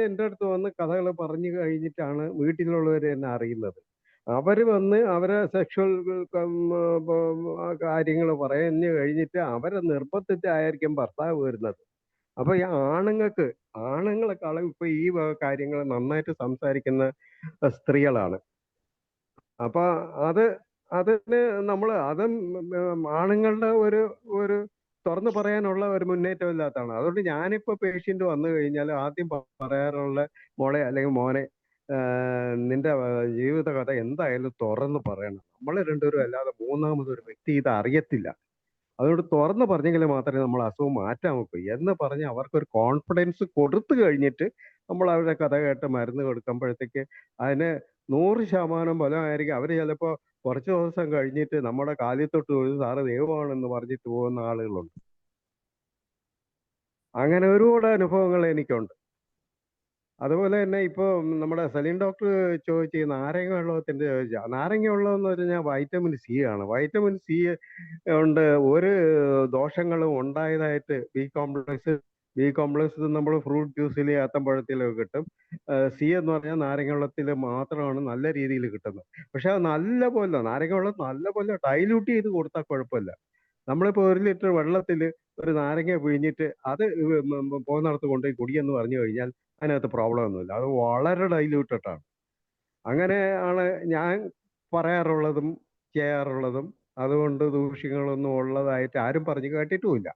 എൻ്റെ അടുത്ത് വന്ന് കഥകൾ പറഞ്ഞു കഴിഞ്ഞിട്ടാണ് വീട്ടിലുള്ളവർ എന്നെ അറിയുന്നത്. അവർ വന്ന് അവരെ സെക്ഷൽ കാര്യങ്ങൾ പറഞ്ഞു കഴിഞ്ഞിട്ട് അവരെ നിർബന്ധിച്ചായിരിക്കും ഭർത്താവ് വരുന്നത്. അപ്പൊ ഈ ആണുങ്ങളെക്കാളും ഇപ്പൊ ഈ കാര്യങ്ങൾ നന്നായിട്ട് സംസാരിക്കുന്ന സ്ത്രീകളാണ്. അപ്പൊ അതിന് നമ്മൾ ആണുങ്ങളുടെ ഒരു തുറന്നു പറയാനുള്ള ഒരു മുന്നേറ്റം ഇല്ലാത്തതാണ്. അതുകൊണ്ട് ഞാനിപ്പോ പേഷ്യന്റ് വന്നു കഴിഞ്ഞാൽ ആദ്യം പറയാറുള്ള, മോളെ അല്ലെങ്കിൽ മോനെ, നിന്റെ ജീവിത കഥ എന്തായാലും തുറന്നു പറയണം. നമ്മളെ രണ്ടുപേരും അല്ലാതെ മൂന്നാമതൊരു വ്യക്തി ഇത് അറിയത്തില്ല. അതുകൊണ്ട് തുറന്നു പറഞ്ഞെങ്കിൽ മാത്രമേ നമ്മൾ അസുഖം മാറ്റാൻ നോക്കൂ എന്ന് പറഞ്ഞ് അവർക്കൊരു കോൺഫിഡൻസ് കൊടുത്തു കഴിഞ്ഞിട്ട് നമ്മൾ അവരുടെ കഥ കേട്ട് മരുന്ന് കൊടുക്കുമ്പോഴത്തേക്ക് അതിന് 100% ഫലമായിരിക്കും. അവർ ചിലപ്പോൾ കുറച്ച് ദിവസം കഴിഞ്ഞിട്ട് നമ്മുടെ കാലിൽ തൊട്ട് തൊഴുത് സാറ് ദൈവമാണെന്ന് പറഞ്ഞിട്ട് പോകുന്ന ആളുകളുണ്ട്. അങ്ങനെ ഒരുപാട് അനുഭവങ്ങൾ എനിക്കുണ്ട്. അതുപോലെ തന്നെ ഇപ്പോൾ നമ്മുടെ സലീം ഡോക്ടർ ചോദിച്ച നാരങ്ങ വെള്ളത്തിന്റെ നാരങ്ങ വെള്ളം എന്ന് പറഞ്ഞാൽ വൈറ്റമിൻ സി ആണ്. വൈറ്റമിൻ സി കൊണ്ട് ഒരു ദോഷങ്ങളും ഉണ്ടായതായിട്ട് ബി കോംപ്ലക്സ് നമ്മൾ ഫ്രൂട്ട് ജ്യൂസിൽ ഏത്തമ്പഴത്തിലൊക്കെ കിട്ടും. സി എന്ന് പറഞ്ഞാൽ നാരങ്ങ വെള്ളത്തിൽ മാത്രമാണ് നല്ല രീതിയിൽ കിട്ടുന്നത്. പക്ഷെ അത് നാരങ്ങ വെള്ളം നല്ലപോലെ ഡൈല്യൂട്ട് ചെയ്ത് കൊടുത്താൽ കുഴപ്പമില്ല. നമ്മളിപ്പോൾ 1 ലിറ്റർ വെള്ളത്തിൽ ഒരു നാരങ്ങ പിഴിഞ്ഞിട്ട് അത് പോകുന്നിടത്ത് കൊണ്ടുപോയി കുടിയെന്ന് പറഞ്ഞു കഴിഞ്ഞാൽ അതിനകത്ത് പ്രോബ്ലം ഒന്നുമില്ല. അത് വളരെ ഡൈല്യൂട്ടഡ് ആണ്. അങ്ങനെയാണ് ഞാൻ പറയാറുള്ളതും ചെയ്യാറുള്ളതും. അതുകൊണ്ട് ദൂഷ്യങ്ങളൊന്നും ഉള്ളതായിട്ട് ആരും പറഞ്ഞു കേട്ടിട്ടുമില്ല.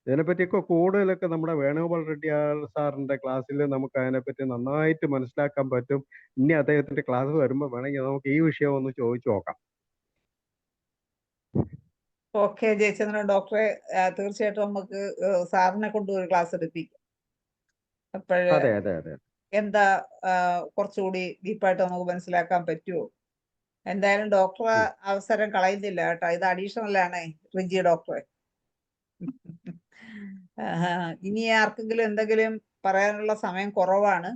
ഇതിനെപ്പറ്റിയൊക്കെ കൂടുതലൊക്കെ നമ്മുടെ വേണുഗോപാൽ റെഡ്ഡി സാറിന്റെ ക്ലാസ്സിൽ നമുക്ക് അതിനെപ്പറ്റി നന്നായിട്ട് മനസ്സിലാക്കാൻ പറ്റും. ഇനി അദ്ദേഹത്തിന്റെ ക്ലാസ് വരുമ്പോൾ വേണമെങ്കിൽ നമുക്ക് ഈ വിഷയം ഒന്ന് ചോദിച്ചു നോക്കാം. ഓക്കെ ജയചന്ദ്രൻ ഡോക്ടറെ, തീർച്ചയായിട്ടും നമുക്ക് സാറിനെ കൊണ്ട് ഒരു ക്ലാസ് എടുപ്പിക്കാം. അപ്പോഴ് അതെ. എന്താ കുറച്ചുകൂടി ഡീപ്പായിട്ട് നമുക്ക് മനസ്സിലാക്കാൻ പറ്റുമോ? എന്തായാലും ഡോക്ടർ അവസരം കളയുന്നില്ല കേട്ടോ. ഇത് അഡീഷണൽ ആണേ റിജി ഡോക്ടറെ. ഇനി ആർക്കെങ്കിലും എന്തെങ്കിലും പറയാനുള്ള സമയം കുറവാണ്.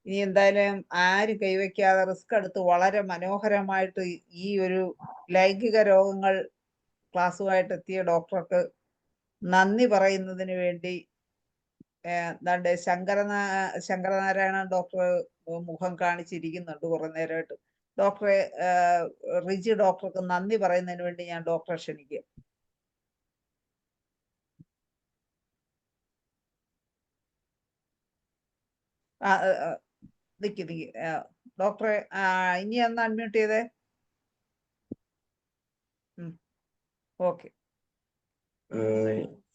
ഇനി എന്തായാലും ആരും കൈവയ്ക്കാതെ റിസ്ക് എടുത്ത് വളരെ മനോഹരമായിട്ട് ഈ ഒരു ലൈംഗിക രോഗങ്ങൾ ക്ലാസ്സുമായിട്ട് എത്തിയ ഡോക്ടർക്ക് നന്ദി പറയുന്നതിന് വേണ്ടി ശങ്കരനാരായണൻ ഡോക്ടർ മുഖം കാണിച്ചിരിക്കുന്നുണ്ട് കുറെ നേരമായിട്ട്. ഡോക്ടറെ, റിജി ഡോക്ടർക്ക് നന്ദി പറയുന്നതിന് വേണ്ടി ഞാൻ ഡോക്ടറെ ക്ഷണിക്കുക. നിക്ക് ഡോക്ടറെ ഇനി ഒന്ന് അൺമ്യൂട്ട് ചെയ്തേ. ഓക്കെ.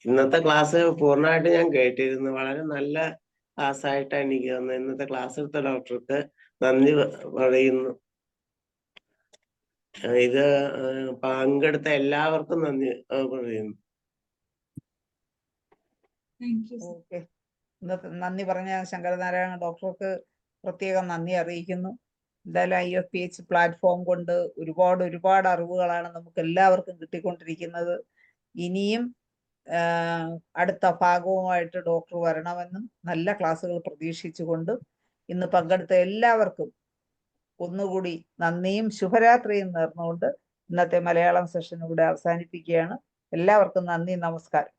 ഇന്നത്തെ ക്ലാസ് പൂർണ്ണമായിട്ട് ഞാൻ കേട്ടിരുന്നു. വളരെ നല്ല ക്ലാസ് ആയിട്ടാണ് എനിക്ക് തോന്നുന്നത്. ഇന്നത്തെ ക്ലാസ് എടുത്ത ഡോക്ടർക്ക് നന്ദി പറയുന്നു. ഇത് പങ്കെടുത്ത എല്ലാവർക്കും നന്ദി പറയുന്നു. ഓക്കെ. ഇന്നത്തെ നന്ദി പറഞ്ഞ ശങ്കരനാരായണ ഡോക്ടർക്ക് പ്രത്യേകം നന്ദി അറിയിക്കുന്നു. എന്തായാലും IFPH പ്ലാറ്റ്ഫോം കൊണ്ട് ഒരുപാട് അറിവുകളാണ് നമുക്ക് എല്ലാവർക്കും കിട്ടിക്കൊണ്ടിരിക്കുന്നത്. ഇനിയും അടുത്ത ഭാഗവുമായിട്ട് ഡോക്ടർ വരണമെന്നും നല്ല ക്ലാസ്സുകൾ പ്രതീക്ഷിച്ചുകൊണ്ട് ഇന്ന് പങ്കെടുത്ത എല്ലാവർക്കും ഒന്നുകൂടി നന്ദിയും ശുഭരാത്രിയും നേർന്നുകൊണ്ട് ഇന്നത്തെ മലയാളം സെഷൻ ഇവിടെ അവസാനിപ്പിക്കുകയാണ്. എല്ലാവർക്കും നന്ദി, നമസ്കാരം.